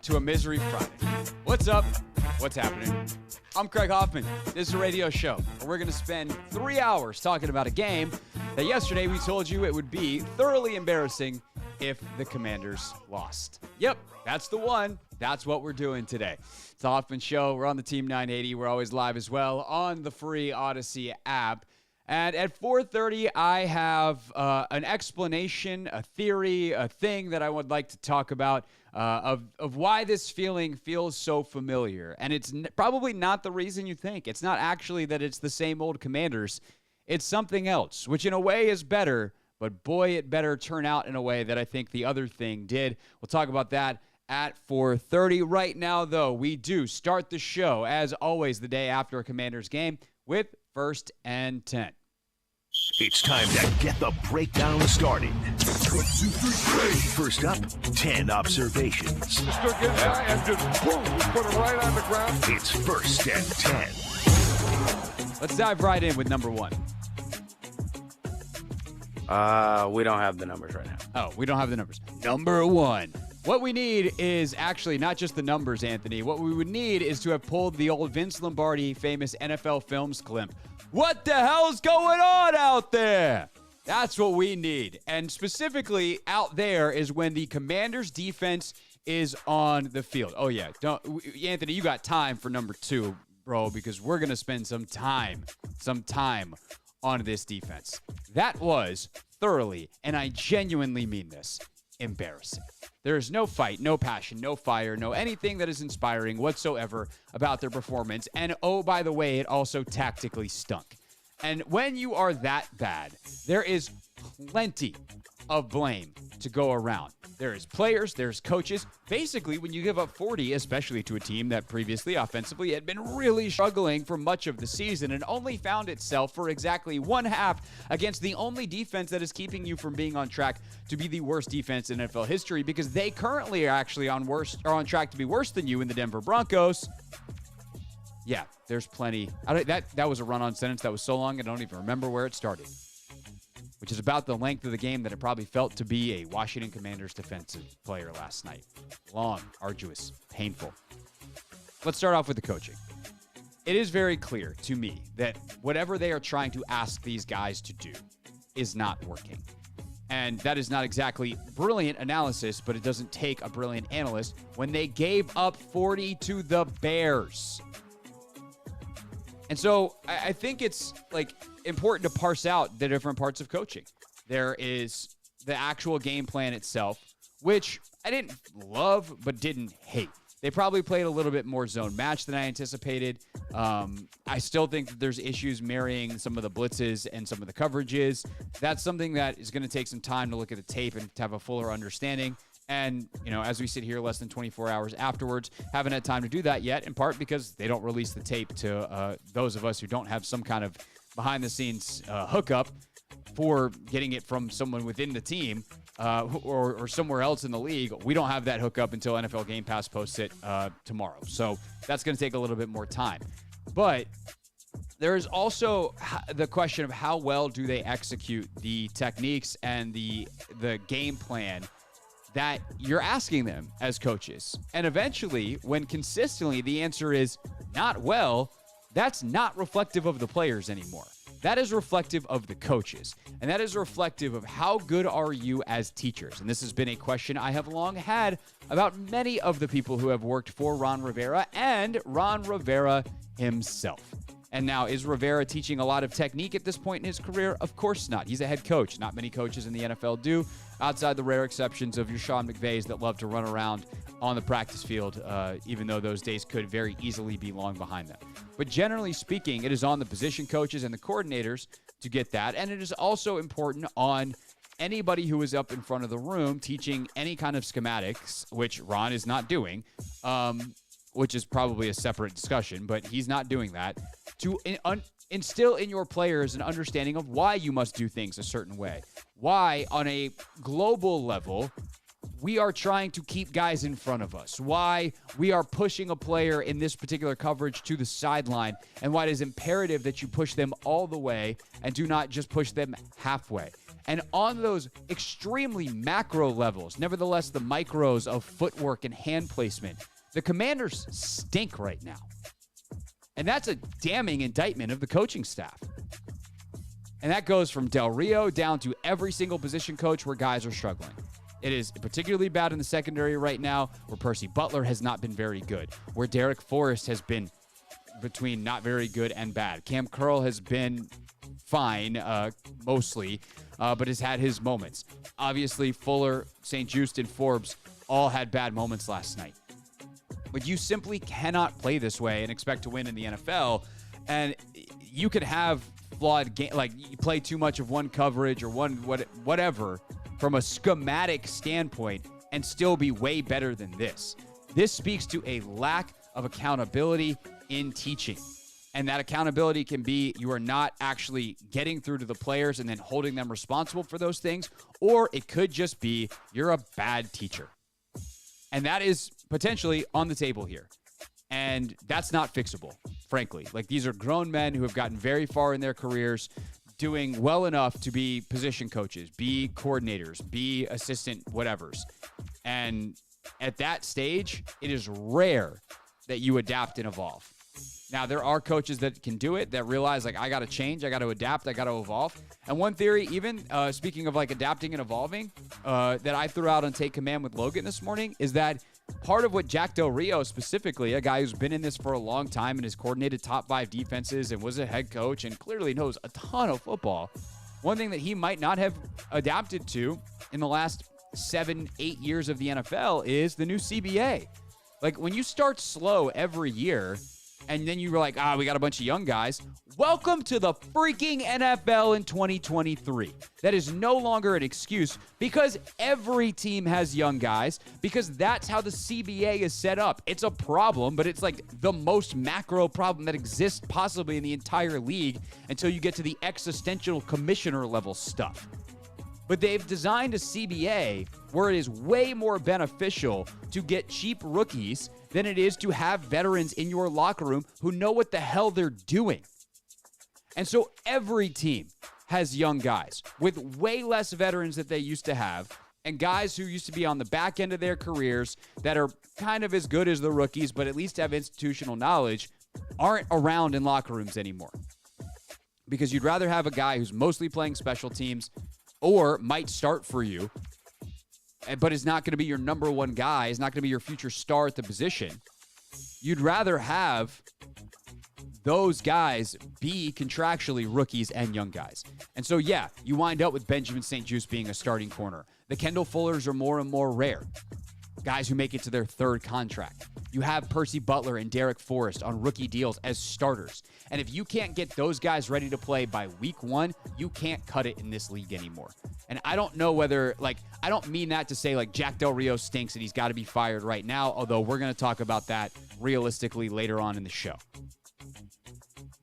to a Misery Friday. What's up? What's happening? I'm Craig Hoffman. This is a radio show where we're going to spend 3 hours talking about a game that yesterday we told you it would be thoroughly embarrassing if the Commanders lost. Yep, that's the one. That's what we're doing today. It's the Hoffman Show. We're on the Team 980. We're always live as well on the free Odyssey app. And at 4:30, I have an explanation, a theory, a thing that I would like to talk about of why this feeling feels so familiar. And it's probably not the reason you think. It's not actually that it's the same old Commanders. It's something else, which in a way is better, but boy, it better turn out in a way that I think the other thing did. We'll talk about that at 4:30. Right now, though, we do start the show, as always, the day after a Commanders game with First and 10. It's time to get the breakdown started. 1, 2, 3. First up, 10 observations. Still get that and just boom, put it right on the ground. It's First and 10. Let's dive right in with number one. We don't have the numbers right now. Oh, we don't have the numbers. Number one. What we need is actually not just the numbers, Anthony. What we would need is to have pulled the old Vince Lombardi famous NFL Films clip. What the hell's going on out there? That's what we need. And specifically out there is when the Commanders defense is on the field. Oh, yeah. Anthony, you got time for number two, bro, because we're going to spend some time on this defense. That was thoroughly, and I genuinely mean this, embarrassing. There is no fight, no passion, no fire, no anything that is inspiring whatsoever about their performance. And oh, by the way, it also tactically stunk. And when you are that bad, there is plenty of blame to go around. There is players, there's coaches. Basically, when you give up 40, especially to a team that previously offensively had been really struggling for much of the season and only found itself for exactly one half against the only defense that is keeping you from being on track to be the worst defense in NFL history, because they currently are actually on track to be worse than you in the Denver Broncos. Yeah, there's plenty. That was a run-on sentence that was so long I don't even remember where it started, which is about the length of the game that it probably felt to be a Washington Commanders defensive player last night. Long, arduous, painful. Let's start off with the coaching. It is very clear to me that whatever they are trying to ask these guys to do is not working. And that is not exactly brilliant analysis, but it doesn't take a brilliant analyst when they gave up 40 to the Bears. And so I think it's important to parse out the different parts of coaching. There is the actual game plan itself, which I didn't love but didn't hate. They probably played a little bit more zone match than I anticipated. I still think that there's issues marrying some of the blitzes and some of the coverages. That's something that is going to take some time to look at the tape and to have a fuller understanding. And, as we sit here less than 24 hours afterwards, haven't had time to do that yet, in part because they don't release the tape to those of us who don't have some kind of behind-the-scenes hookup for getting it from someone within the team or somewhere else in the league. We don't have that hookup until NFL Game Pass posts it tomorrow. So that's going to take a little bit more time. But there is also the question of how well do they execute the techniques and the game plan that you're asking them as coaches. And eventually, when consistently the answer is not well, that's not reflective of the players anymore. That is reflective of the coaches. And that is reflective of how good are you as teachers. And this has been a question I have long had about many of the people who have worked for Ron Rivera and Ron Rivera himself. And now, is Rivera teaching a lot of technique at this point in his career? Of course not. He's a head coach. Not many coaches in the NFL do, outside the rare exceptions of your Sean McVays that love to run around on the practice field, even though those days could very easily be long behind them. But generally speaking, it is on the position coaches and the coordinators to get that. And it is also important on anybody who is up in front of the room teaching any kind of schematics, which Ron is not doing, which is probably a separate discussion, but he's not doing that, to instill in your players an understanding of why you must do things a certain way. Why, on a global level, we are trying to keep guys in front of us. Why we are pushing a player in this particular coverage to the sideline, and why it is imperative that you push them all the way and do not just push them halfway. And on those extremely macro levels, nevertheless, the micros of footwork and hand placement, the Commanders stink right now. And that's a damning indictment of the coaching staff. And that goes from Del Rio down to every single position coach where guys are struggling. It is particularly bad in the secondary right now, where Percy Butler has not been very good, where Derek Forrest has been between not very good and bad. Cam Curl has been fine, mostly, but has had his moments. Obviously, Fuller, St. Juste, and Forbes all had bad moments last night. But you simply cannot play this way and expect to win in the NFL. And you could have flawed game, like you play too much of one coverage or whatever from a schematic standpoint and still be way better than this. This speaks to a lack of accountability in teaching. And that accountability can be you are not actually getting through to the players and then holding them responsible for those things, or it could just be you're a bad teacher. And that is potentially on the table here. And that's not fixable, frankly. Like, these are grown men who have gotten very far in their careers, doing well enough to be position coaches, be coordinators, be assistant whatevers. And at that stage, it is rare that you adapt and evolve. Now, there are coaches that can do it, that realize, like, I got to change, I got to adapt, I got to evolve. And one theory, even speaking of, like, adapting and evolving, that I threw out on Take Command with Logan this morning is that part of what Jack Del Rio specifically, a guy who's been in this for a long time and has coordinated top 5 defenses and was a head coach and clearly knows a ton of football, one thing that he might not have adapted to in the last 7-8 years of the NFL is the new CBA. Like, when you start slow every year and then you were like, we got a bunch of young guys. Welcome to the freaking NFL in 2023. That is no longer an excuse because every team has young guys, because that's how the CBA is set up. It's a problem, but it's like the most macro problem that exists possibly in the entire league until you get to the existential commissioner level stuff. But they've designed a CBA where it is way more beneficial to get cheap rookies than it is to have veterans in your locker room who know what the hell they're doing. And so every team has young guys with way less veterans that they used to have, and guys who used to be on the back end of their careers that are kind of as good as the rookies, but at least have institutional knowledge, aren't around in locker rooms anymore. Because you'd rather have a guy who's mostly playing special teams or might start for you, but is not going to be your number one guy, is not going to be your future star at the position. You'd rather have those guys be contractually rookies and young guys. And so, yeah, you wind up with Benjamin St. Juste being a starting corner. The Kendall Fullers are more and more rare. Guys who make it to their third contract. You have Percy Butler and Derek Forrest on rookie deals as starters. And if you can't get those guys ready to play by week 1, you can't cut it in this league anymore. And I don't know whether, I don't mean that to say, Jack Del Rio stinks and he's got to be fired right now, although we're going to talk about that realistically later on in the show.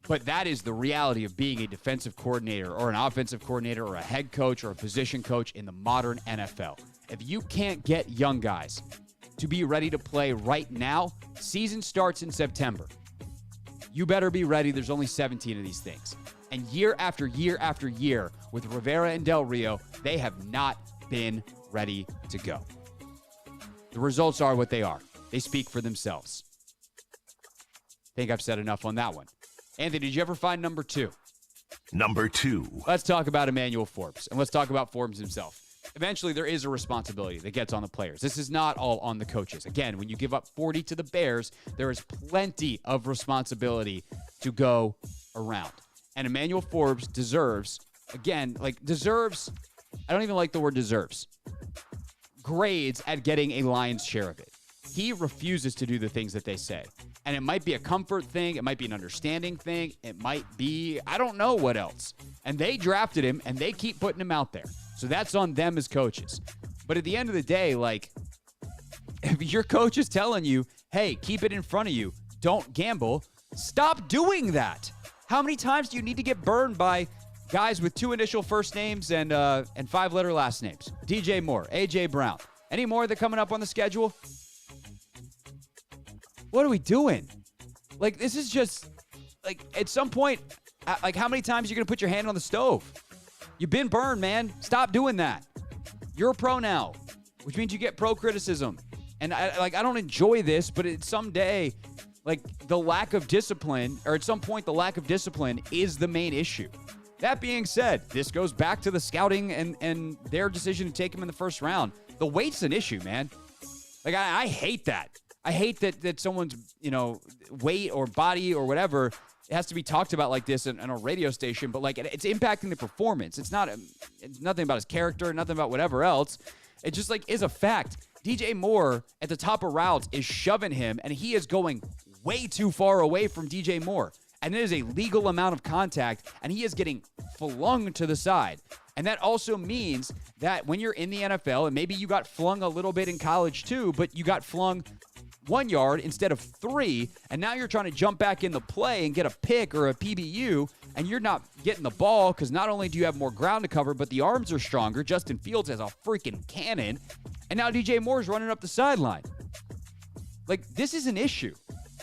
But that is the reality of being a defensive coordinator or an offensive coordinator or a head coach or a position coach in the modern NFL. If you can't get young guys to be ready to play right now, season starts in September. You better be ready. There's only 17 of these things. And year after year after year with Rivera and Del Rio, they have not been ready to go. The results are what they are. They speak for themselves. I think I've said enough on that one. Anthony, did you ever find number 2? Number 2. Let's talk about Emmanuel Forbes, and let's talk about Forbes himself. Eventually, there is a responsibility that gets on the players. This is not all on the coaches. Again, when you give up 40 to the Bears, there is plenty of responsibility to go around. And Emmanuel Forbes deserves, I don't even like the word deserves, grades at getting a lion's share of it. He refuses to do the things that they say. And it might be a comfort thing. It might be an understanding thing. It might be, I don't know what else. And they drafted him, and they keep putting him out there. So that's on them as coaches. But at the end of the day, if your coach is telling you, hey, keep it in front of you, don't gamble, stop doing that. How many times do you need to get burned by guys with 2 initial first names and 5-letter last names? DJ Moore, AJ Brown. Any more that coming up on the schedule? What are we doing? This is just, at some point, how many times are you going to put your hand on the stove? You've been burned, man. Stop doing that. You're a pro now, which means you get pro criticism. And I don't enjoy this, but someday, like, the lack of discipline, or at some point, the lack of discipline is the main issue. That being said, this goes back to the scouting and their decision to take him in the first round. The weight's an issue, man. Like, I hate that. I hate that someone's, weight or body or whatever has to be talked about like this on a radio station, but like it's impacting the performance. It's nothing about his character, nothing about whatever else. It just like is a fact. DJ Moore at the top of routes is shoving him, and he is going way too far away from DJ Moore. And it is a legal amount of contact, and he is getting flung to the side. And that also means that when you're in the NFL, and maybe you got flung a little bit in college too, but you got flung 1 yard instead of 3, and now you're trying to jump back in the play and get a pick or a PBU, and you're not getting the ball because not only do you have more ground to cover, but the arms are stronger. Justin Fields has a freaking cannon, and now DJ Moore's running up the sideline. Like, this is an issue.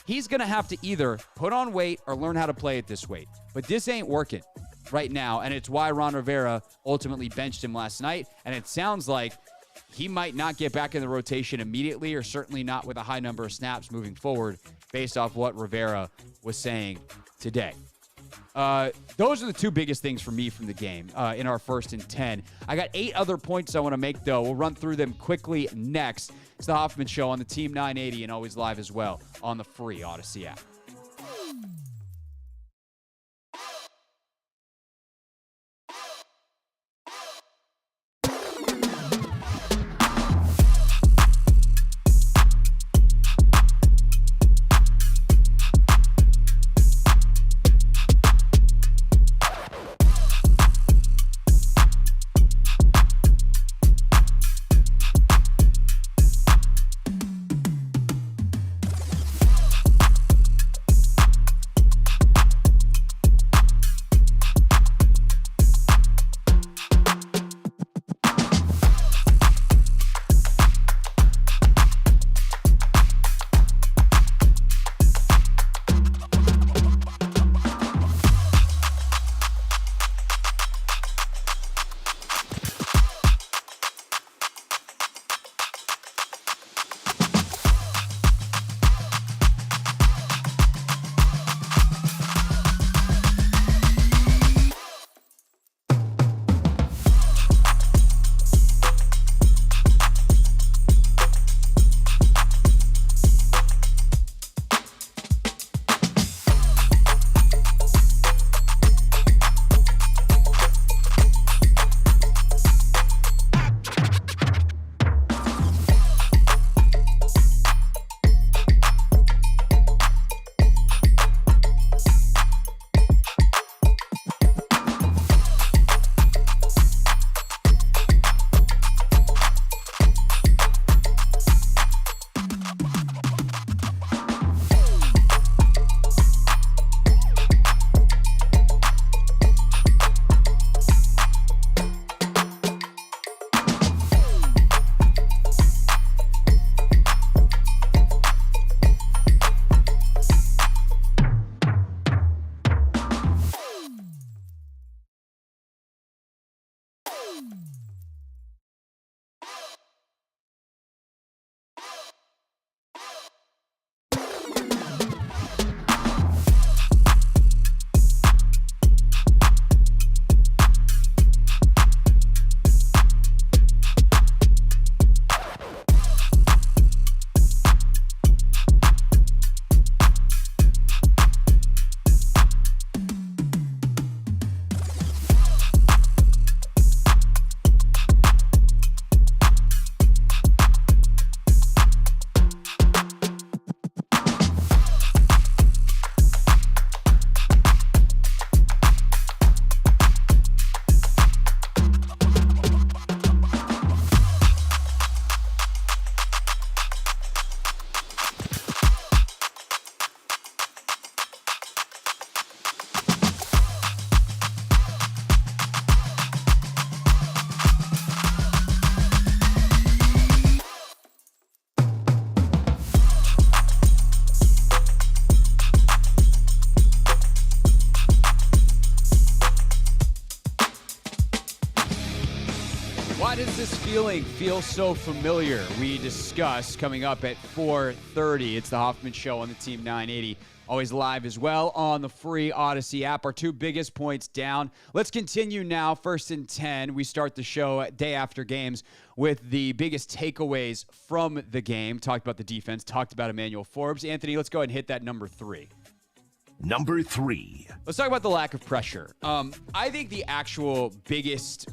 He's going to have to either put on weight or learn how to play at this weight. But this ain't working right now, and it's why Ron Rivera ultimately benched him last night, and it sounds like he might not get back in the rotation immediately, or certainly not with a high number of snaps moving forward based off what Rivera was saying today. Those are the two biggest things for me from the game in our 1st and 10. I got 8 other points I want to make, though. We'll run through them quickly next. It's the Hoffman Show on the Team 980 and always live as well on the free Odyssey app. feeling feels so familiar. We discuss coming up at 4:30. It's the Hoffman Show on the Team 980. Always live as well on the free Odyssey app. Our two biggest points down. Let's continue now. 1st and 10. We start the show day after games with the biggest takeaways from the game. Talked about the defense. Talked about Emmanuel Forbes. Anthony, let's go ahead and hit that number 3. Number 3. Let's talk about the lack of pressure. I think the actual biggest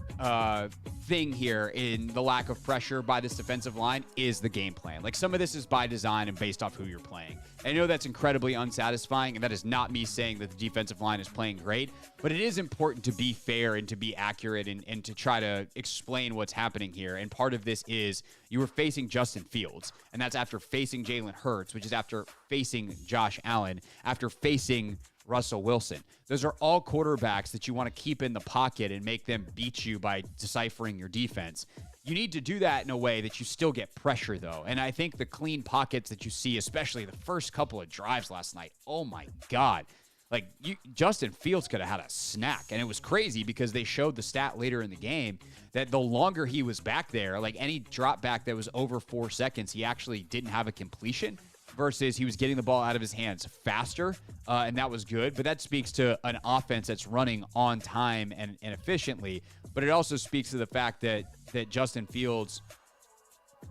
thing here in the lack of pressure by this defensive line is the game plan. Like, some of this is by design and based off who you're playing. I know that's incredibly unsatisfying, and that is not me saying that the defensive line is playing great, but it is important to be fair and to be accurate and to try to explain what's happening here. And part of this is you were facing Justin Fields, and that's after facing Jalen Hurts, which is after facing Josh Allen, after facing Russell Wilson. Those are all quarterbacks that you want to keep in the pocket and make them beat you by deciphering your defense. You need to do that in a way that you still get pressure, though. And I think the clean pockets that you see, especially the first couple of drives last night, oh my God. Like, Justin Fields could have had a snack. And it was crazy because they showed the stat later in the game that the longer he was back there, like any drop back that was over 4 seconds, he actually didn't have a completion versus he was getting the ball out of his hands faster, and that was good. But that speaks to an offense that's running on time and efficiently. But it also speaks to the fact that Justin Fields,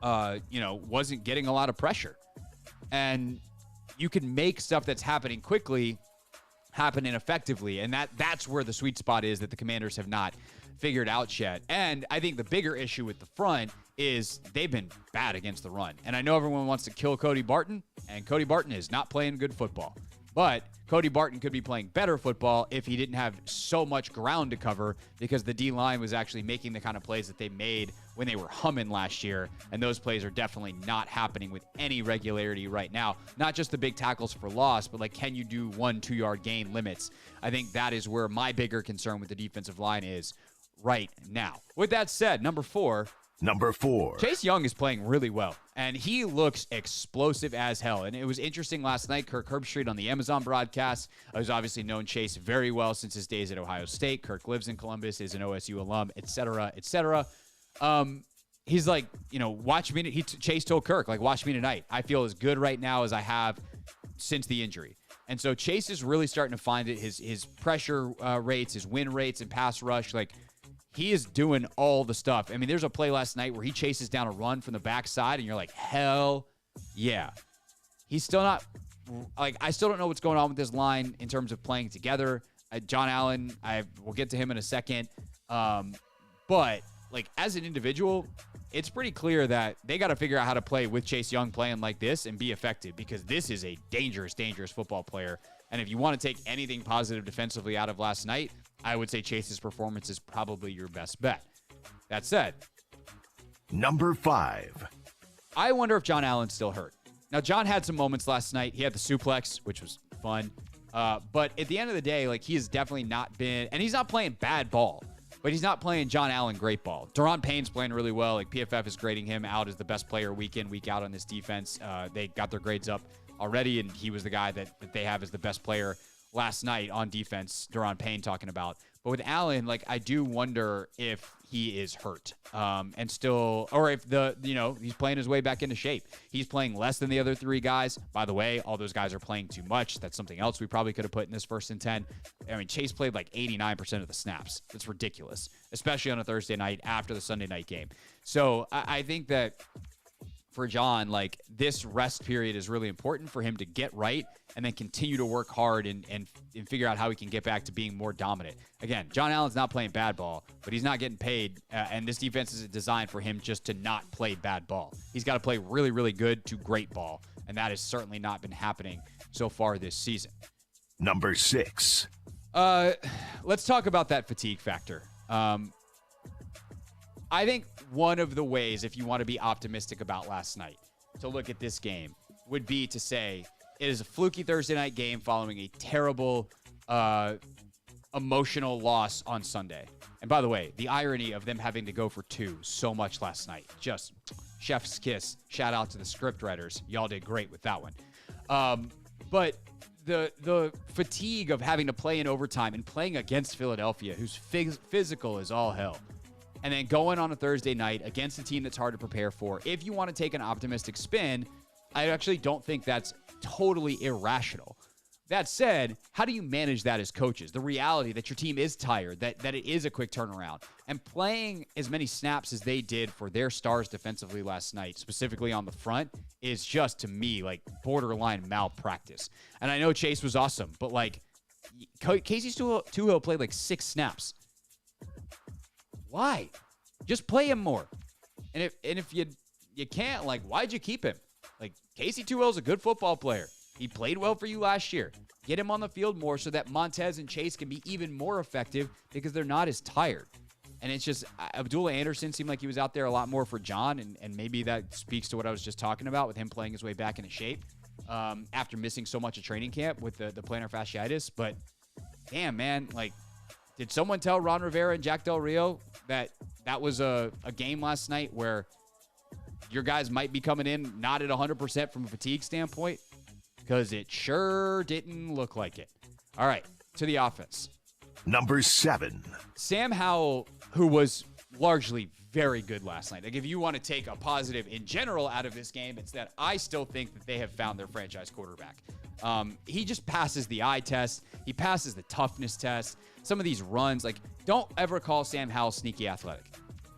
wasn't getting a lot of pressure. And you can make stuff that's happening quickly happen ineffectively. And that's where the sweet spot is that the Commanders have not figured out yet. And I think the bigger issue with the front is they've been bad against the run. And I know everyone wants to kill Cody Barton, and Cody Barton is not playing good football. But Cody Barton could be playing better football if he didn't have so much ground to cover, because the D-line was actually making the kind of plays that they made when they were humming last year. And those plays are definitely not happening with any regularity right now. Not just the big tackles for loss, but like, can you do 1-2 yard gain limits? I think that is where my bigger concern with the defensive line is right now. With that said, number 4. Chase Young is playing really well, and he looks explosive as hell. And it was interesting last night, Kirk Herbstreit on the Amazon broadcast, who's obviously known Chase very well since his days at Ohio State. Kirk lives in Columbus, is an OSU alum, et cetera, et cetera. He's like, watch me. Chase told Kirk, like, watch me tonight. I feel as good right now as I have since the injury. And so Chase is really starting to find it. His pressure rates, his win rates and pass rush, like, he is doing all the stuff. I mean, there's a play last night where he chases down a run from the backside, and you're like, hell yeah. He's still not, like, I still don't know what's going on with this line in terms of playing together. John Allen, we'll get to him in a second. But, like, as an individual, it's pretty clear that they got to figure out how to play with Chase Young playing like this and be effective, because this is a dangerous, dangerous football player. And if you want to take anything positive defensively out of last night, I would say Chase's performance is probably your best bet. That said, number 5. I wonder if John Allen's still hurt. Now, John had some moments last night. He had the suplex, which was fun. But at the end of the day, like, he has definitely not been, and he's not playing bad ball, but he's not playing John Allen great ball. Daron Payne's playing really well. Like, PFF is grading him out as the best player week in, week out on this defense. They got their grades up already, and he was the guy that they have as the best player last night on defense. Daron Payne talking about. But with Allen, like, I do wonder if he is hurt and still, or if he's playing his way back into shape. He's playing less than the other 3 guys. By the way, all those guys are playing too much. That's something else we probably could have put in this 1st and 10. I mean, Chase played like 89% of the snaps. That's ridiculous, especially on a Thursday night after the Sunday night game. So I think that for John, like, this rest period is really important for him to get right and then continue to work hard and figure out how he can get back to being more dominant. Again, John Allen's not playing bad ball, but he's not getting paid, and this defense is designed for him just to not play bad ball. He's got to play really, really good to great ball, and that has certainly not been happening so far this season. Number 6. Let's talk about that fatigue factor. I think one of the ways, if you want to be optimistic about last night, to look at this game would be to say it is a fluky Thursday night game following a terrible emotional loss on Sunday. And by the way, the irony of them having to go for 2 so much last night, just chef's kiss. Shout out to the script writers. Y'all did great with that one. But the fatigue of having to play in overtime and playing against Philadelphia, who's physical as all hell. and then going on a Thursday night against a team that's hard to prepare for, if you want to take an optimistic spin, I actually don't think that's totally irrational. That said, how do you manage that as coaches? The reality that your team is tired, that it is a quick turnaround, and playing as many snaps as they did for their stars defensively last night, specifically on the front, is just, to me, like borderline malpractice. And I know Chase was awesome, but like Casey Tuhill played like 6 snaps. Why? Just play him more. And if you can't, like, why'd you keep him? Like, Casey Tuhill's a good football player. He played well for you last year. Get him on the field more so that Montez and Chase can be even more effective because they're not as tired. And it's just, Abdullah Anderson seemed like he was out there a lot more for John, and maybe that speaks to what I was just talking about with him playing his way back into shape after missing so much of training camp with the plantar fasciitis. But, damn, man, like, did someone tell Ron Rivera and Jack Del Rio that was a game last night where your guys might be coming in not at 100% from a fatigue standpoint? Because it sure didn't look like it. All right, to the offense. Number 7. Sam Howell, who was largely very good last night. Like, if you want to take a positive in general out of this game, it's that I still think that they have found their franchise quarterback. He just passes the eye test. He passes the toughness test. Some of these runs, like, don't ever call Sam Howell sneaky athletic.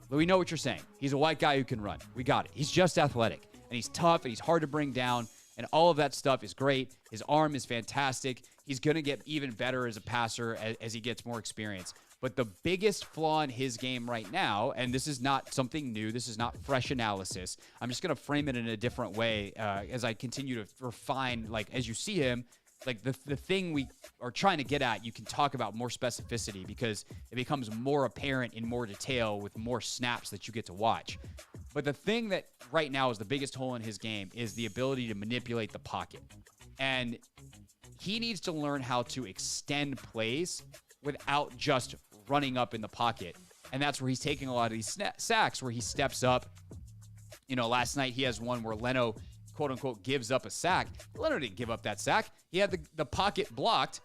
But we know what you're saying. He's a white guy who can run. We got it. He's just athletic, and he's tough, and he's hard to bring down. And all of that stuff is great. His arm is fantastic. He's going to get even better as a passer as he gets more experience. But the biggest flaw in his game right now, and this is not something new, this is not fresh analysis. I'm just going to frame it in a different way as I continue to refine, like, as you see him, like the thing we are trying to get at, you can talk about more specificity because it becomes more apparent in more detail with more snaps that you get to watch. But the thing that right now is the biggest hole in his game is the ability to manipulate the pocket. And he needs to learn how to extend plays without just running up in the pocket. And that's where he's taking a lot of these sacks where he steps up. You know, last night he has one where Leno, quote unquote, gives up a sack. Leno didn't give up that sack. He had the pocket blocked.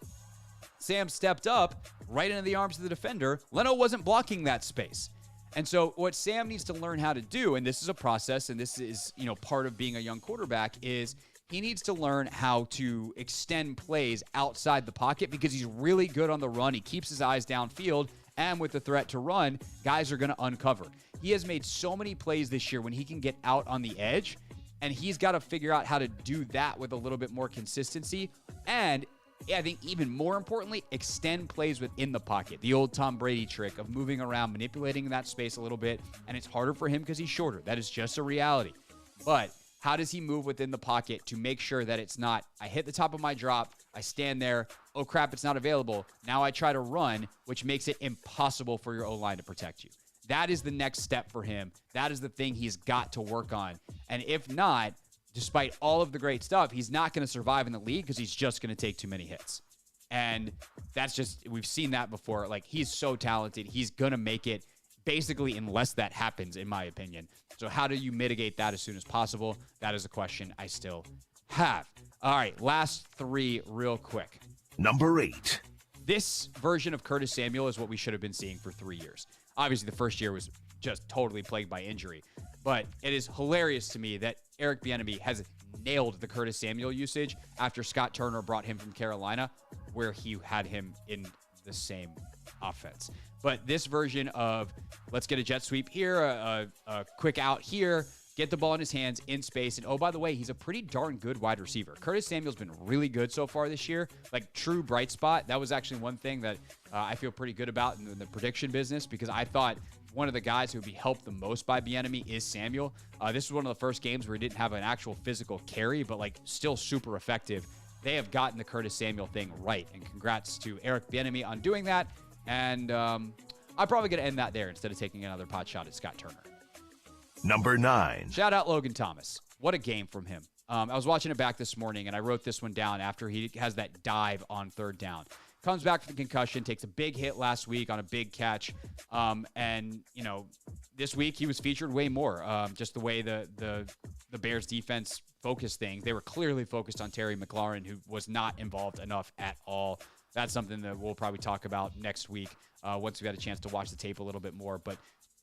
Sam stepped up right into the arms of the defender. Leno wasn't blocking that space. And so what Sam needs to learn how to do, and this is a process, and this is, you know, part of being a young quarterback, is he needs to learn how to extend plays outside the pocket because he's really good on the run. He keeps his eyes downfield, and with the threat to run, guys are going to uncover. He has made so many plays this year when he can get out on the edge, and he's got to figure out how to do that with a little bit more consistency. And I think even more importantly, extend plays within the pocket. The old Tom Brady trick of moving around, manipulating that space a little bit, and it's harder for him because he's shorter. That is just a reality. But how does he move within the pocket to make sure that it's not, I hit the top of my drop, I stand there, oh crap, it's not available. Now I try to run, which makes it impossible for your O-line to protect you. That is the next step for him. That is the thing he's got to work on. And if not, despite all of the great stuff, he's not going to survive in the league because he's just going to take too many hits. And that's just, we've seen that before. Like, he's so talented. He's going to make it basically unless that happens, in my opinion. So how do you mitigate that as soon as possible? That is a question I still have. All right, last 3 real quick. Number 8. This version of Curtis Samuel is what we should have been seeing for 3 years. Obviously, the first year was just totally plagued by injury. But it is hilarious to me that Eric Bieniemy has nailed the Curtis Samuel usage after Scott Turner brought him from Carolina, where he had him in the same offense. But this version of let's get a jet sweep here, a quick out here, get the ball in his hands in space. And oh, by the way, he's a pretty darn good wide receiver. Curtis Samuel's been really good so far this year, like true bright spot. That was actually one thing that I feel pretty good about in the prediction business because I thought one of the guys who would be helped the most by Bieniemy is Samuel. This is one of the first games where he didn't have an actual physical carry, but like still super effective. They have gotten the Curtis Samuel thing right, and congrats to Eric Bieniemy on doing that. And I'm probably going to end that there instead of taking another pot shot at Scott Turner. Number 9. Shout out Logan Thomas. What a game from him. I was watching it back this morning, and I wrote this one down after he has that dive on 3rd down. Comes back from the concussion, takes a big hit last week on a big catch. And, you know, this week he was featured way more. Just the way the Bears defense focused things. They were clearly focused on Terry McLaurin, who was not involved enough at all. That's something that we'll probably talk about next week once we've had a chance to watch the tape a little bit more. But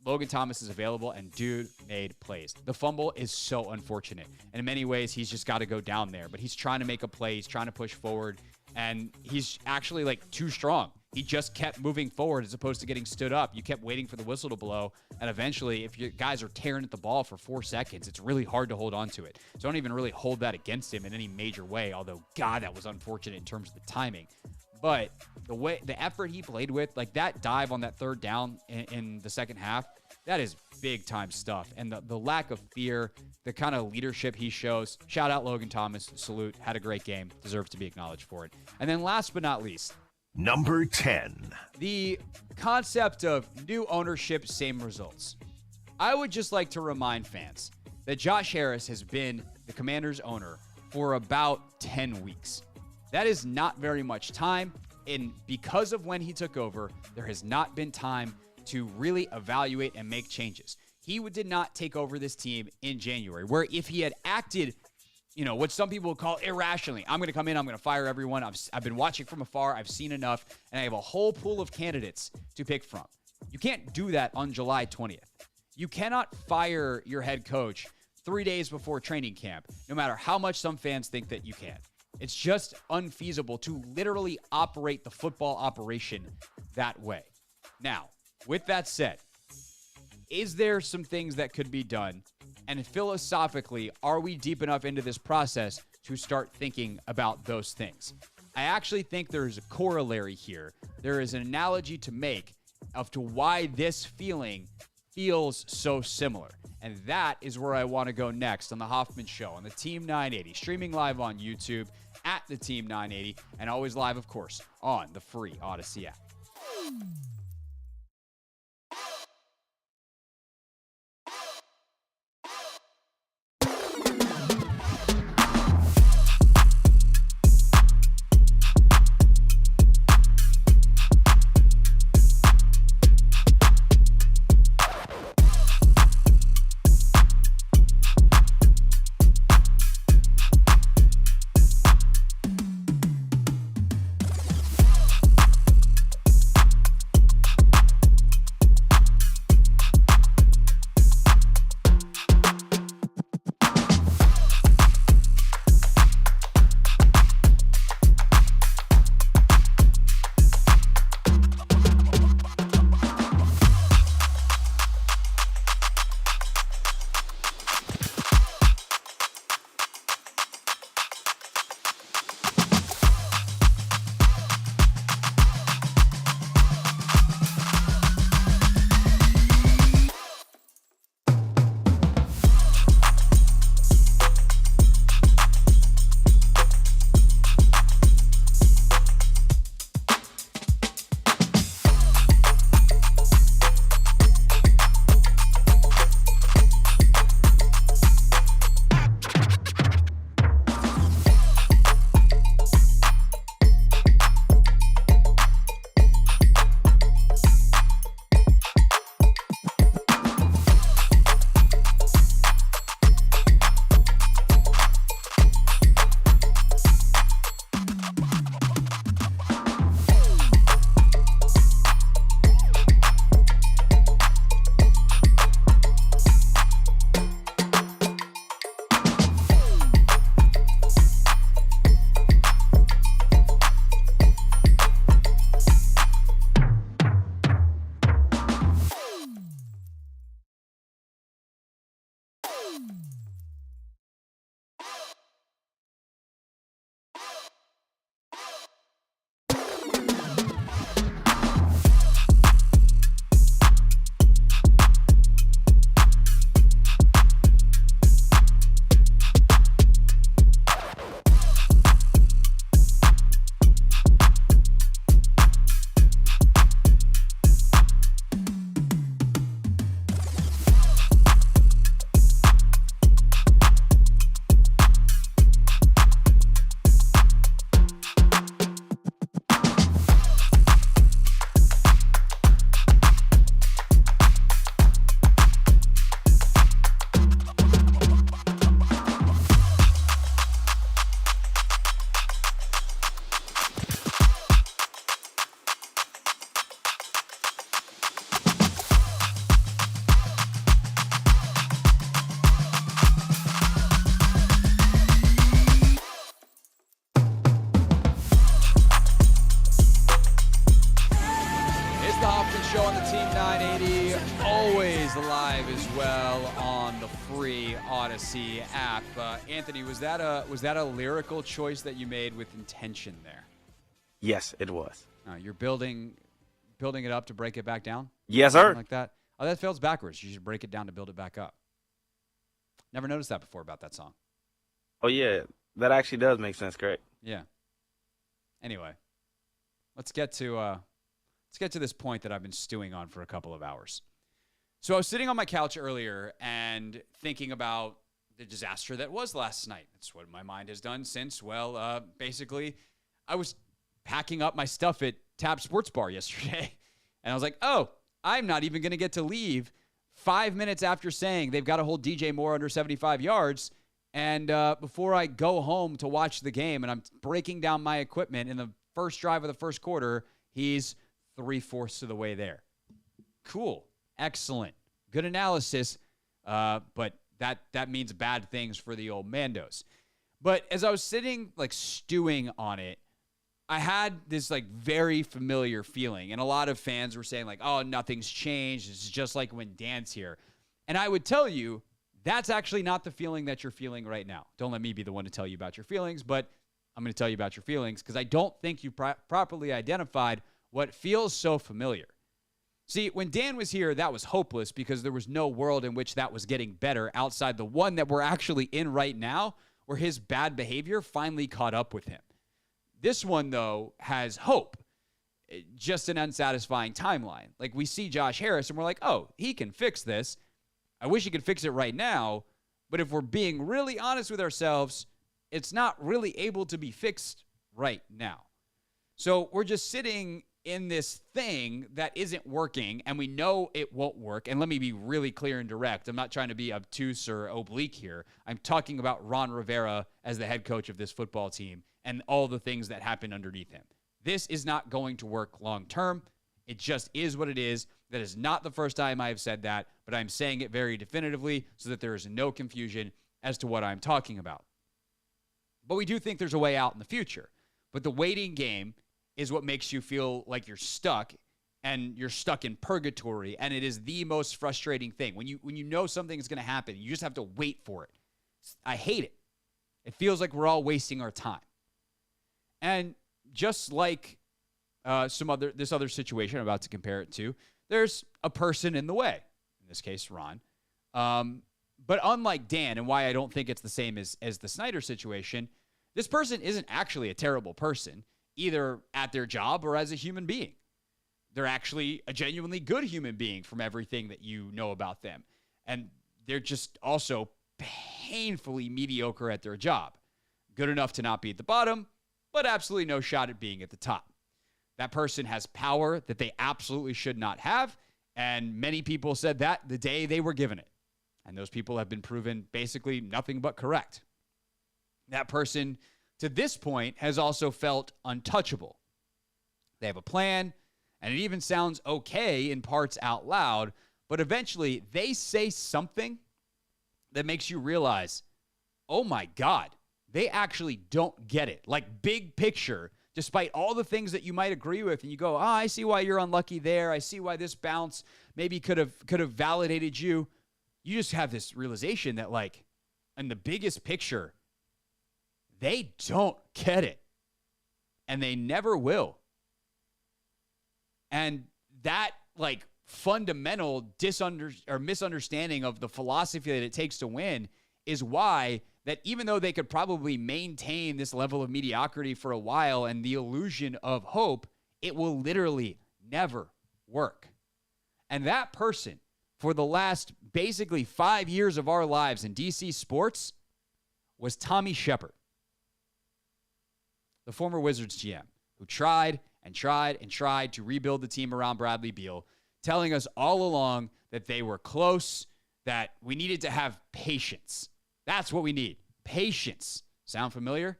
Logan Thomas is available, and dude made plays. The fumble is so unfortunate. And in many ways, he's just got to go down there. But he's trying to make a play. He's trying to push forward. And he's actually like too strong. He just kept moving forward as opposed to getting stood up. You kept waiting for the whistle to blow. And eventually, if your guys are tearing at the ball for 4 seconds, it's really hard to hold on to it. So don't even really hold that against him in any major way. Although, God, that was unfortunate in terms of the timing. But the effort he played with, like that dive on that third down in the second half, that is big time stuff. And the lack of fear, the kind of leadership he shows. Shout out Logan Thomas. Salute. Had a great game. Deserves to be acknowledged for it. And then last but not least, Number 10. the concept of new ownership, same results. I would just like to remind fans that Josh Harris has been the Commanders' owner for about 10 weeks. That is not very much time, and because of when he took over, there has not been time to really evaluate and make changes. He did not take over this team in January, where if he had acted, what some people would call irrationally, I'm going to come in, I'm going to fire everyone. I've been watching from afar, I've seen enough, and I have a whole pool of candidates to pick from. You can't do that on July 20th. You cannot fire your head coach 3 days before training camp, no matter how much some fans think that you can. It's just unfeasible to literally operate the football operation that way. Now, with that said, is there some things that could be done? And philosophically, are we deep enough into this process to start thinking about those things? I actually think there's a corollary here. There is an analogy to make of to why this feeling feels so similar. And that is where I want to go next on the Hoffman Show on the Team 980, streaming live on YouTube at the Team 980, and always live, of course, on the free Odyssey app. live as well on the free Odyssey app. Anthony, was that a lyrical choice that you made with intention there? Yes, it was. You're building it up to break it back down? Yes, Something sir. like that? Oh, that feels backwards. You should break it down to build it back up. Never noticed that before about that song. Oh, yeah. That actually does make sense, correct? Yeah. Anyway, let's get to this point that I've been stewing on for a couple of hours. So I was sitting on my couch earlier and thinking about the disaster that was last night. That's what my mind has done since, basically, I was packing up my stuff at Tab Sports Bar yesterday. And I was like, oh, I'm not even going to get to leave 5 minutes after saying they've got to hold DJ Moore under 75 yards. And before I go home to watch the game and I'm breaking down my equipment in the first drive of the first quarter, he's 3/4 of the way there. Cool. Excellent. Good analysis. But that means bad things for the old Mandos. But as I was sitting, stewing on it, I had this, very familiar feeling. And a lot of fans were saying, oh, nothing's changed. It's just like when Dan's here. And I would tell you, that's actually not the feeling that you're feeling right now. Don't let me be the one to tell you about your feelings, but I'm going to tell you about your feelings because I don't think you properly identified what feels so familiar. See, when Dan was here, that was hopeless because there was no world in which that was getting better outside the one that we're actually in right now, where his bad behavior finally caught up with him. This one, though, has hope, just an unsatisfying timeline. We see Josh Harris, and we're like, oh, he can fix this. I wish he could fix it right now, but if we're being really honest with ourselves, it's not really able to be fixed right now. So we're just sitting in this thing that isn't working, and we know it won't work. And let me be really clear and direct. I'm not trying to be obtuse or oblique here. I'm talking about Ron Rivera as the head coach of this football team and all the things that happen underneath him. This is not going to work long term. It just is what it is. That is not the first time I have said that, but I'm saying it very definitively so that there is no confusion as to what I'm talking about. But we do think there's a way out in the future. But the waiting game is what makes you feel like you're stuck, and you're stuck in purgatory, and it is the most frustrating thing. When you know something is going to happen, you just have to wait for it. I hate it. It feels like we're all wasting our time. And just like this other situation I'm about to compare it to, there's a person in the way, in this case, Ron. But unlike Dan, and why I don't think it's the same as the Snyder situation, this person isn't actually a terrible person, either at their job or as a human being. They're actually a genuinely good human being from everything that you know about them. And they're just also painfully mediocre at their job. Good enough to not be at the bottom, but absolutely no shot at being at the top. That person has power that they absolutely should not have, and many people said that the day they were given it. And those people have been proven basically nothing but correct. That person, to this point, has also felt untouchable. They have a plan, and it even sounds okay in parts out loud, but eventually they say something that makes you realize, oh my God, they actually don't get it. Big picture, despite all the things that you might agree with, and you go, I see why you're unlucky there. I see why this bounce maybe could have validated you. You just have this realization that, in the biggest picture, they don't get it. And they never will. And that, fundamental misunderstanding of the philosophy that it takes to win is why that even though they could probably maintain this level of mediocrity for a while and the illusion of hope, it will literally never work. And that person, for the last basically 5 years of our lives in DC sports, was Tommy Shepard, the former Wizards GM, who tried and tried and tried to rebuild the team around Bradley Beal, telling us all along that they were close, that we needed to have patience. That's what we need. Patience. Sound familiar?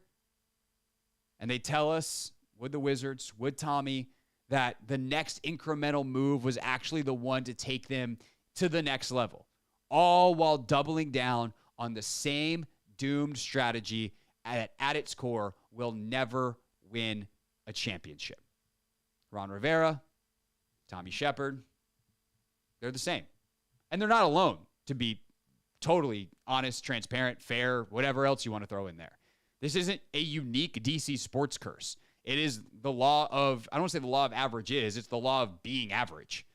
And they tell us, with the Wizards, with Tommy, that the next incremental move was actually the one to take them to the next level, all while doubling down on the same doomed strategy that at its core will never win a championship. Ron Rivera, Tommy Shepard, they're the same. And they're not alone, to be totally honest, transparent, fair, whatever else you want to throw in there. This isn't a unique DC sports curse. It is the law of, I don't want to say the law of averages, it's the law of being average.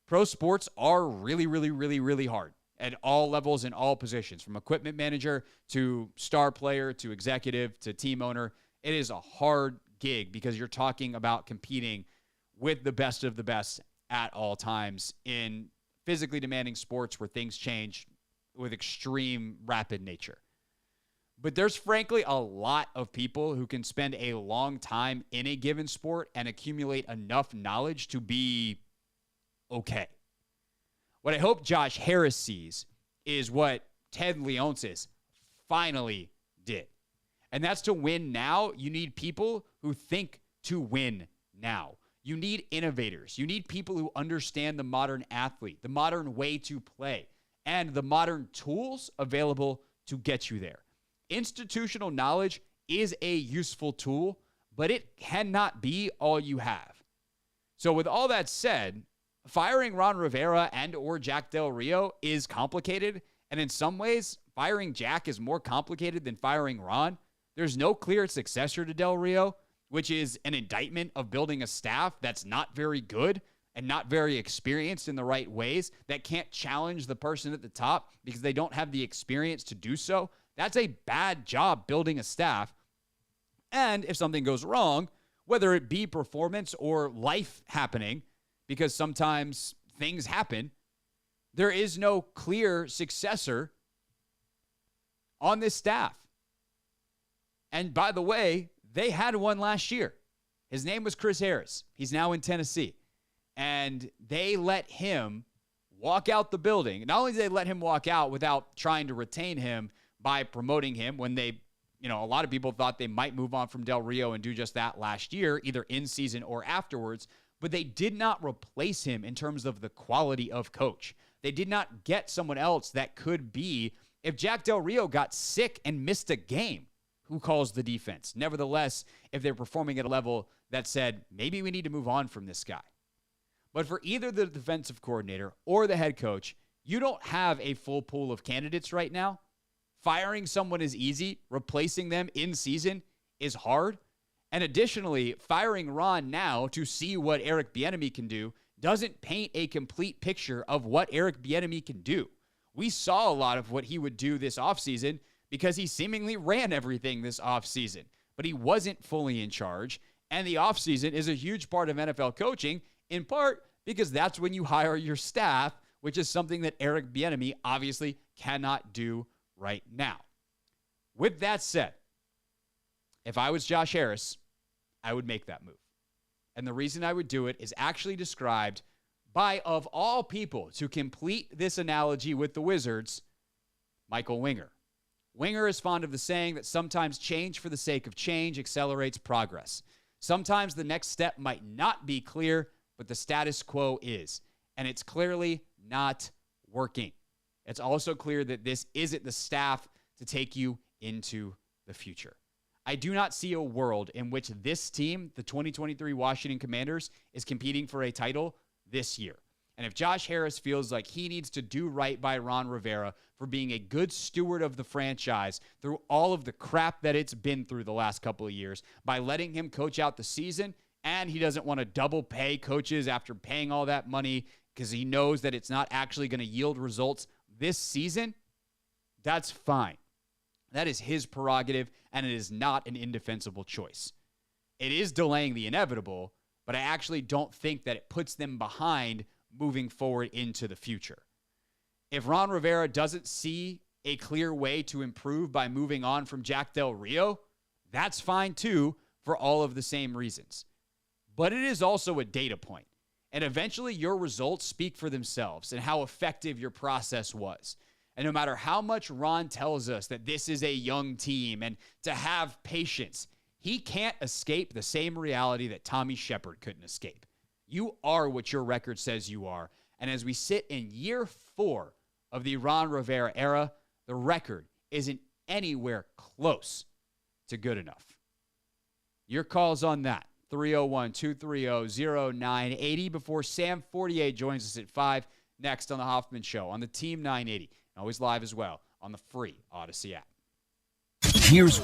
Pro sports are really, really, really, really hard at all levels and all positions, from equipment manager to star player to executive to team owner. It is a hard gig because you're talking about competing with the best of the best at all times in physically demanding sports where things change with extreme rapid nature. But there's frankly a lot of people who can spend a long time in a given sport and accumulate enough knowledge to be okay. What I hope Josh Harris sees is what Ted Leonsis finally did. And that's to win now, you need people who think to win now. You need innovators. You need people who understand the modern athlete, the modern way to play, and the modern tools available to get you there. Institutional knowledge is a useful tool, but it cannot be all you have. So with all that said, firing Ron Rivera and or Jack Del Rio is complicated, and in some ways, firing Jack is more complicated than firing Ron. There's no clear successor to Del Rio, which is an indictment of building a staff that's not very good and not very experienced in the right ways, that can't challenge the person at the top because they don't have the experience to do so. That's a bad job building a staff. And if something goes wrong, whether it be performance or life happening, because sometimes things happen, there is no clear successor on this staff. And by the way, they had one last year. His name was Chris Harris. He's now in Tennessee. And they let him walk out the building. Not only did they let him walk out without trying to retain him by promoting him when they, a lot of people thought they might move on from Del Rio and do just that last year, either in season or afterwards, but they did not replace him in terms of the quality of coach. They did not get someone else that could be, if Jack Del Rio got sick and missed a game, who calls the defense? Nevertheless, if they're performing at a level that said, maybe we need to move on from this guy. But for either the defensive coordinator or the head coach, you don't have a full pool of candidates right now. Firing someone is easy. Replacing them in season is hard. And additionally, firing Ron now to see what Eric Bieniemy can do doesn't paint a complete picture of what Eric Bieniemy can do. We saw a lot of what he would do this offseason because he seemingly ran everything this offseason, but he wasn't fully in charge. And the offseason is a huge part of NFL coaching, in part because that's when you hire your staff, which is something that Eric Bieniemy obviously cannot do right now. With that said, if I was Josh Harris, I would make that move. And the reason I would do it is actually described by, of all people, to complete this analogy with the Wizards, Michael Winger. Winger is fond of the saying that sometimes change for the sake of change accelerates progress. Sometimes the next step might not be clear, but the status quo is. And it's clearly not working. It's also clear that this isn't the staff to take you into the future. I do not see a world in which this team, the 2023 Washington Commanders, is competing for a title this year. And if Josh Harris feels like he needs to do right by Ron Rivera for being a good steward of the franchise through all of the crap that it's been through the last couple of years, by letting him coach out the season, and he doesn't want to double pay coaches after paying all that money because he knows that it's not actually going to yield results this season, that's fine. That is his prerogative, and it is not an indefensible choice. It is delaying the inevitable, but I actually don't think that it puts them behind moving forward into the future. If Ron Rivera doesn't see a clear way to improve by moving on from Jack Del Rio, that's fine too, for all of the same reasons. But it is also a data point, and eventually your results speak for themselves and how effective your process was. And no matter how much Ron tells us that this is a young team and to have patience, he can't escape the same reality that Tommy Shepard couldn't escape. You are what your record says you are. And as we sit in year 4 of the Ron Rivera era, the record isn't anywhere close to good enough. Your calls on that. 301-230-0980 before Sam Fortier joins us at 5. next on the Hoffman Show on the Team 980. Always live as well on the free Odyssey app. Here's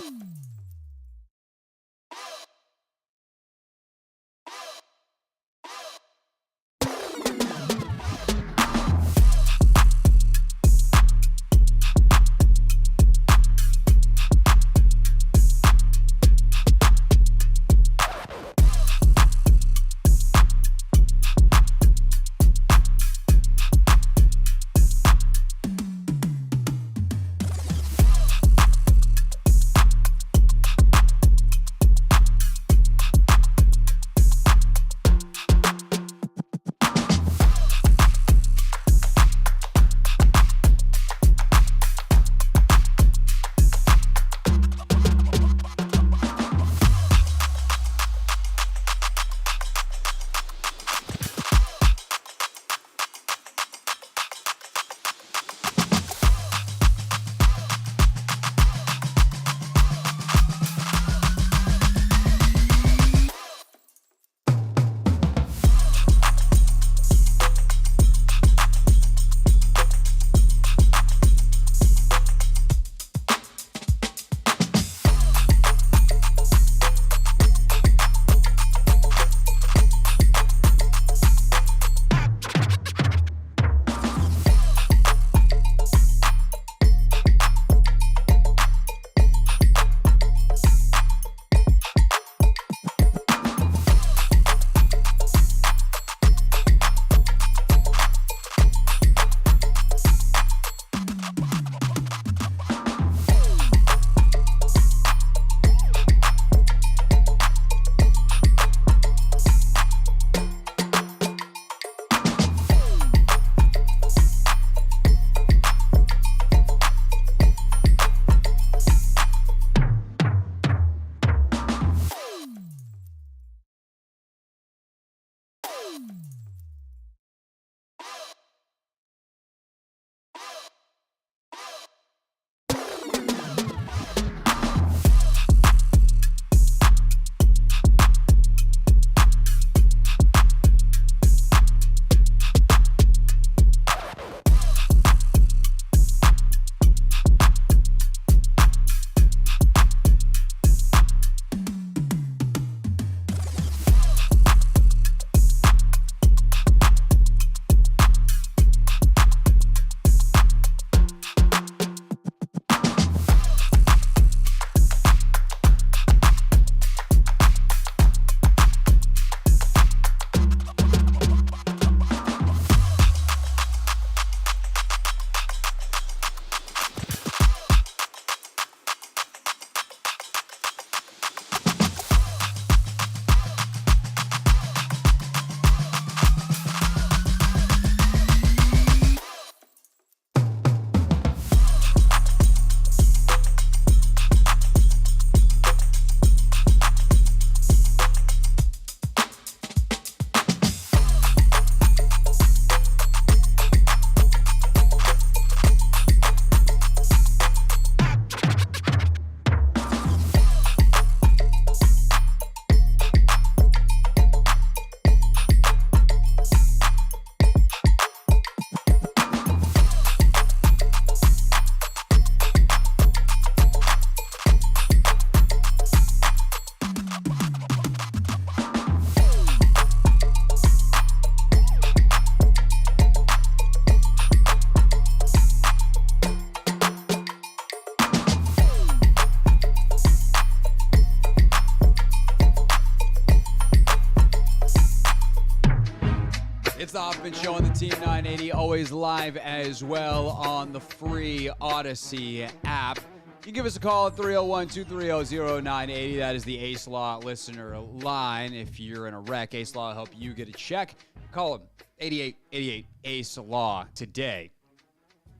It's the Hoffman Show on the Team 980, always live as well on the free Odyssey app. You can give us a call at 301-230-0980. That is the Ace Law listener line. If you're in a wreck, Ace Law will help you get a check. Call them 8888 Ace Law today.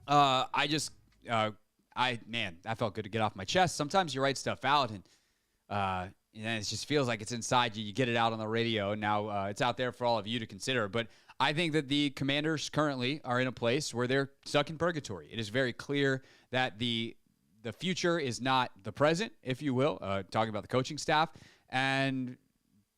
That felt good to get off my chest. Sometimes you write stuff out and it just feels like it's inside you. You get it out on the radio. Now it's out there for all of you to consider. But I think that the Commanders currently are in a place where they're stuck in purgatory. It is very clear that the future is not the present, if you will, talking about the coaching staff. And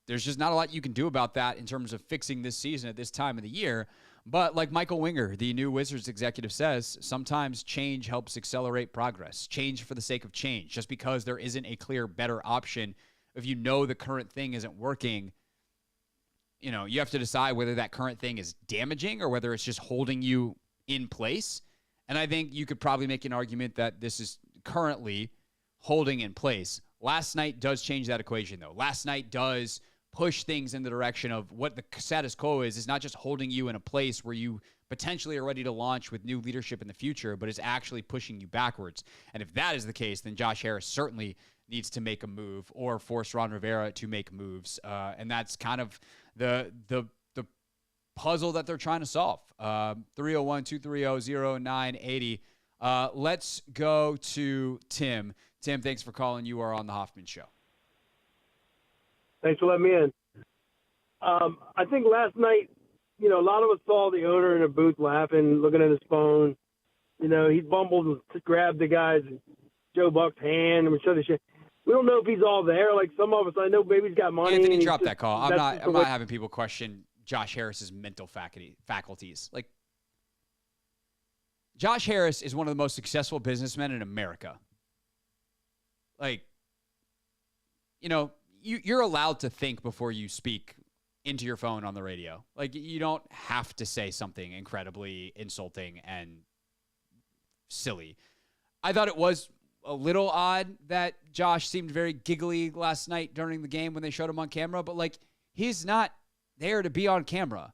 there's just not a lot you can do about that in terms of fixing this season at this time of the year. But like Michael Winger, the new Wizards executive, says, sometimes change helps accelerate progress. Change for the sake of change. Just because there isn't a clear, better option, if you know the current thing isn't working, you have to decide whether that current thing is damaging or whether it's just holding you in place. And I think you could probably make an argument that this is currently holding in place. Last night does change that equation, though. Last night does push things in the direction of what the status quo is not just holding you in a place where you potentially are ready to launch with new leadership in the future, but is actually pushing you backwards. And if that is the case, then Josh Harris certainly needs to make a move or force Ron Rivera to make moves. And that's kind of the puzzle that they're trying to solve. 301-230-0980. Let's go to Tim. Tim, thanks for calling. You are on the Hoffman Show. Thanks for letting me in. I think last night, a lot of us saw the owner in a booth laughing, looking at his phone. He bumbled to grab the guy's Joe Buck's hand and showed the shit. We don't know if he's all there. Like some of us, I know baby's got money. Anthony, drop that call. I'm not having people question Josh Harris's mental faculties. Like, Josh Harris is one of the most successful businessmen in America. Like, you're allowed to think before you speak into your phone on the radio. Like, you don't have to say something incredibly insulting and silly. I thought it was a little odd that Josh seemed very giggly last night during the game when they showed him on camera, but like, he's not there to be on camera.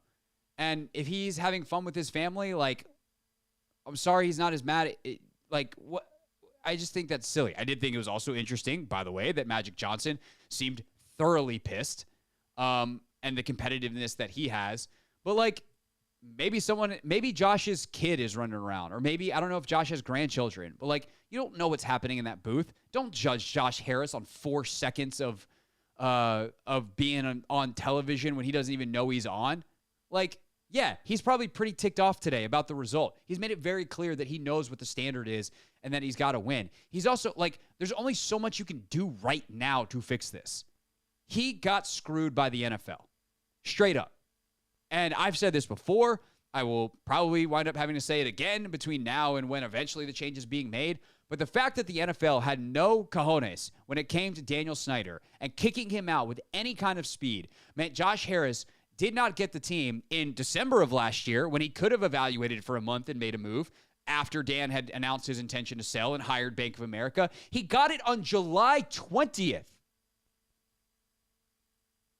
And if he's having fun with his family, like, I'm sorry he's not as mad at it. Like, what? I just think that's silly. I did think it was also interesting, by the way, that Magic Johnson seemed thoroughly pissed, and the competitiveness that he has. But like, maybe Josh's kid is running around, or maybe, I don't know if Josh has grandchildren, but like, you don't know what's happening in that booth. Don't judge Josh Harris on 4 seconds of being on television when he doesn't even know he's on. Like, yeah, he's probably pretty ticked off today about the result. He's made it very clear that he knows what the standard is and that he's got to win. He's also, like, there's only so much you can do right now to fix this. He got screwed by the NFL. Straight up. And I've said this before. I will probably wind up having to say it again between now and when eventually the change is being made. But the fact that the NFL had no cojones when it came to Daniel Snyder and kicking him out with any kind of speed meant Josh Harris did not get the team in December of last year when he could have evaluated for a month and made a move after Dan had announced his intention to sell and hired Bank of America. He got it on July 20th.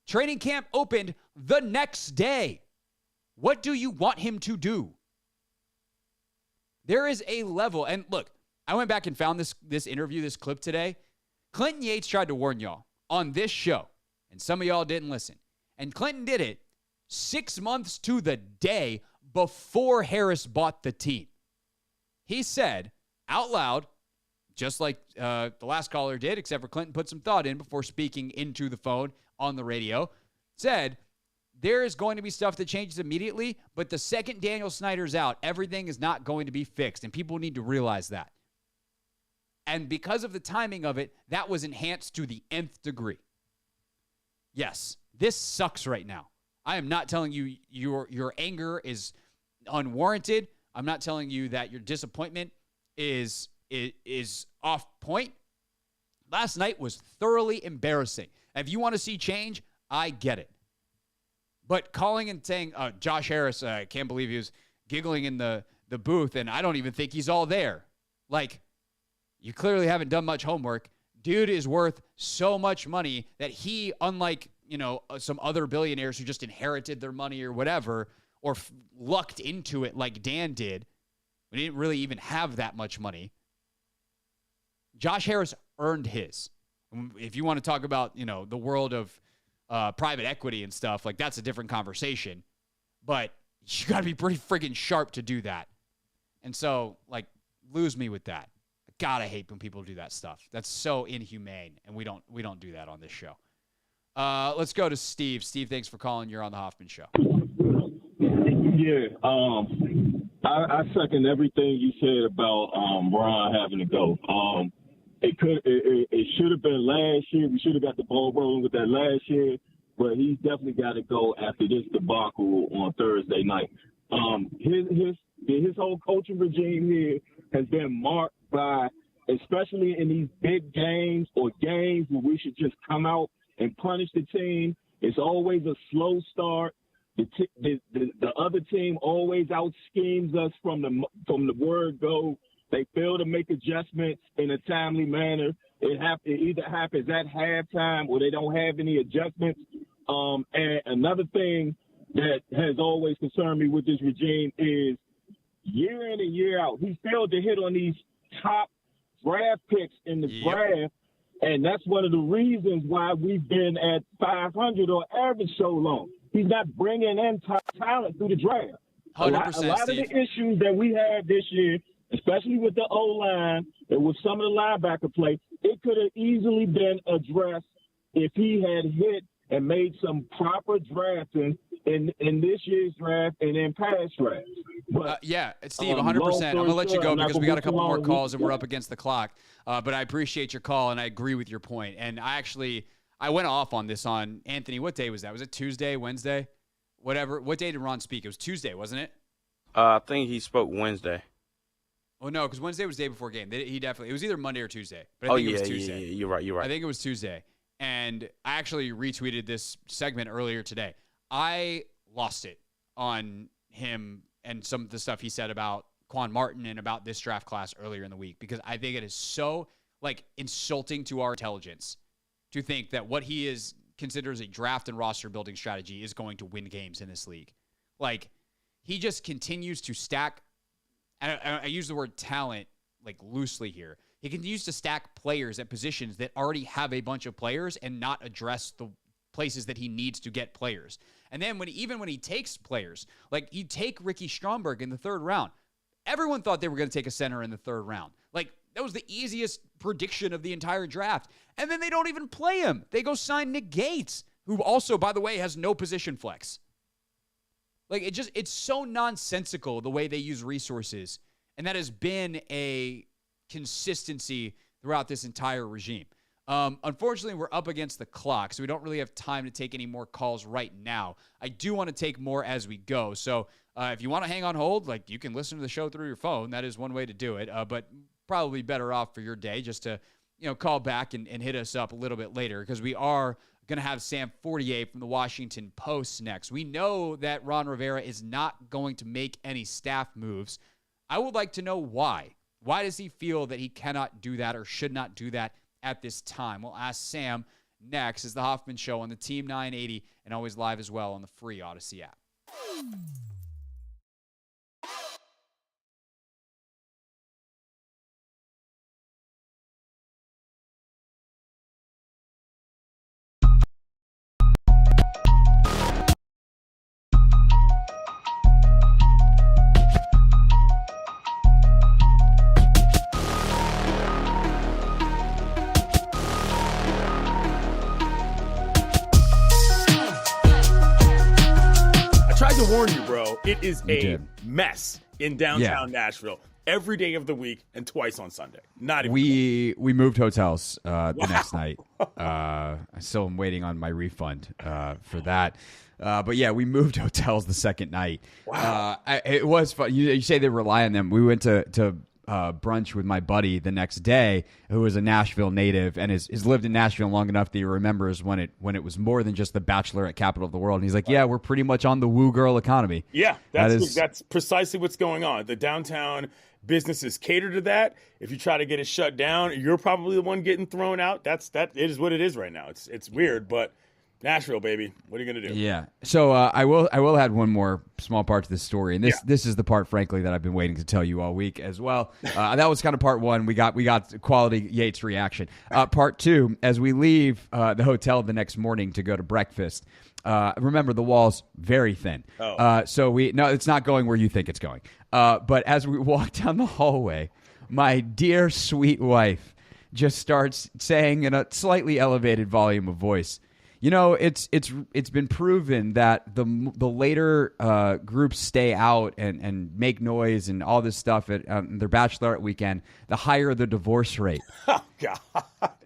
Training camp opened the next day. What do you want him to do? There is a level, and look, I went back and found this interview, this clip today. Clinton Yates tried to warn y'all on this show, and some of y'all didn't listen. And Clinton did it 6 months to the day before Harris bought the team. He said out loud, just like the last caller did, except for Clinton put some thought in before speaking into the phone on the radio, said, there is going to be stuff that changes immediately, but the second Daniel Snyder's out, everything is not going to be fixed, and people need to realize that. And because of the timing of it, that was enhanced to the nth degree. Yes, this sucks right now. I am not telling you your anger is unwarranted. I'm not telling you that your disappointment is off point. Last night was thoroughly embarrassing. If you want to see change, I get it. But calling and saying, Josh Harris, I can't believe he was giggling in the booth, and I don't even think he's all there. Like, you clearly haven't done much homework. Dude is worth so much money that he, unlike, some other billionaires who just inherited their money or whatever, or lucked into it like Dan did, we didn't really even have that much money. Josh Harris earned his. If you want to talk about, the world of private equity and stuff, like, that's a different conversation. But you got to be pretty friggin' sharp to do that. And so, like, lose me with that. God, I hate when people do that stuff. That's so inhumane, and we don't do that on this show. Let's go to Steve. Steve, thanks for calling. You're on the Hoffman Show. Yeah, I second everything you said about Ron having to go. It should have been last year. We should have got the ball rolling with that last year, but he's definitely got to go after this debacle on Thursday night. His whole coaching regime here has been marked by, especially in these big games or games where we should just come out and punish the team. It's always a slow start. The other team always out schemes us from the word go. They fail to make adjustments in a timely manner. It either happens at halftime or they don't have any adjustments. And another thing that has always concerned me with this regime is year in and year out, he failed to hit on these top draft picks in the draft. And that's one of the reasons why we've been at 500 or average so long. He's not bringing in top talent through the draft. 100%, a lot of the issues that we had this year, especially with the O-line and with some of the linebacker play, it could have easily been addressed if he had hit and made some proper drafting in this year's draft and in past drafts. But, Steve, 100%. I'm going to let you go because we got a couple more calls and we're up against the clock. But I appreciate your call and I agree with your point. And I went off on this on Anthony. What day was that? Was it Tuesday, Wednesday? Whatever. What day did Ron speak? It was Tuesday, wasn't it? I think he spoke Wednesday. Oh, no, because Wednesday was the day before game. It was either Monday or Tuesday. But I think it was Tuesday. Yeah, you're right. I think it was Tuesday. And I actually retweeted this segment earlier today. I lost it on him and some of the stuff he said about Quan Martin and about this draft class earlier in the week because I think it is so insulting to our intelligence to think that what he considers a draft and roster building strategy is going to win games in this league. He just continues to stack, and I use the word talent loosely here. He continues to stack players at positions that already have a bunch of players and not address the places that he needs to get players. And then when he takes players, he'd take Ricky Stromberg in the third round. Everyone thought they were going to take a center in the third round. That was the easiest prediction of the entire draft. And then they don't even play him. They go sign Nick Gates, who also, by the way, has no position flex. It's so nonsensical the way they use resources. And that has been a consistency throughout this entire regime. Unfortunately, we're up against the clock, so we don't really have time to take any more calls right now. I do want to take more as we go. So if you want to hang on hold, you can listen to the show through your phone. That is one way to do it. But probably better off for your day just to call back and hit us up a little bit later because we are going to have Sam Fortier from the Washington Post next. We know that Ron Rivera is not going to make any staff moves. I would like to know why. Why does he feel that he cannot do that or should not do that at this time? We'll ask Sam next. Is the Hoffman Show on the Team 980 and always live as well on the free Odyssey app. Warn you, bro. It is a mess in downtown Nashville every day of the week and twice on Sunday. Not even we moved hotels the next night. I still am waiting on my refund for that. But yeah, we moved hotels the second night. Wow. It was fun. You say they rely on them. We went to brunch with my buddy the next day, who is a Nashville native and has lived in Nashville long enough that he remembers when it was more than just the bachelorette capital of the world. And he's like, yeah, we're pretty much on the woo girl economy. Yeah, that's precisely what's going on. The downtown businesses cater to that. If you try to get it shut down, you're probably the one getting thrown out. It is what it is right now. It's weird, but Nashville, baby. What are you gonna do? Yeah. So I will add one more small part to this story, and this is the part, frankly, that I've been waiting to tell you all week as well. That was kind of part one. We got quality Yates reaction. Part two, as we leave the hotel the next morning to go to breakfast. Remember, the wall's very thin. So it's not going where you think it's going. But as we walk down the hallway, my dear sweet wife just starts saying in a slightly elevated volume of voice, it's been proven that the later groups stay out and make noise and all this stuff at their bachelorette weekend, the higher the divorce rate. Oh God!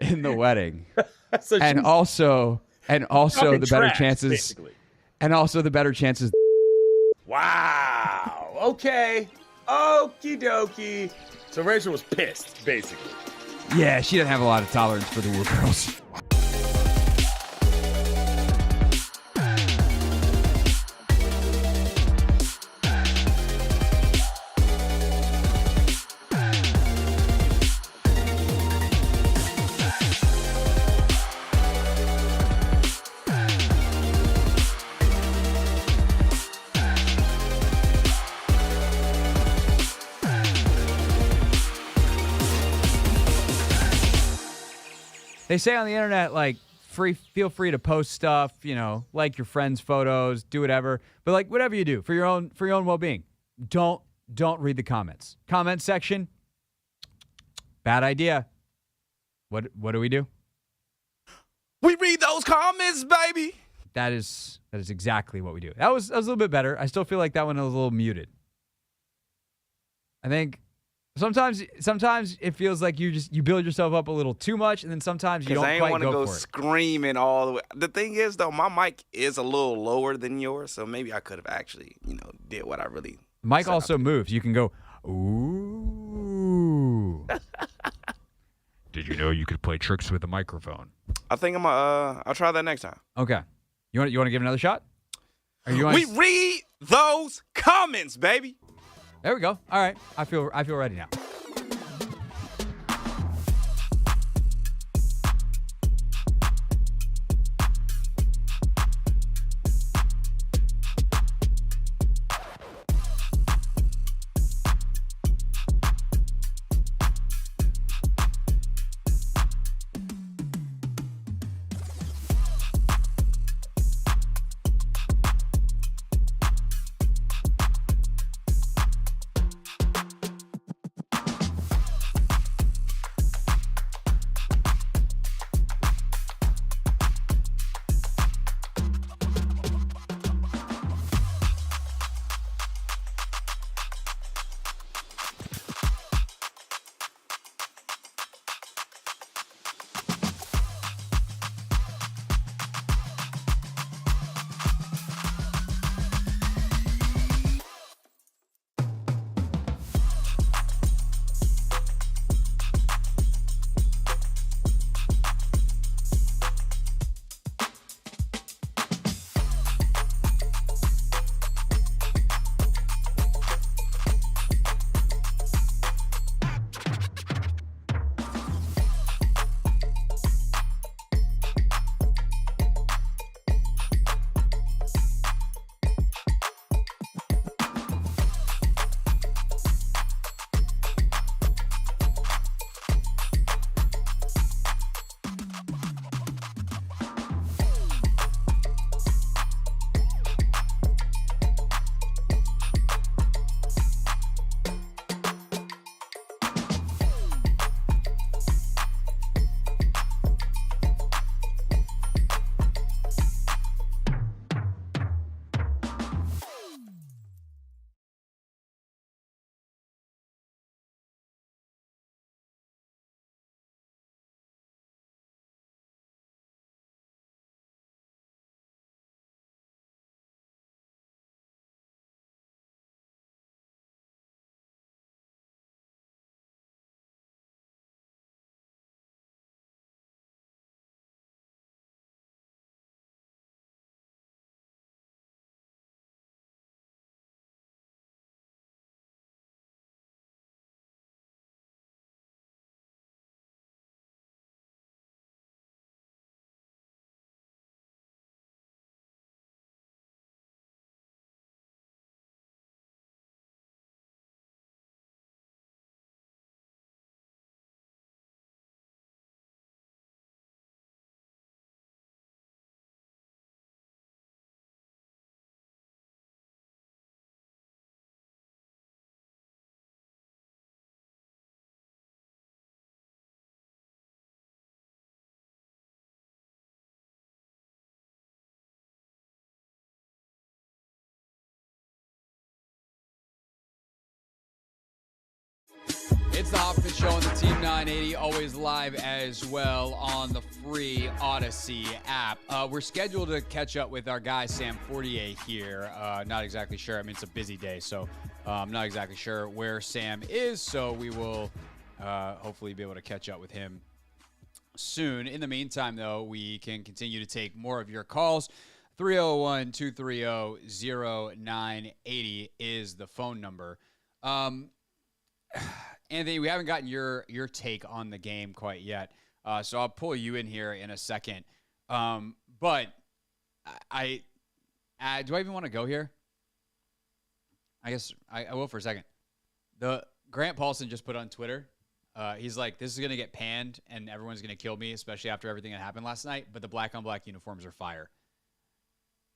In the wedding, so and also the better trash, chances, basically. and also the better chances. Wow. Okay. Okie dokie. So Rachel was pissed, basically. Yeah, she doesn't have a lot of tolerance for the Woo Girls. They say on the internet, like, feel free to post stuff, like your friends' photos, do whatever. But like whatever you do for your own well-being, don't read the comments. Comment section, bad idea. What do we do? We read those comments, baby. That is exactly what we do. That was a little bit better. I still feel like that one was a little muted. I think sometimes it feels like you build yourself up a little too much, and then sometimes you don't I ain't quite want to go go for it. screaming all the way. The thing is, though, my mic is a little lower than yours, so maybe I could have actually, did what I really. Mike also moves. You can go, ooh. Did you know you could play tricks with a microphone? I think I'll try that next time. Okay. You want to give it another shot? Or you We read those comments, baby. There we go. All right. I feel ready now. It's the Hoffman Show on the Team 980, always live as well on the free Odyssey app. We're scheduled to catch up with our guy Sam Fortier here. Not exactly sure. I mean, it's a busy day, so I'm not exactly sure where Sam is. So we will hopefully be able to catch up with him soon. In the meantime, though, we can continue to take more of your calls. 301-230-0980 is the phone number. Anthony, we haven't gotten your take on the game quite yet, so I'll pull you in here in a second. But do I even want to go here? I guess I will for a second. The Grant Paulson just put on Twitter. He's like, this is going to get panned, and everyone's going to kill me, especially after everything that happened last night, but the black-on-black uniforms are fire.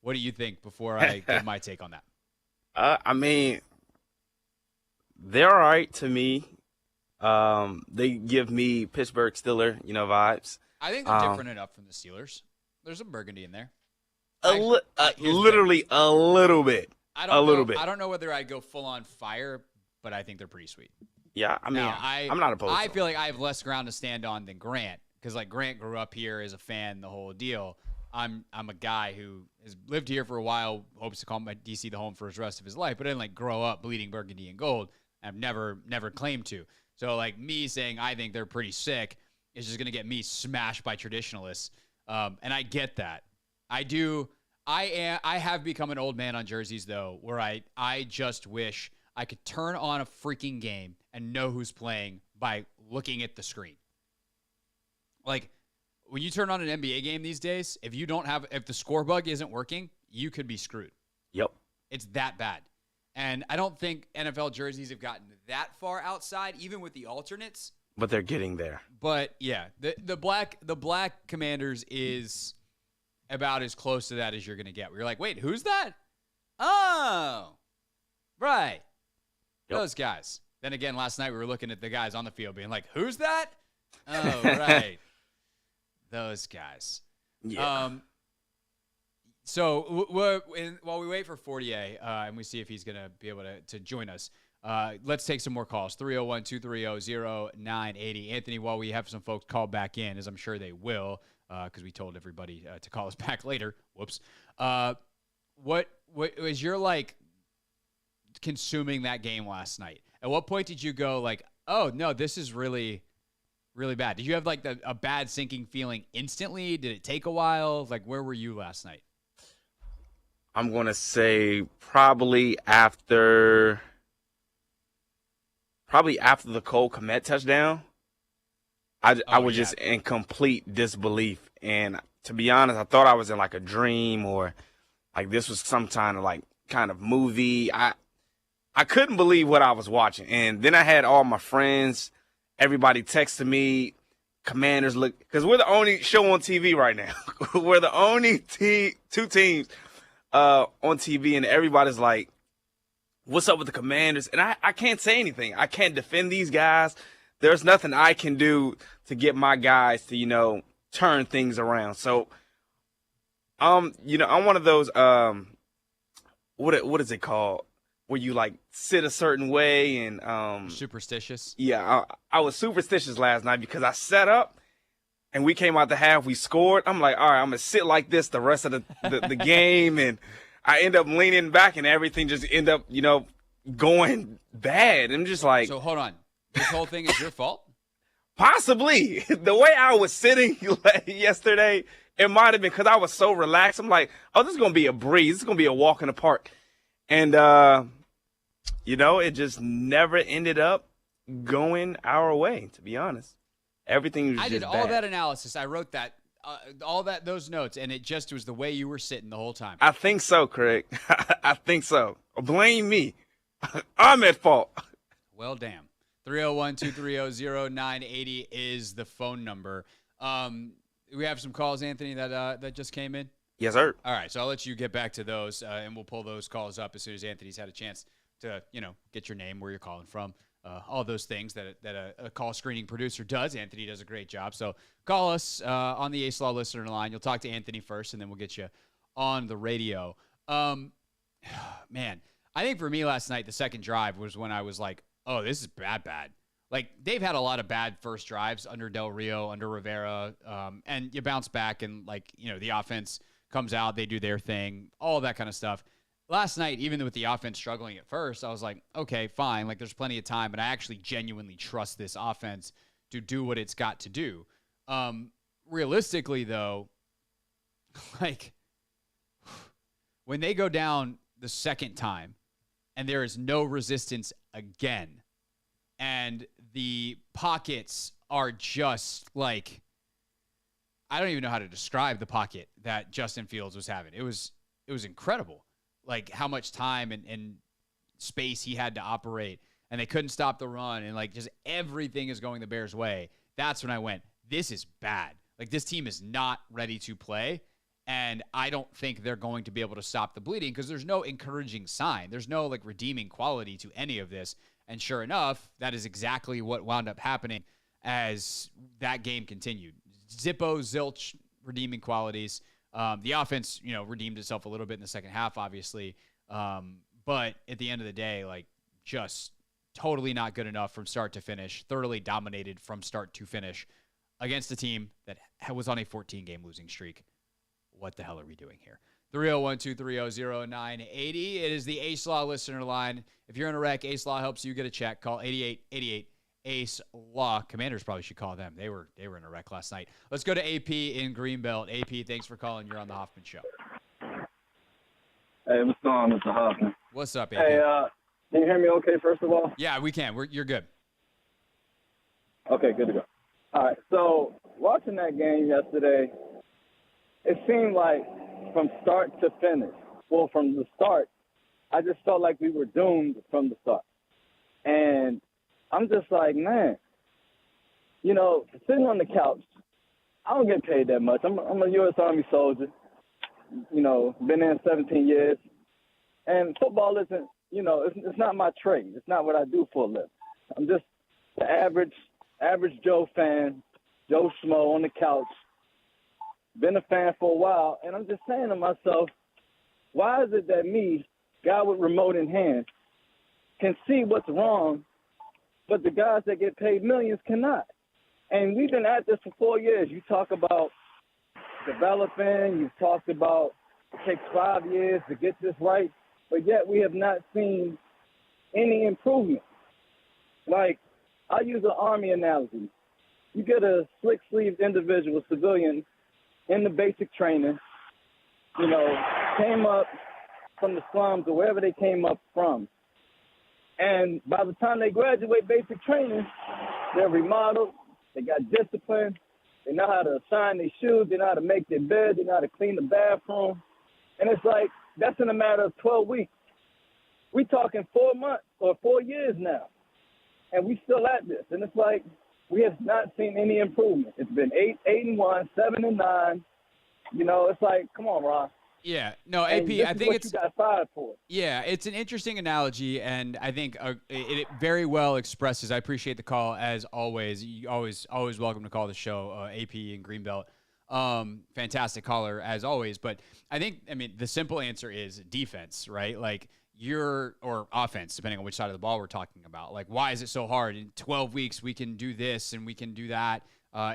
What do you think before I give my take on that? I mean, they're all right to me. They give me Pittsburgh Steelers, vibes. I think they're different enough from the Steelers. There's some burgundy in there. Literally a little bit. I don't know whether I'd go full-on fire, but I think they're pretty sweet. Yeah, I mean, I'm not opposed. I feel like I have less ground to stand on than Grant, because like Grant grew up here as a fan, the whole deal. I'm a guy who has lived here for a while, hopes to call my DC the home for his rest of his life, but I didn't like grow up bleeding burgundy and gold. I've never claimed to. So like me saying I think they're pretty sick is just gonna get me smashed by traditionalists, and I get that. I do. I have become an old man on jerseys though, where I just wish I could turn on a freaking game and know who's playing by looking at the screen. Like, when you turn on an NBA game these days, if the score bug isn't working, you could be screwed. Yep. It's that bad. And I don't think NFL jerseys have gotten that far outside, even with the alternates. But they're getting there. But yeah, the black Commanders is about as close to that as you're gonna get. Where you're like, wait, who's that? Oh, right. Yep. Those guys. Then again, last night we were looking at the guys on the field being like, who's that? Oh, right. Those guys. Yeah. So while we wait for Fortier and we see if he's going to be able to join us, let's take some more calls. 301-230-0980. Anthony, while we have some folks call back in, as I'm sure they will, because we told everybody to call us back later. Whoops. What was your, like, consuming that game last night? At what point did you go like, oh, no, this is really, really bad? Did you have like a bad sinking feeling instantly? Did it take a while? Like, where were you last night? I'm going to say probably after the Cole Kmet touchdown. I was just in complete disbelief. And to be honest, I thought I was in like a dream or like this was some kind of movie. I couldn't believe what I was watching. And then I had all my friends, everybody texting me, Commanders look, because we're the only show on TV right now. We're the only two teams on TV, and everybody's like, what's up with the Commanders? And I can't say anything. I can't defend these guys. There's nothing I can do to get my guys to, turn things around. So, I'm one of those, what is it called? Where you like sit a certain way and superstitious. Yeah, I was superstitious last night because I set up and we came out the half, we scored. I'm like, all right, I'm gonna sit like this the rest of the game, and I end up leaning back and everything just end up going bad. I'm just like, so hold on, this whole thing is your fault? Possibly. The way I was sitting yesterday, it might have been because I was so relaxed. I'm like, oh, this is gonna be a breeze. This is gonna be a walk in the park, and it just never ended up going our way, to be honest. Everything was I just did all bad. that analysis. I wrote that, those notes, and it just was the way you were sitting the whole time. I think so, Craig. I think so. Blame me. I'm at fault. Well, damn. 301-230-0980 is the phone number. We have some calls, Anthony, that just came in. Yes, sir. All right, so I'll let you get back to those, and we'll pull those calls up as soon as Anthony's had a chance to, get your name, where you're calling from, all those things that a call screening producer does. Anthony does a great job. So call us on the Ace Law listener line. You'll talk to Anthony first, and then we'll get you on the radio. Man, I think for me last night, the second drive was when I was like, oh, this is bad. Like, they've had a lot of bad first drives under Del Rio, under Rivera, and you bounce back and, like, the offense comes out, they do their thing, all that kind of stuff. Last night, even with the offense struggling at first, I was like, okay, fine. Like, there's plenty of time, but I actually genuinely trust this offense to do what it's got to do. Realistically, though, like, when they go down the second time and there is no resistance again, and the pockets are just like, I don't even know how to describe the pocket that Justin Fields was having. It was incredible, like how much time and space he had to operate, and they couldn't stop the run, and like just everything is going the Bears' way. That's when I went, this is bad. Like, this team is not ready to play, and I don't think they're going to be able to stop the bleeding because there's no encouraging sign. There's no like redeeming quality to any of this. And sure enough, that is exactly what wound up happening as that game continued. Zippo, zilch, redeeming qualities. The offense, redeemed itself a little bit in the second half, obviously. But at the end of the day, like, just totally not good enough from start to finish, thoroughly dominated from start to finish against a team that was on a 14-game losing streak. What the hell are we doing here? 301-230-0980. It is the Ace Law listener line. If you're in a wreck, Ace Law helps you get a check. Call 8888 Ace Law. Commanders probably should call them. They were in a wreck last night. Let's go to AP in Greenbelt. AP, thanks for calling. You're on the Hoffman Show. Hey, what's going on, Mr. Hoffman? What's up, AP? Hey, can you hear me okay, first of all? Yeah, we can. You're good. Okay, good to go. All right, so watching that game yesterday, it seemed like from start to finish, well, from the start, I just felt like we were doomed from the start. And I'm just like, man, sitting on the couch, I don't get paid that much. I'm a U.S. Army soldier, been in 17 years. And football isn't, it's not my trade. It's not what I do for a living. I'm just the average Joe fan, Joe Schmo on the couch. Been a fan for a while, and I'm just saying to myself, why is it that me, guy with remote in hand, can see what's wrong, but the guys that get paid millions cannot? And we've been at this for 4 years. You talk about developing, you've talked about it takes 5 years to get this right, but yet we have not seen any improvement. Like, I use an Army analogy. You get a slick-sleeved individual, civilian, in the basic training, came up from the slums or wherever they came up from. And by the time they graduate basic training, they're remodeled, they got discipline, they know how to assign their shoes, they know how to make their bed, they know how to clean the bathroom. And it's like, that's in a matter of 12 weeks. We're talking 4 months or 4 years now, and we still at this. And it's like, we have not seen any improvement. It's been 8-1, 7-9. It's like, come on, Ron. Yeah, no, AP, I think you got fired for. Yeah, it's an interesting analogy, and I think it very well expresses. I appreciate the call as always. You always welcome to call the show, AP in Greenbelt. Fantastic caller as always. But I think, the simple answer is defense, right? Like, or offense, depending on which side of the ball we're talking about. Like, why is it so hard? In 12 weeks, we can do this and we can do that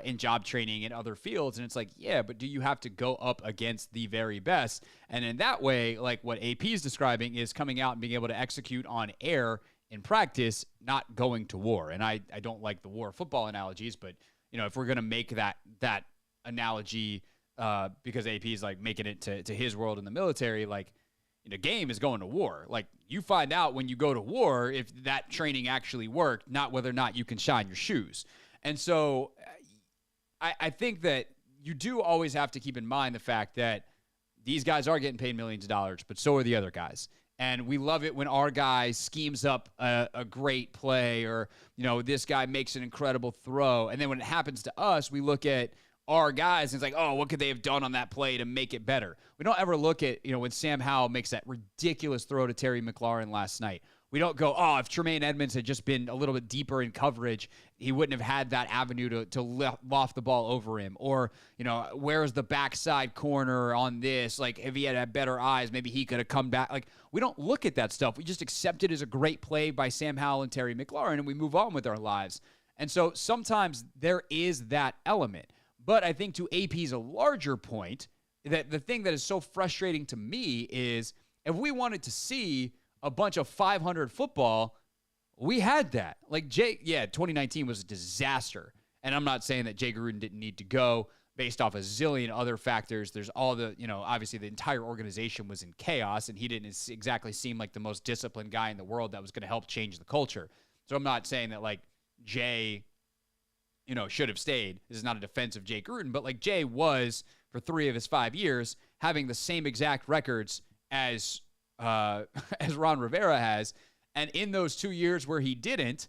in job training in other fields. And it's like, yeah, but do you have to go up against the very best? And in that way, like what AP is describing is coming out and being able to execute on air in practice, not going to war. And I don't like the war football analogies, but, if we're going to make that analogy because AP is like making it to his world in the military, like, game is going to war. Like, you find out when you go to war if that training actually worked, not whether or not you can shine your shoes. And so I think that you do always have to keep in mind the fact that these guys are getting paid millions of dollars, but so are the other guys. And we love it when our guy schemes up a great play or, this guy makes an incredible throw. And then when it happens to us, we look at our guys, and it's like, oh, what could they have done on that play to make it better? We don't ever look at, when Sam Howell makes that ridiculous throw to Terry McLaurin last night. We don't go, oh, if Tremaine Edmonds had just been a little bit deeper in coverage, he wouldn't have had that avenue to loft the ball over him. Or, where's the backside corner on this? Like, if he had better eyes, maybe he could have come back. Like, we don't look at that stuff. We just accept it as a great play by Sam Howell and Terry McLaurin, and we move on with our lives. And so sometimes there is that element. But I think to AP's a larger point, that the thing that is so frustrating to me is if we wanted to see a bunch of 500 football, we had that. Like 2019 was a disaster. And I'm not saying that Jay Gruden didn't need to go based off a zillion other factors. There's all the, obviously the entire organization was in chaos, and he didn't exactly seem like the most disciplined guy in the world that was going to help change the culture. So I'm not saying that like Jay, should have stayed. This is not a defense of Jay Gruden, but like Jay was for 3 of his 5 years having the same exact records as Ron Rivera has. And in those 2 years where he didn't,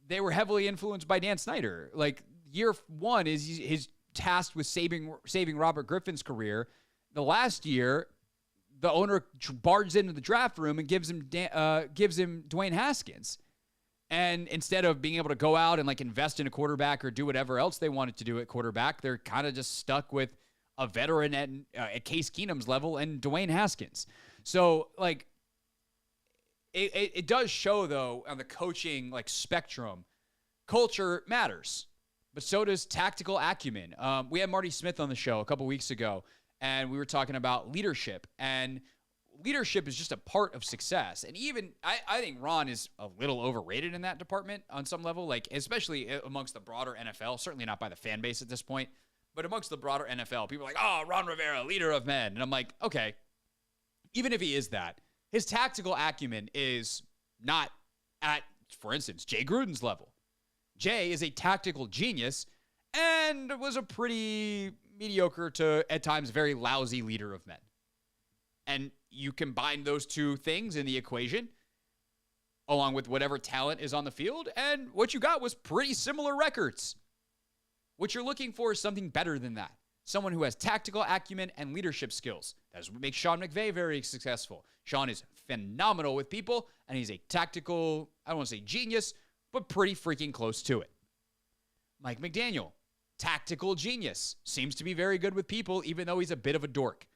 they were heavily influenced by Dan Snyder. Like year 1 is his tasked with saving Robert Griffin's career. The last year, the owner barges into the draft room and gives him Dwayne Haskins. And instead of being able to go out and like invest in a quarterback or do whatever else they wanted to do at quarterback, they're kind of just stuck with a veteran at Case Keenum's level and Dwayne Haskins. So like it does show though on the coaching like spectrum, culture matters, but so does tactical acumen. We had Marty Smith on the show a couple weeks ago, and we were talking about leadership, and leadership is just a part of success. And even I think Ron is a little overrated in that department on some level, like especially amongst the broader NFL, certainly not by the fan base at this point, but amongst the broader NFL, people are like, oh, Ron Rivera, leader of men. And I'm like, okay, even if he is that, his tactical acumen is not at, for instance, Jay Gruden's level. Jay is a tactical genius and was a pretty mediocre to, at times, very lousy leader of men. And you combine those two things in the equation, along with whatever talent is on the field, and what you got was pretty similar records. What you're looking for is something better than that. Someone who has tactical acumen and leadership skills. That's what makes Sean McVay very successful. Sean is phenomenal with people, and he's a tactical, I don't want to say genius, but pretty freaking close to it. Mike McDaniel, tactical genius. Seems to be very good with people, even though he's a bit of a dork.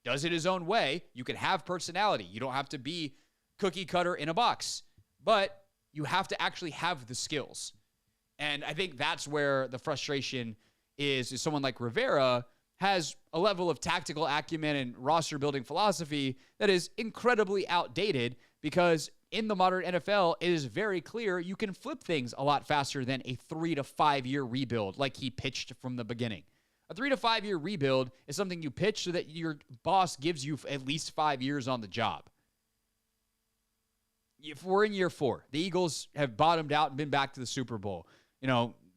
Does it his own way. You can have personality. You don't have to be cookie cutter in a box, but you have to actually have the skills. And I think that's where the frustration is someone like Rivera has a level of tactical acumen and roster building philosophy that is incredibly outdated, because in the modern NFL, it is very clear you can flip things a lot faster than a 3 to 5 year rebuild like he pitched from the beginning. A 3 to 5 year rebuild is something you pitch so that your boss gives you at least 5 years on the job. If we're in year 4, the Eagles have bottomed out and been back to the Super Bowl.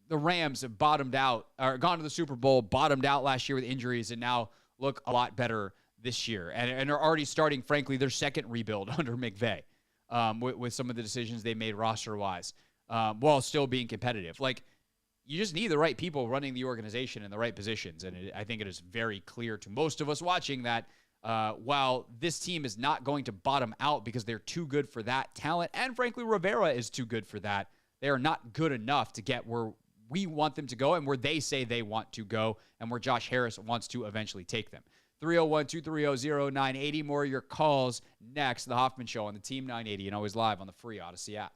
The Rams have bottomed out, or gone to the Super Bowl, bottomed out last year with injuries, and now look a lot better this year. And are already starting, frankly, their second rebuild under McVay with some of the decisions they made roster-wise, while still being competitive. Like, you just need the right people running the organization in the right positions. And I think it is very clear to most of us watching that while this team is not going to bottom out because they're too good for that talent, and frankly, Rivera is too good for that, they are not good enough to get where we want them to go and where they say they want to go and where Josh Harris wants to eventually take them. 301-230-0980. More of your calls next. The Hoffman Show on the Team 980 and always live on the free Odyssey app.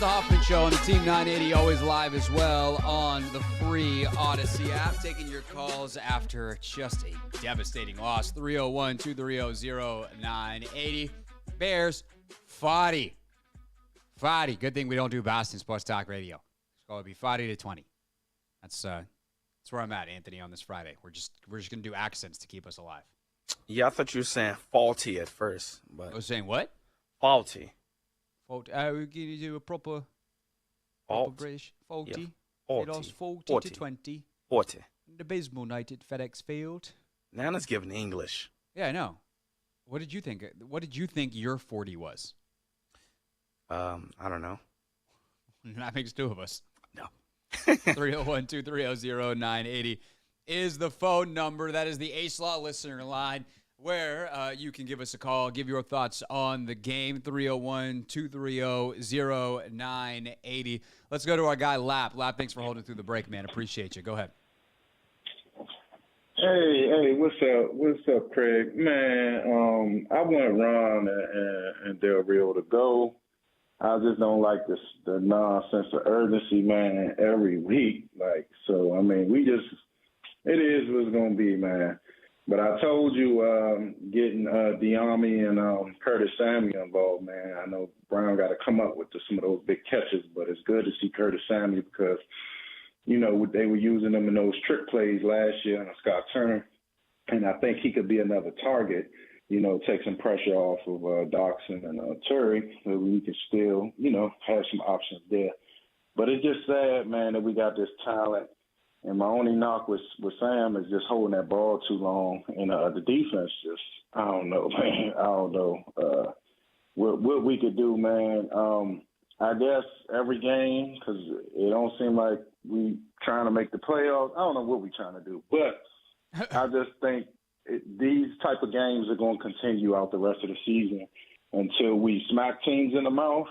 the Hoffman Show on the Team 980, always live as well on the free Odyssey app. Taking your calls after just a devastating loss. 301-230-0980. Bears, 40. Good thing we don't do Boston Sports Talk Radio. It's going to be 40-20. That's where I'm at, Anthony, on this Friday. We're just going to do accents to keep us alive. Yeah, I thought you were saying faulty at first. But I was saying what? Faulty. Faulty. We're going to do a proper British. Faulty. Yeah. Faulty. It lost 40-20. 40. The abysmal night at FedEx Field. Nana's giving English. Yeah, I know. What did you think? What did you think your 40 was? I don't know. That makes two of us. No. 301-230-0980 is the phone number. That is the Ace Law listener line where you can give us a call, give your thoughts on the game. 301-230-0980. Let's go to our guy, Lap. Lap, thanks for holding through the break, man. Appreciate you. Go ahead. Hey, what's up, Craig? Man, I want Ron and Del Rio to go. I just don't like the nonsense of urgency, man, every week. Like, so, I mean, it is what it's going to be, man. But I told you getting Diami and Curtis Samuel involved, man. I know Brown got to come up with some of those big catches, but it's good to see Curtis Samuel because, you know, they were using him in those trick plays last year on Scott Turner. And I think he could be another target, you know, take some pressure off of Doxson and Turry, so we can still, you know, have some options there. But it's just sad, man, that we got this talent. And my only knock with Sam is just holding that ball too long. And the defense just, I don't know, man. I don't know what we could do, man. I guess every game, because it don't seem like we trying to make the playoffs. I don't know what we're trying to do. But I just think these type of games are going to continue out the rest of the season until we smack teams in the mouth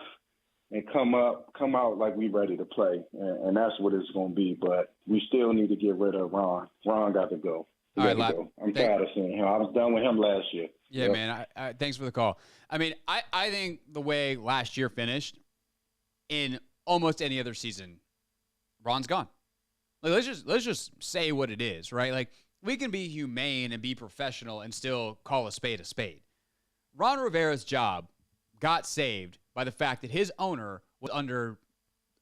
and come out like we ready to play. And that's what it's going to be. But we still need to get rid of Ron. Ron got to go. All right, Lap. I'm tired of seeing him. I was done with him last year. Yeah, man. Thanks for the call. I mean, I think the way last year finished, in almost any other season, Ron's gone. Like, let's just say what it is, right? Like, we can be humane and be professional and still call a spade a spade. Ron Rivera's job got saved by the fact that his owner was under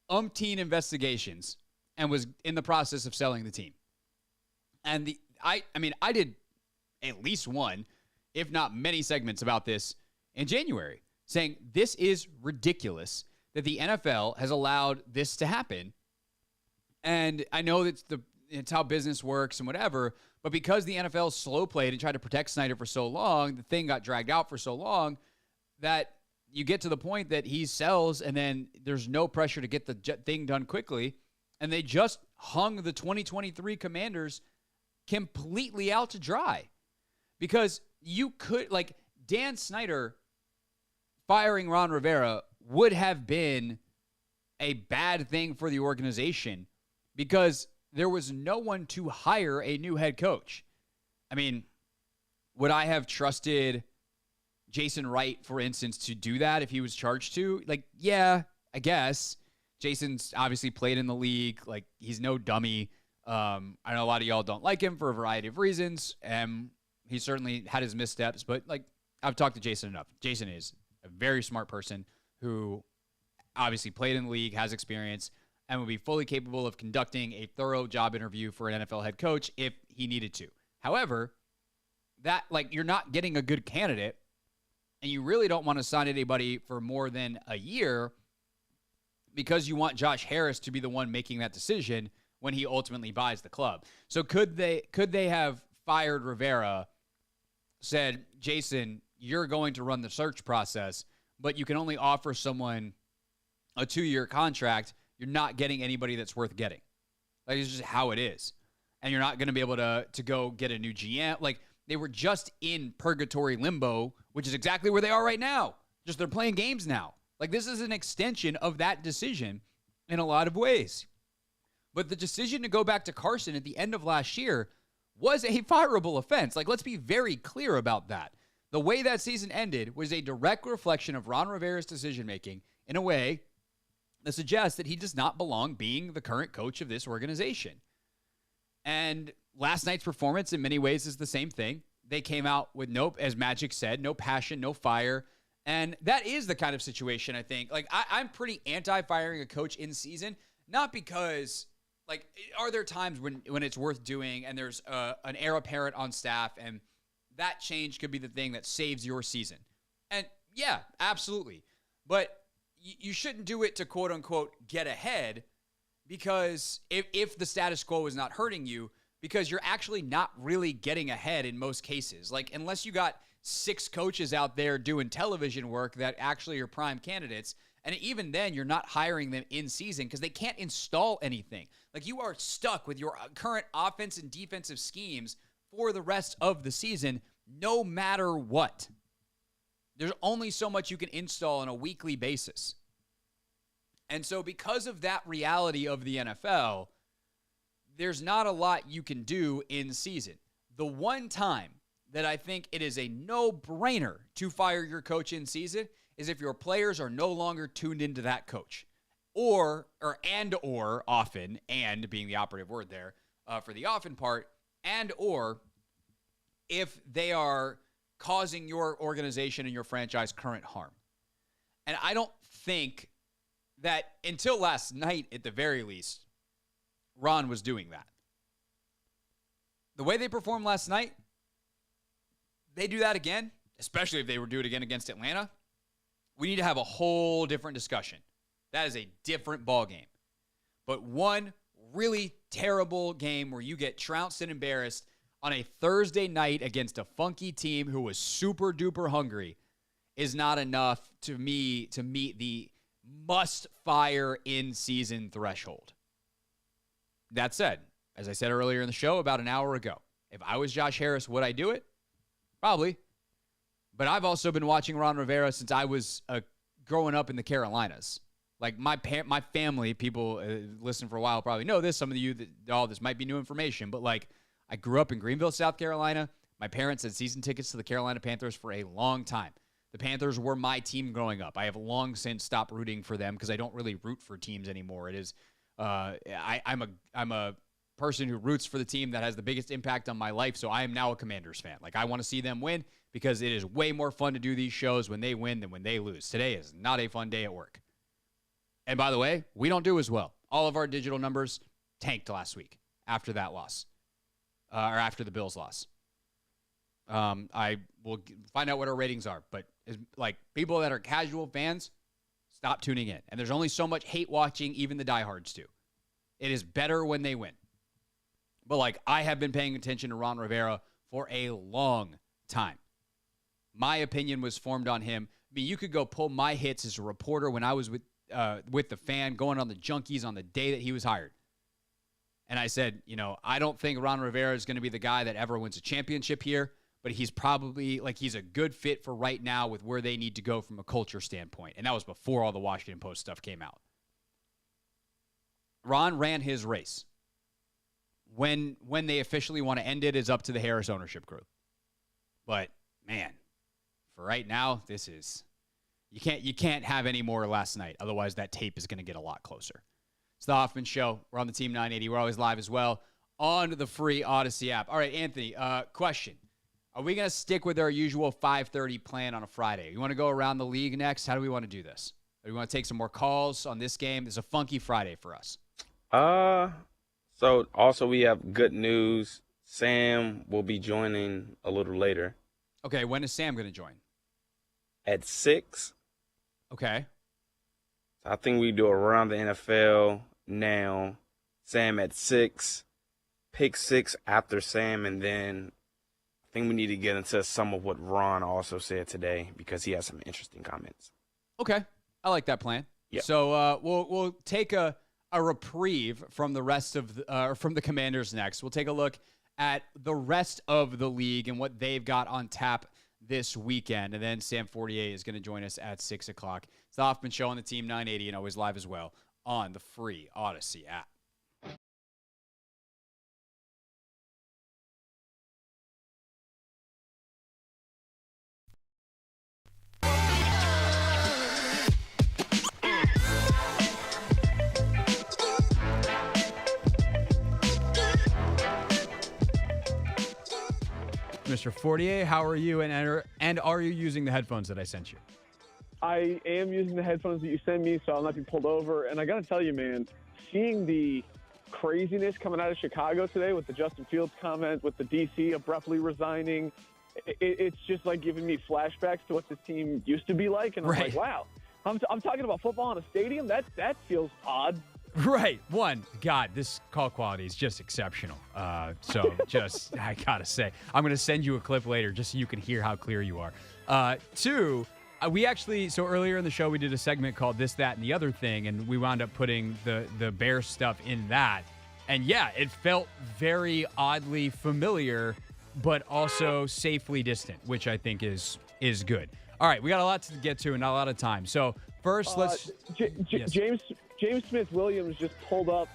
umpteen investigations and was in the process of selling the team. And I did at least one, if not many segments about this in January, saying this is ridiculous that the NFL has allowed this to happen. And I know it's how business works and whatever, but because the NFL slow played and tried to protect Snyder for so long, the thing got dragged out for so long that you get to the point that he sells and then there's no pressure to get the thing done quickly. And they just hung the 2023 Commanders completely out to dry because you could, like, Dan Snyder firing Ron Rivera would have been a bad thing for the organization because there was no one to hire a new head coach. I mean, would I have trusted Jason Wright, for instance, to do that if he was charged to? Like, yeah, I guess. Jason's obviously played in the league. Like, he's no dummy. I know a lot of y'all don't like him for a variety of reasons. He certainly had his missteps, but, like, I've talked to Jason enough. Jason is a very smart person who obviously played in the league, has experience, and would be fully capable of conducting a thorough job interview for an NFL head coach if he needed to. However, that, like, you're not getting a good candidate, and you really don't want to sign anybody for more than a year because you want Josh Harris to be the one making that decision when he ultimately buys the club. So could they have fired Rivera, said, Jason, you're going to run the search process, but you can only offer someone a 2-year contract. You're not getting anybody that's worth getting. Like, it's just how it is. And you're not going to be able to go get a new GM. Like, they were just in purgatory limbo, which is exactly where they are right now. Just they're playing games now. Like, this is an extension of that decision in a lot of ways. But the decision to go back to Carson at the end of last year was a fireable offense. Like, let's be very clear about that. The way that season ended was a direct reflection of Ron Rivera's decision-making in a way that suggests that he does not belong being the current coach of this organization. And last night's performance in many ways is the same thing. They came out with as Magic said, no passion, no fire. And that is the kind of situation, I think. Like, I'm pretty anti-firing a coach in season, not because, like, are there times when it's worth doing and there's an heir apparent on staff and that change could be the thing that saves your season? And yeah, absolutely. But you shouldn't do it to quote unquote get ahead, because if the status quo is not hurting you, because you're actually not really getting ahead in most cases. Like, unless you got 6 coaches out there doing television work that actually are prime candidates, and even then you're not hiring them in season because they can't install anything. Like, you are stuck with your current offense and defensive schemes for the rest of the season, no matter what. There's only so much you can install on a weekly basis. And so because of that reality of the NFL, there's not a lot you can do in season. The one time that I think it is a no-brainer to fire your coach in season is if your players are no longer tuned into that coach. Or often, and being the operative word there for the often part, or if they are causing your organization and your franchise current harm. And I don't think that until last night, at the very least, Ron was doing that. The way they performed last night, they do that again, especially if they were do it again against Atlanta, we need to have a whole different discussion. That is a different ballgame. But one really terrible game where you get trounced and embarrassed on a Thursday night against a funky team who was super duper hungry is not enough to me to meet the must fire in season threshold. That said, as I said earlier in the show about an hour ago, if I was Josh Harris, would I do it? Probably. But I've also been watching Ron Rivera since I was growing up in the Carolinas. Like, my family, people listen for a while probably know this. Some of you, this might be new information, but like, I grew up in Greenville, South Carolina. My parents had season tickets to the Carolina Panthers for a long time. The Panthers were my team growing up. I have long since stopped rooting for them because I don't really root for teams anymore. It is, I'm a person who roots for the team that has the biggest impact on my life, so I am now a Commanders fan. Like, I want to see them win because it is way more fun to do these shows when they win than when they lose. Today is not a fun day at work. And by the way, we don't do as well. All of our digital numbers tanked last week after that loss, or after the Bills loss. I will find out what our ratings are, but like, people that are casual fans, stop tuning in. And there's only so much hate watching even the diehards do. It is better when they win. But like, I have been paying attention to Ron Rivera for a long time. My opinion was formed on him. I mean, you could go pull my hits as a reporter when I was with the Fan, going on the Junkies on the day that he was hired. And I said, I don't think Ron Rivera is going to be the guy that ever wins a championship here, but he's probably, like, he's a good fit for right now with where they need to go from a culture standpoint. And that was before all the Washington Post stuff came out. Ron ran his race. When they officially want to end it is up to the Harris ownership group. But, man, for right now, this is... You can't have any more last night. Otherwise, that tape is going to get a lot closer. It's the Hoffman Show. We're on the Team 980. We're always live as well on the free Odyssey app. All right, Anthony, question. Are we going to stick with our usual 5:30 plan on a Friday? You want to go around the league next? How do we want to do this? Do we want to take some more calls on this game? It's a funky Friday for us. So also we have good news. Sam will be joining a little later. Okay, when is Sam going to join? At 6. Okay. I think we do around the NFL now. Sam at 6. Pick 6 after Sam, and then I think we need to get into some of what Ron also said today because he has some interesting comments. Okay. I like that plan. Yep. So we'll take a reprieve from the rest of from the Commanders next. We'll take a look at the rest of the league and what they've got on tap this weekend. And then Sam Fortier is going to join us at 6 o'clock. It's the Hoffman Show on the Team 980 and always live as well on the free Odyssey app. Mr. Fortier. How are you? And are you using the headphones that I sent you? I am using the headphones that you sent me, so I'll not be pulled over. And I got to tell you, man, seeing the craziness coming out of Chicago today with the Justin Fields comment, with the DC abruptly resigning, it's just like giving me flashbacks to what this team used to be like. And I'm like, wow, I'm talking about football in a stadium? That feels odd. Right. One, God, this call quality is just exceptional. So just, I got to say, I'm going to send you a clip later just so you can hear how clear you are. Two, we actually, so earlier in the show, we did a segment called This, That, and the Other Thing, and we wound up putting the Bears stuff in that. And yeah, it felt very oddly familiar, but also safely distant, which I think is good. All right, we got a lot to get to and not a lot of time. So first, let's... Yes. James Smith-Williams just pulled up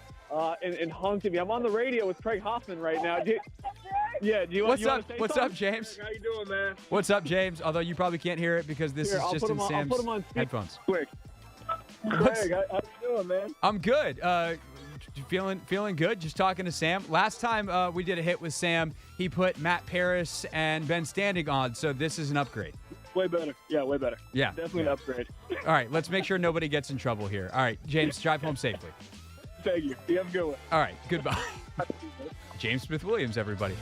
and honked at me. I'm on the radio with Craig Hoffman right now. Do you want to say What's something? up, James? How you doing, man? What's up, James? Although you probably can't hear it because this is just in Sam's I'll put him on headphones. Quick. Craig, how you doing, man? I'm good. Feeling good. Just talking to Sam. Last time we did a hit with Sam, he put Matt Paris and Ben Standing on, so this is an upgrade. Way better. Yeah, way better. Yeah. Definitely an upgrade. All right, let's make sure nobody gets in trouble here. All right, James, drive home safely. Thank you. You have a good one. All right, goodbye. James Smith-Williams, everybody.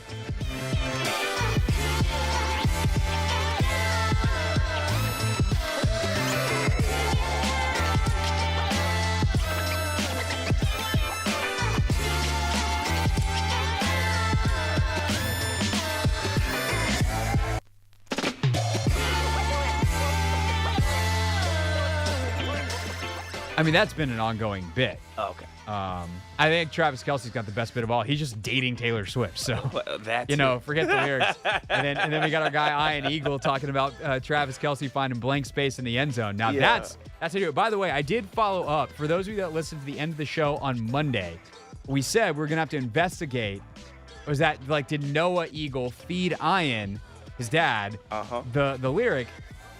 I mean, that's been an ongoing bit. Oh, okay. I think Travis Kelce's got the best bit of all. He's just dating Taylor Swift. So, Well, forget the lyrics. and then we got our guy Ian Eagle talking about Travis Kelce finding blank space in the end zone. Now, that's how you do it. By the way, I did follow up. For those of you that listened to the end of the show on Monday, we said we're going to have to investigate. Was that, did Noah Eagle feed Ian, his dad, the lyric?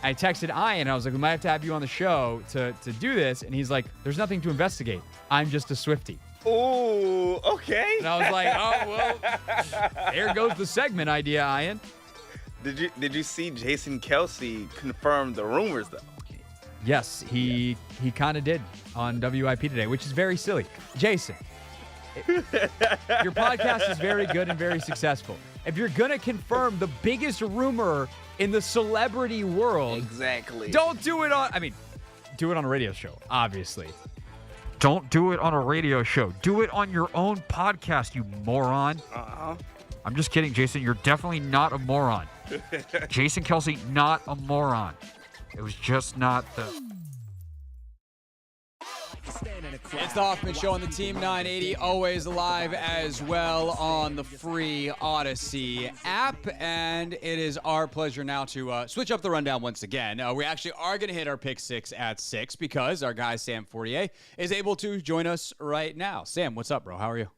I texted Ian, and I was like, we might have to have you on the show to do this. And he's like, there's nothing to investigate. I'm just a Swiftie. Ooh, okay. And I was like, oh, well, there goes the segment idea, Ian. Did you see Jason Kelce confirm the rumors, though? Yes, he kind of did on WIP today, which is very silly. Jason, your podcast is very good and very successful. If you're going to confirm the biggest rumor in the celebrity world, exactly, don't do it do it on a radio show, obviously. Don't do it on a radio show. Do it on your own podcast, you moron. I'm just kidding, Jason. You're definitely not a moron. Jason Kelce, not a moron. It was just not the... It's the Hoffman Show on the Team 980, always live as well on the free Odyssey app. And it is our pleasure now to switch up the rundown once again. We actually are going to hit our pick 6 at 6 because our guy Sam Fortier is able to join us right now. Sam, what's up, bro? How are you?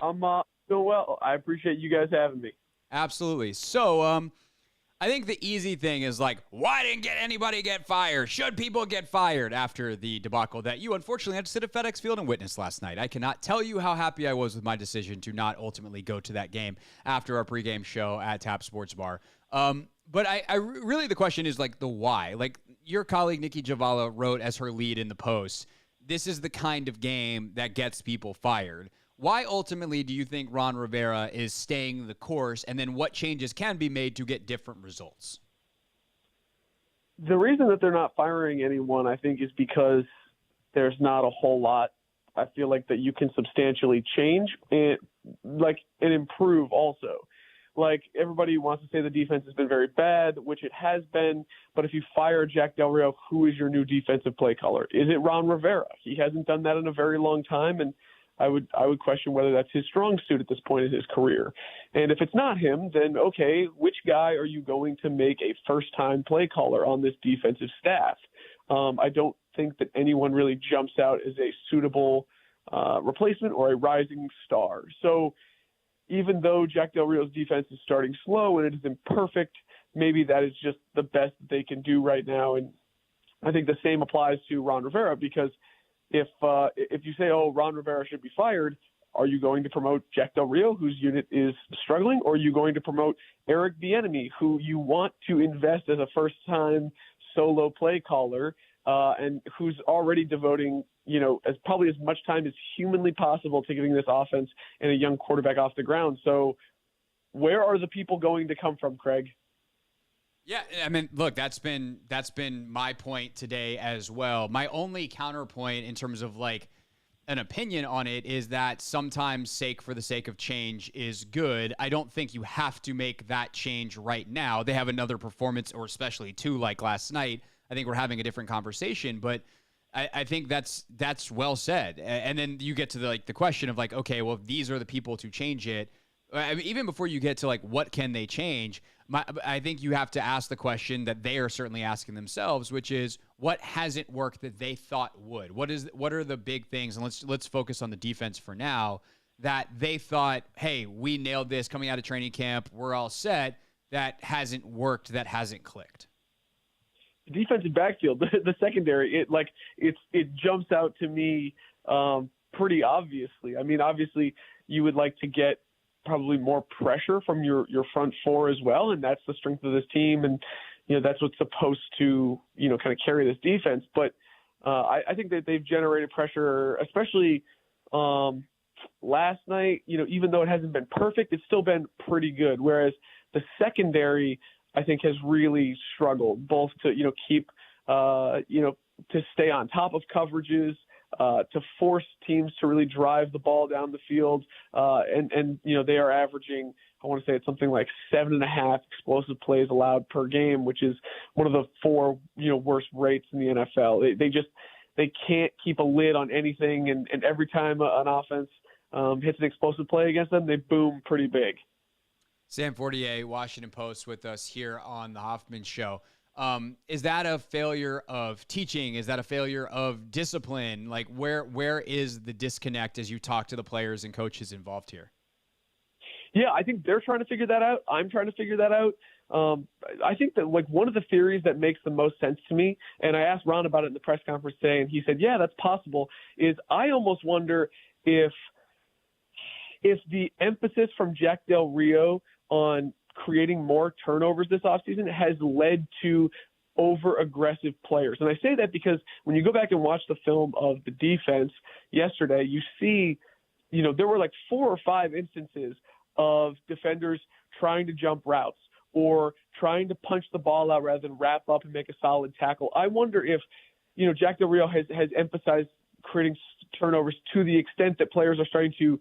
I'm doing well. I appreciate you guys having me. Absolutely. So, I think the easy thing is why didn't anybody get fired? Should people get fired after the debacle that you unfortunately had to sit at FedEx Field and witness last night? I cannot tell you how happy I was with my decision to not ultimately go to that game after our pregame show at Tap Sports Bar. But I really, the question is the why. Your colleague Nikki Javala wrote as her lead in the Post, this is the kind of game that gets people fired. Why ultimately do you think Ron Rivera is staying the course, and then what changes can be made to get different results? The reason that they're not firing anyone, I think, is because there's not a whole lot, I feel like, that you can substantially change and improve also. Everybody wants to say the defense has been very bad, which it has been, but if you fire Jack Del Rio, who is your new defensive play caller? Is it Ron Rivera? He hasn't done that in a very long time, and I would question whether that's his strong suit at this point in his career. And if it's not him, then okay, which guy are you going to make a first-time play caller on this defensive staff? I don't think that anyone really jumps out as a suitable replacement or a rising star. So even though Jack Del Rio's defense is starting slow and it is imperfect, maybe that is just the best that they can do right now. And I think the same applies to Ron Rivera, because if you say, oh, Ron Rivera should be fired, Are you going to promote Jack Del Rio, whose unit is struggling, or are you going to promote Eric Bieniemy, who you want to invest as a first-time solo play caller, and who's already devoting, as probably as much time as humanly possible to getting this offense and a young quarterback off the ground? So where are the people going to come from, Craig? Yeah, I mean, look, that's been my point today as well. My only counterpoint in terms of like an opinion on it is that sometimes sake for the sake of change is good. I don't think you have to make that change right now. They have another performance, or especially two like last night. I think we're having a different conversation, but I think that's well said. And then you get to the question of like, okay, well, if these are the people to change it. I mean, even before you get to like what can they change, I think you have to ask the question that they are certainly asking themselves, which is what hasn't worked that they thought would. What are the big things? And let's focus on the defense for now, that they thought, hey, we nailed this coming out of training camp, we're all set. That hasn't worked. That hasn't clicked. Defensive backfield, the secondary, it jumps out to me pretty obviously. I mean, obviously you would like to get probably more pressure from your front four as well, and that's the strength of this team, and that's what's supposed to kind of carry this defense. But I think that they've generated pressure, especially last night. Even though it hasn't been perfect, it's still been pretty good. Whereas the secondary, I think, has really struggled both to keep to stay on top of coverages, to force teams to really drive the ball down the field. And they are averaging, I want to say it's something like 7.5 explosive plays allowed per game, which is one of the 4, worst rates in the NFL. They can't keep a lid on anything. And every time an offense hits an explosive play against them, they boom pretty big. Sam Fortier, Washington Post, with us here on the Hoffman Show. Is that a failure of teaching? Is that a failure of discipline? Like where is the disconnect as you talk to the players and coaches involved here? Yeah, I think they're trying to figure that out. I'm trying to figure that out. I think that one of the theories that makes the most sense to me, and I asked Ron about it in the press conference today, and he said, yeah, that's possible, is I almost wonder if the emphasis from Jack Del Rio on creating more turnovers this offseason has led to over-aggressive players. And I say that because when you go back and watch the film of the defense yesterday, you see, there were like 4 or 5 instances of defenders trying to jump routes or trying to punch the ball out rather than wrap up and make a solid tackle. I wonder if, Jack Del Rio has emphasized creating turnovers to the extent that players are starting to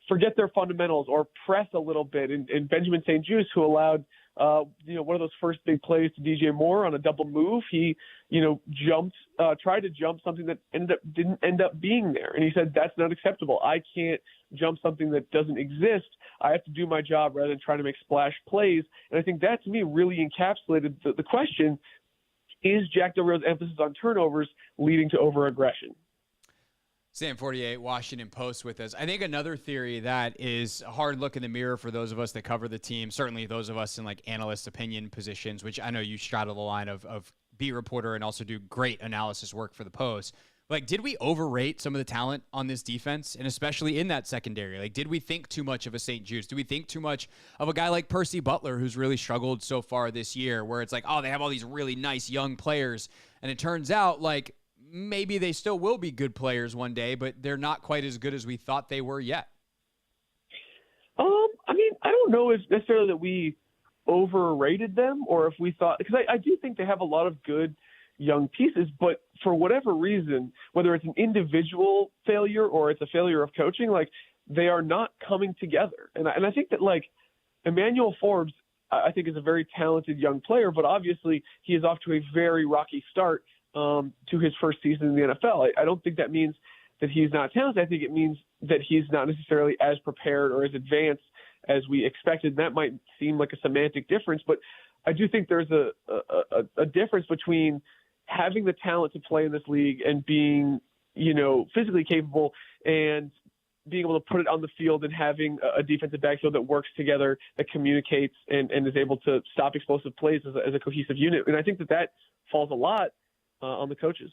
forget their fundamentals or press a little bit. And Benjamin St-Juste, who allowed, one of those first big plays to DJ Moore on a double move, he, tried to jump something that didn't end up being there. And he said, that's not acceptable. I can't jump something that doesn't exist. I have to do my job rather than trying to make splash plays. And I think that, to me, really encapsulated the question, is Jack Del Rio's emphasis on turnovers leading to over-aggression? Sam Fortier, Washington Post, with us. I think another theory that is a hard look in the mirror for those of us that cover the team, certainly those of us in like analyst opinion positions, which I know you straddle the line of beat reporter and also do great analysis work for the Post. Like, did we overrate some of the talent on this defense, and especially in that secondary? Like, did we think too much of a St-Juste? Do we think too much of a guy like Percy Butler, who's really struggled so far this year, where it's like, oh, they have all these really nice young players, and it turns out like maybe they still will be good players one day, but they're not quite as good as we thought they were yet? I mean, I don't know if necessarily that we overrated them or if we thought, because I do think they have a lot of good young pieces, but for whatever reason, whether it's an individual failure or it's a failure of coaching, like they are not coming together. And I think that like Emmanuel Forbes, I think is a very talented young player, but obviously he is off to a very rocky start to his first season in the NFL. I don't think that means that he's not talented. I think it means that he's not necessarily as prepared or as advanced as we expected. That might seem like a semantic difference, but I do think there's a difference between having the talent to play in this league and being, physically capable and being able to put it on the field and having a defensive backfield that works together, that communicates and is able to stop explosive plays as a cohesive unit. And I think that falls a lot on the coaches.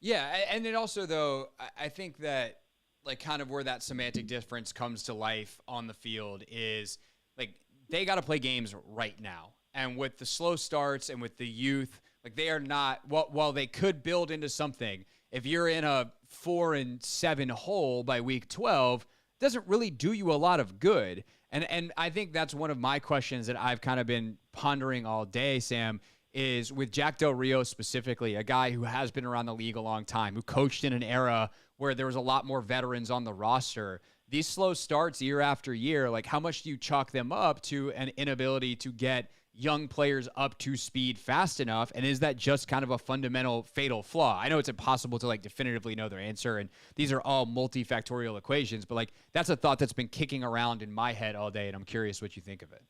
Yeah, and then also, though, I think that like kind of where that semantic difference comes to life on the field is like they got to play games right now. And with the slow starts and with the youth, like they are not, while they could build into something, if you're in a 4-7 hole by week 12, it doesn't really do you a lot of good. And I think that's one of my questions that I've kind of been pondering all day, Sam, is with Jack Del Rio specifically, a guy who has been around the league a long time, who coached in an era where there was a lot more veterans on the roster. These slow starts year after year, like how much do you chalk them up to an inability to get young players up to speed fast enough? And is that just kind of a fundamental fatal flaw? I know it's impossible to like definitively know their answer, and these are all multifactorial equations, but like that's a thought that's been kicking around in my head all day, and I'm curious what you think of it.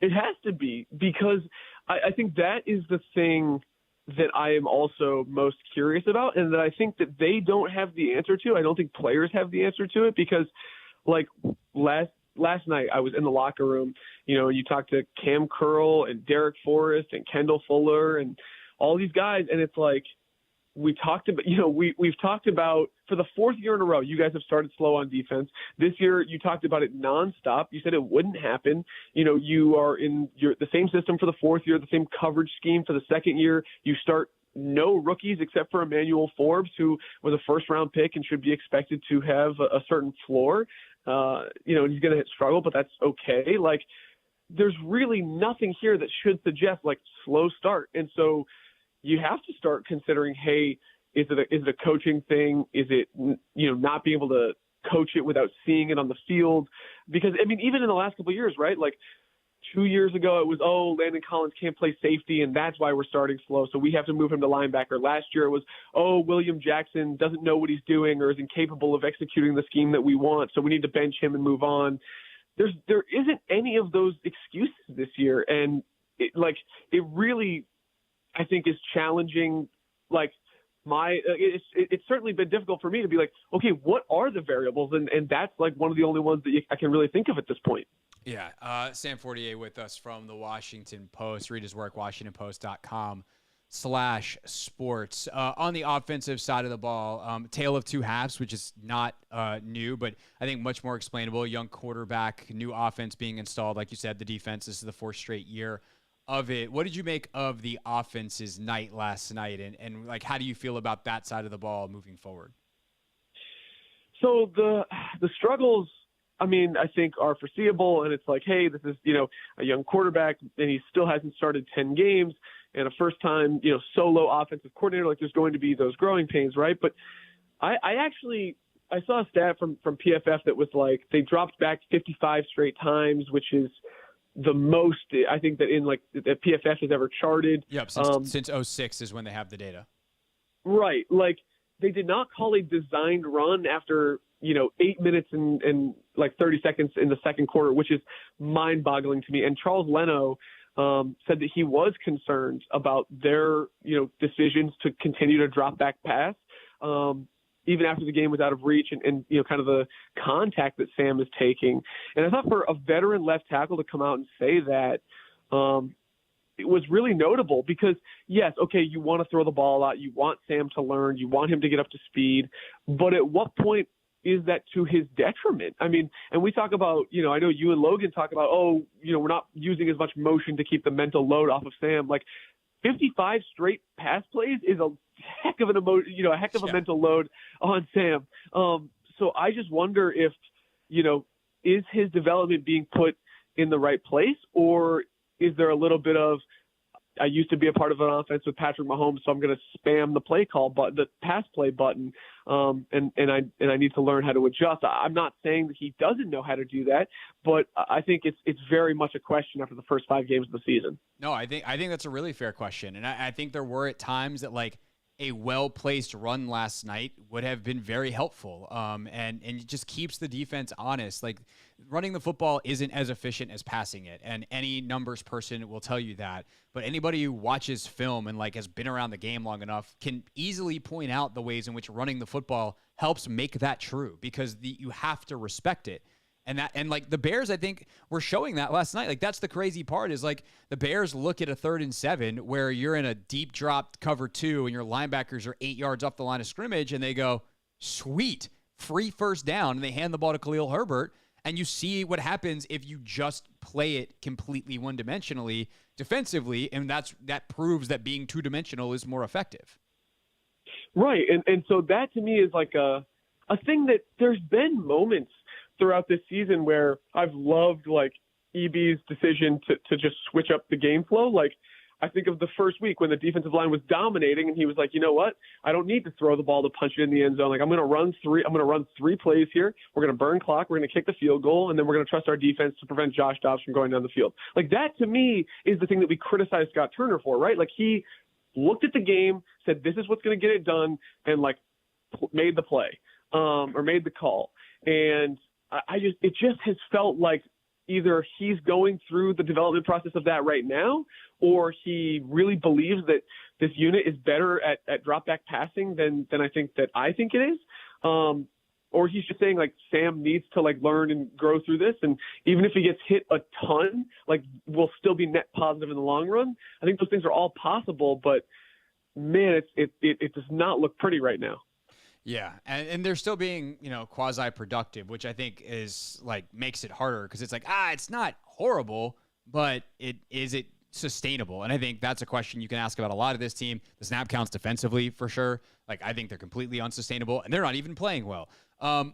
It has to be, because I think that is the thing that I am also most curious about, and that I think that they don't have the answer to. I don't think players have the answer to it, because like last night I was in the locker room, you talk to Cam Curl and Derek Forrest and Kendall Fuller and all these guys, and it's like we've talked about for the fourth year in a row, you guys have started slow on defense. This year, you talked about it nonstop. You said it wouldn't happen. You are in the same system for the fourth year, the same coverage scheme for the second year. You start no rookies except for Emmanuel Forbes, who was a first-round pick and should be expected to have a certain floor. He's going to struggle, but that's okay. Like, there's really nothing here that should suggest like slow start. And so you have to start considering, hey, is it a coaching thing? Is it, not being able to coach it without seeing it on the field? Because, I mean, even in the last couple of years, right? Like 2 years ago, it was, Landon Collins can't play safety, and that's why we're starting slow, so we have to move him to linebacker. Last year, it was, William Jackson doesn't know what he's doing or is incapable of executing the scheme that we want, so we need to bench him and move on. There isn't any of those excuses this year, and it really, I think, is challenging. Like it's certainly been difficult for me to be like, okay, what are the variables? And that's like one of the only ones that I can really think of at this point. Yeah. Sam Fortier with us from the Washington Post. Read his work, WashingtonPost.com/sports. On the offensive side of the ball, tale of two halves, which is not new, but I think much more explainable. Young quarterback, new offense being installed. Like you said, the defense, this is the fourth straight year of it. What did you make of the offense's night last night? And like, how do you feel about that side of the ball moving forward? So the struggles, I mean, I think are foreseeable, and it's like, hey, this is, a young quarterback, and he still hasn't started 10 games, and a first-time, solo offensive coordinator. Like, there's going to be those growing pains, right? But I saw a stat from PFF that was like they dropped back 55 straight times, which is the most I think that that PFF has ever charted. Yep, since 06 is when they have the data. Right, like they did not call a designed run after 8 minutes and like 30 seconds in the second quarter, which is mind-boggling to me. And Charles Leno said that he was concerned about their decisions to continue to drop back pass, even after the game was out of reach, and kind of the contact that Sam is taking. And I thought for a veteran left tackle to come out and say that, it was really notable because, yes, okay, you want to throw the ball out, you want Sam to learn, you want him to get up to speed, but at what point is that to his detriment? I mean, and we talk about, I know you and Logan talk about, we're not using as much motion to keep the mental load off of Sam. Like 55 straight pass plays is a heck of a mental load on Sam. So I just wonder if, is his development being put in the right place, or is there a little bit of, I used to be a part of an offense with Patrick Mahomes, so I'm going to spam the play call button, the pass play button, and I need to learn how to adjust. I'm not saying that he doesn't know how to do that, but I think it's very much a question after the first 5 games of the season. No, I think that's a really fair question, and I think there were at times that like a well-placed run last night would have been very helpful, and it just keeps the defense honest. Like running the football isn't as efficient as passing it, and any numbers person will tell you that. But anybody who watches film and like has been around the game long enough can easily point out the ways in which running the football helps make that true, because you have to respect it. And like the Bears, I think, were showing that last night. Like that's the crazy part is like the Bears look at a 3rd and 7 where you're in a deep drop cover 2 and your linebackers are 8 yards off the line of scrimmage, and they go, sweet, free first down and they hand the ball to Khalil Herbert, and you see what happens if you just play it completely one-dimensionally defensively, and that proves that being two-dimensional is more effective. Right, and so that to me is like a thing that there's been moments throughout this season where I've loved like EB's decision to just switch up the game flow. Like I think of the first week when the defensive line was dominating and he was like, you know what? I don't need to throw the ball to punch it in the end zone. Like I'm going to run three plays here. We're going to burn clock. We're going to kick the field goal. And then we're going to trust our defense to prevent Josh Dobbs from going down the field. Like that to me is the thing that we criticize Scott Turner for, right? Like he looked at the game, said, this is what's going to get it done. And like made the play, or made the call. And it just has felt like either he's going through the development process of that right now, or he really believes that this unit is better at drop back passing than I think it is. Or he's just saying like Sam needs to like learn and grow through this. And even if he gets hit a ton, like we'll still be net positive in the long run. I think those things are all possible, but man, it does not look pretty right now. Yeah, and they're still being, quasi-productive, which I think is like makes it harder because it's like, it's not horrible, but is it sustainable? And I think that's a question you can ask about a lot of this team. The snap counts defensively for sure. Like I think they're completely unsustainable, and they're not even playing well.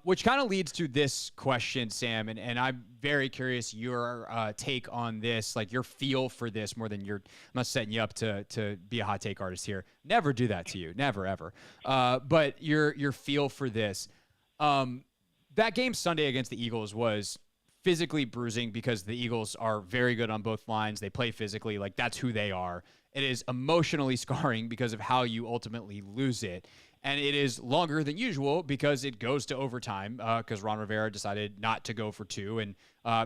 Which kind of leads to this question, Sam, and I'm very curious your take on this, like your feel for this more than I'm not setting you up to be a hot take artist here. Never do that to you. Never, ever. But your feel for this. That game Sunday against the Eagles was physically bruising because the Eagles are very good on both lines. They play physically. Like that's who they are. It is emotionally scarring because of how you ultimately lose it. And it is longer than usual because it goes to overtime because Ron Rivera decided not to go for two and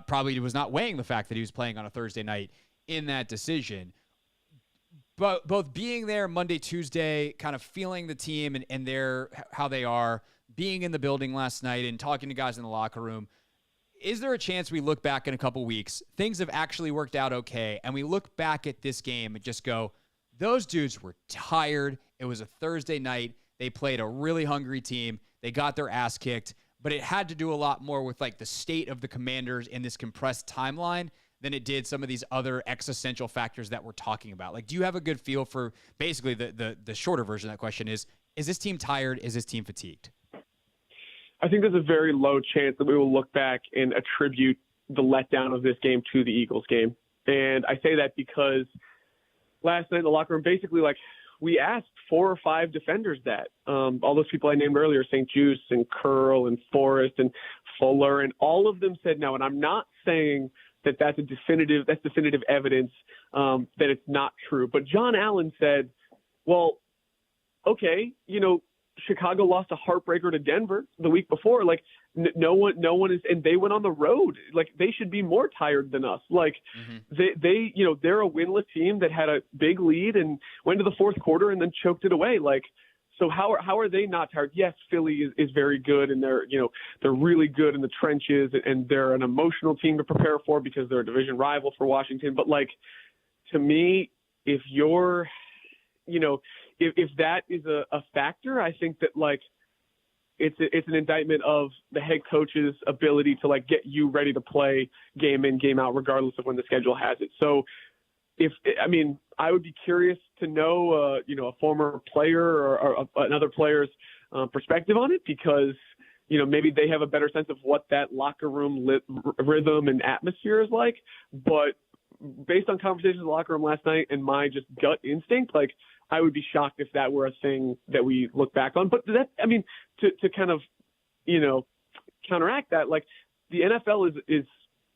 probably was not weighing the fact that he was playing on a Thursday night in that decision. But both being there Monday, Tuesday, kind of feeling the team and how they are, being in the building last night and talking to guys in the locker room, is there a chance we look back in a couple weeks, things have actually worked out okay, and we look back at this game and just go, those dudes were tired. It was a Thursday night. They played a really hungry team. They got their ass kicked, but it had to do a lot more with like the state of the Commanders in this compressed timeline than it did some of these other existential factors that we're talking about. Like, do you have a good feel for basically the shorter version of that question is this team tired? Is this team fatigued? I think there's a very low chance that we will look back and attribute the letdown of this game to the Eagles game. And I say that because last night in the locker room, basically like, we asked 4 or 5 defenders that. All those people I named earlier, St. Juice and Curl and Forrest and Fuller, and all of them said no. And I'm not saying that that's definitive evidence that it's not true. But John Allen said, well, okay, Chicago lost a heartbreaker to Denver the week before. Like no one is, and they went on the road. Like they should be more tired than us. Like they they're a winless team that had a big lead and went to the fourth quarter and then choked it away. Like, so how are they not tired? Yes, Philly is very good and they're really good in the trenches and they're an emotional team to prepare for because they're a division rival for Washington. But like, to me, if you're, if that is a factor, I think that like it's an indictment of the head coach's ability to like get you ready to play game in, game out, regardless of when the schedule has it. So I would be curious to know, a former player or another player's perspective on it because, maybe they have a better sense of what that locker room rhythm and atmosphere is like. But based on conversations in the locker room last night and my just gut instinct, like, I would be shocked if that were a thing that we look back on. But to kind of, counteract that, like the NFL is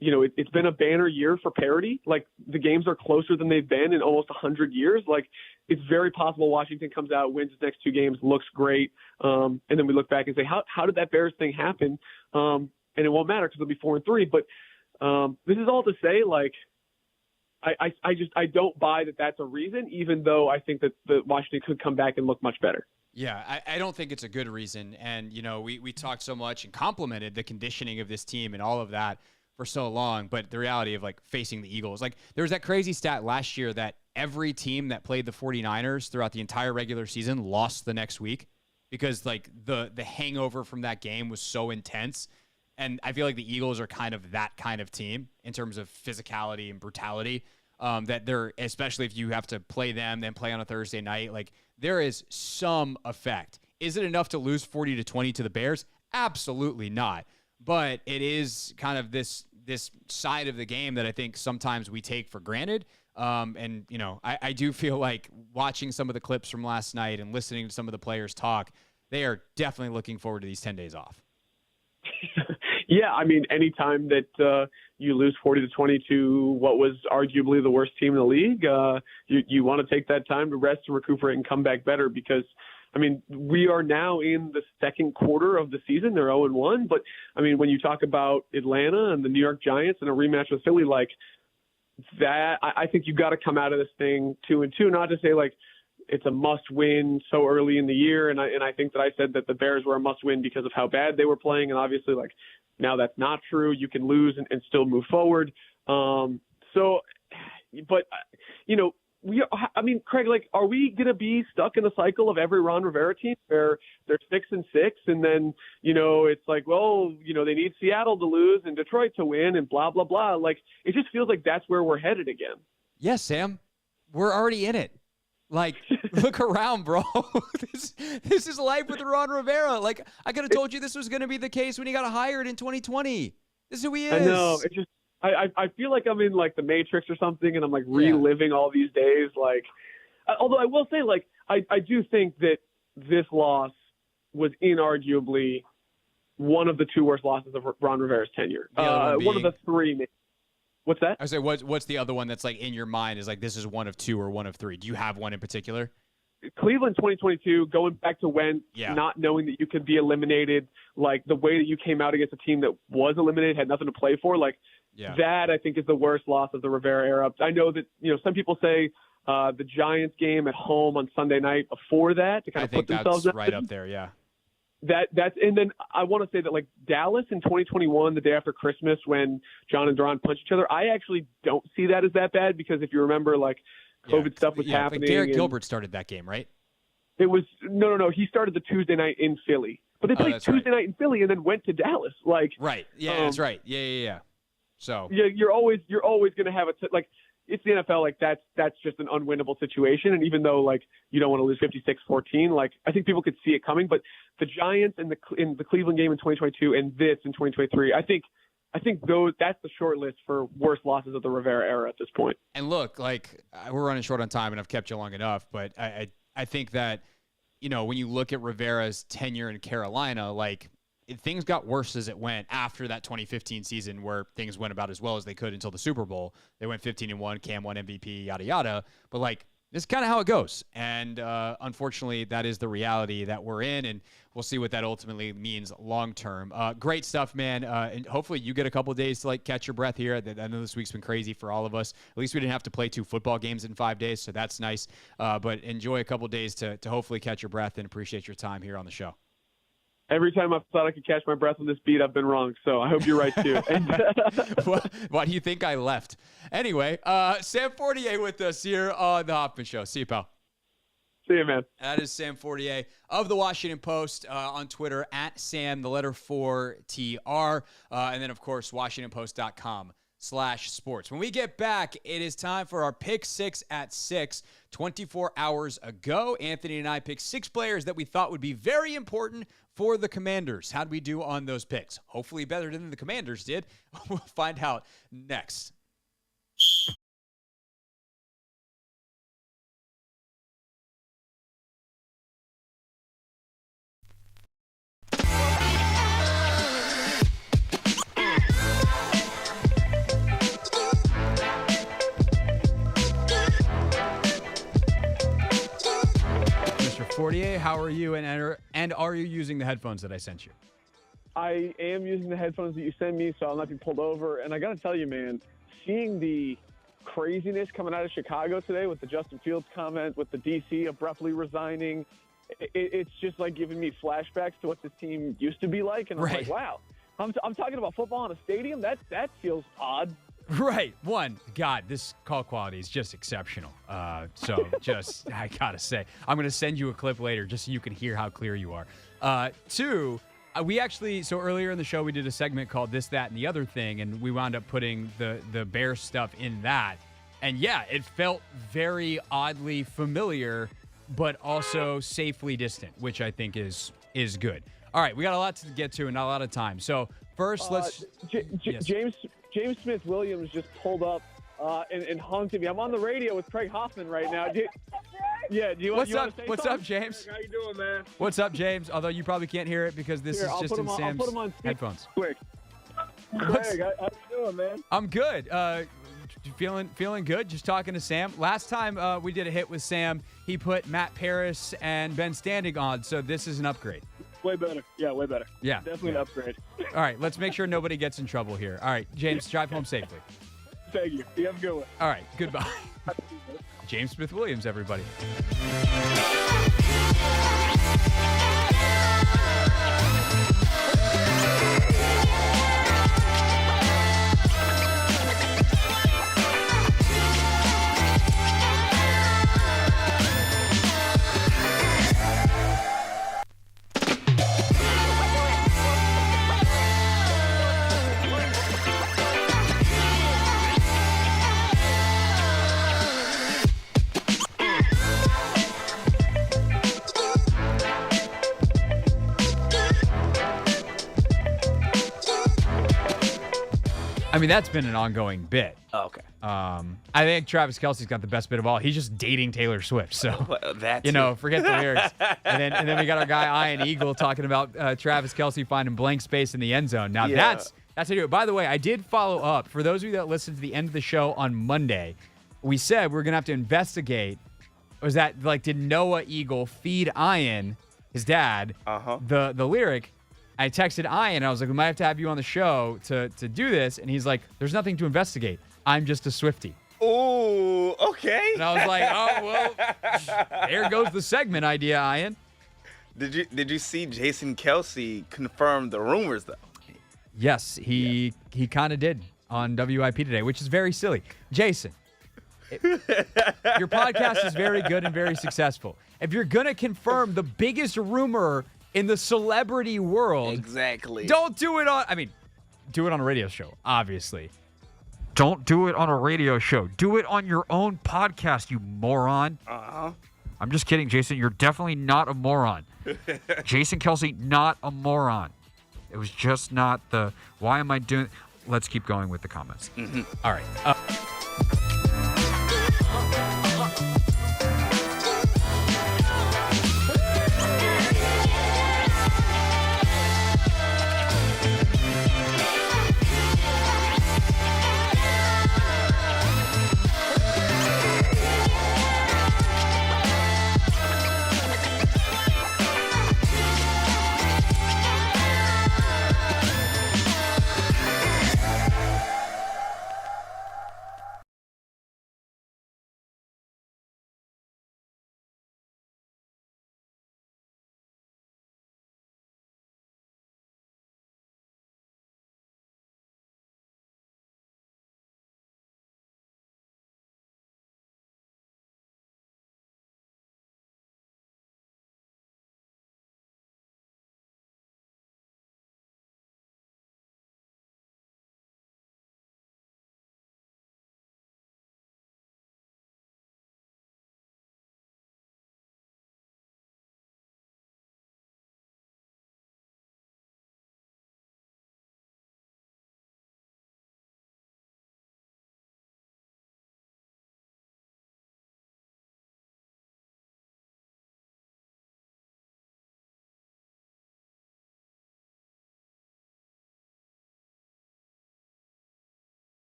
it's been a banner year for parity. Like the games are closer than they've been in almost 100 years. Like it's very possible Washington comes out, wins its next 2 games, looks great. And then we look back and say, how did that Bears thing happen? And it won't matter because they'll be 4-3. But this is all to say, like, I don't buy that that's a reason, even though I think that the Washington could come back and look much better. Yeah, I don't think it's a good reason. And, we talked so much and complimented the conditioning of this team and all of that for so long. But the reality of like facing the Eagles, like there was that crazy stat last year that every team that played the 49ers throughout the entire regular season lost the next week. because like the hangover from that game was so intense. And I feel like the Eagles are kind of that kind of team in terms of physicality and brutality, that they're, especially if you have to play them, then play on a Thursday night, like there is some effect. Is it enough to lose 40-20 to the Bears? Absolutely not. But it is kind of this side of the game that I think sometimes we take for granted. And, you know, I do feel like watching some of the clips from last night and listening to some of the players talk, they are definitely looking forward to these 10 days off. Yeah, I mean, anytime that you lose 40-20 to what was arguably the worst team in the league, you want to take that time to rest and recuperate and come back better because, I mean, we are now in the second quarter of the season. They're 0-1. But, I mean, when you talk about Atlanta and the New York Giants and a rematch with Philly, like that, I think you got to come out of this thing 2-2, not to say like it's a must-win so early in the year. And I think that I said that the Bears were a must-win because of how bad they were playing. And obviously, like, now that's not true. You can lose and still move forward. But, you know, Craig, like, are we going to be stuck in a cycle of every Ron Rivera team where they're 6-6 and then, you know, it's like, well, you know, they need Seattle to lose and Detroit to win and blah, blah, blah. Like, it just feels like that's where we're headed again. Yes, Sam, we're already in it. Like, look around, bro. This is life with Ron Rivera. Like, I could have told you this was going to be the case when he got hired in 2020. This is who he is. I know. It's just, I feel like I'm in like the Matrix or something, and I'm like reliving all these days. Like, although I will say, like, I do think that this loss was inarguably one of the two worst losses of Ron Rivera's tenure. One of the three. Maybe. What's that? I say, what's the other one that's like in your mind is like this is one of two or one of three? Do you have one in particular? Cleveland 2022, going back to when not knowing that you could be eliminated, like the way that you came out against a team that was eliminated, had nothing to play for, like that I think is the worst loss of the Rivera era. I know that, you know, some people say the Giants game at home on Sunday night before that to kind of put themselves that's right up there, yeah. That's and then I want to say that like Dallas in 2021, the day after Christmas, when John and Duran punched each other, I actually don't see that as that bad because if you remember, like COVID stuff was happening. Like Derek Gilbert started that game, right? It was no. He started the Tuesday night in Philly, but they played Tuesday night in Philly and then went to Dallas. Like that's right. Yeah. So you're always going to have like. It's the NFL, like that's just an unwinnable situation. And even though like you don't want to lose 56-14, like I think people could see it coming. But the Giants in the Cleveland game in 2022 and this in 2023, I think that's the short list for worst losses of the Rivera era at this point. And look, like we're running short on time, and I've kept you long enough. But I think that, you know, when you look at Rivera's tenure in Carolina, like things got worse as it went after that 2015 season where things went about as well as they could until the Super Bowl. They went 15-1, Cam won MVP, yada, yada. But, like, this is kind of how it goes. And, unfortunately, that is the reality that we're in, and we'll see what that ultimately means long-term. Great stuff, man. And hopefully you get a couple of days to, like, catch your breath here. I know this week's been crazy for all of us. At least we didn't have to play 2 football games in 5 days, so that's nice. But enjoy a couple of days to hopefully catch your breath and appreciate your time here on the show. Every time I've thought I could catch my breath on this beat, I've been wrong. So I hope you're right, too. Why do you think I left? Anyway, Sam Fortier with us here on The Hoffman Show. See you, pal. See you, man. That is Sam Fortier of The Washington Post on Twitter, at Sam, the letter 4TR. And then, of course, WashingtonPost.com/sports. When we get back, it is time for our Pick 6 at 6. 24 hours ago, Anthony and I picked 6 players that we thought would be very important for the Commanders. How'd we do on those picks? Hopefully better than the Commanders did. We'll find out next. Fortier, how are you, and are you using the headphones that I sent you? I am using the headphones that you sent me, so I'll not be pulled over. And I got to tell you, man, seeing the craziness coming out of Chicago today with the Justin Fields comment, with the DC abruptly resigning, it's just like giving me flashbacks to what this team used to be like. And I'm like, wow, I'm talking about football in a stadium? That feels odd. Right. One, God, this call quality is just exceptional. So just, I gotta say, I'm gonna send you a clip later just so you can hear how clear you are. Two, we actually, so earlier in the show, we did a segment called This, That, and the Other Thing, and we wound up putting the Bear stuff in that. And yeah, it felt very oddly familiar, but also safely distant, which I think is good. All right, we got a lot to get to and not a lot of time. So first, let's... Yes. James Smith Williams just pulled up and honked at me. I'm on the radio with Craig Hoffman right now. Do you want to say What's something? up, James? How you doing, man? What's up, James? Although you probably can't hear it because this is just in Sam's headphones. Quick. Craig, how you doing, man? I'm good. Feeling good. Just talking to Sam. Last time we did a hit with Sam, he put Matt Paris and Ben Standing on, so this is an upgrade. Way better. Yeah, way better. Yeah. Definitely an upgrade. All right, let's make sure nobody gets in trouble here. All right, James, drive home safely. Thank you. You have a good one. All right, goodbye. James Smith Williams, everybody. I mean, that's been an ongoing bit. Oh, okay. I think Travis Kelce's got the best bit of all. He's just dating Taylor Swift, so forget the lyrics. And then we got our guy Ian Eagle talking about Travis Kelce finding blank space in the end zone. Now that's how you do it. By the way, I did follow up for those of you that listened to the end of the show on Monday. We said we're gonna have to investigate. Was that did Noah Eagle feed Ian, his dad, the lyric? I texted Ian, I was like, we might have to have you on the show to do this. And he's like, there's nothing to investigate. I'm just a Swiftie. Ooh, okay. And I was like, oh, well, there goes the segment idea, Ian. Did you see Jason Kelce confirm the rumors, though? Yes, he kind of did on WIP today, which is very silly. Jason, your podcast is very good and very successful. If you're going to confirm the biggest rumor in the celebrity world. Exactly. Don't do it do it on a radio show, obviously. Don't do it on a radio show. Do it on your own podcast, you moron. Uh-huh. I'm just kidding, Jason. You're definitely not a moron. Jason Kelce, not a moron. It was just not why am I doing... Let's keep going with the comments. Mm-hmm. All right.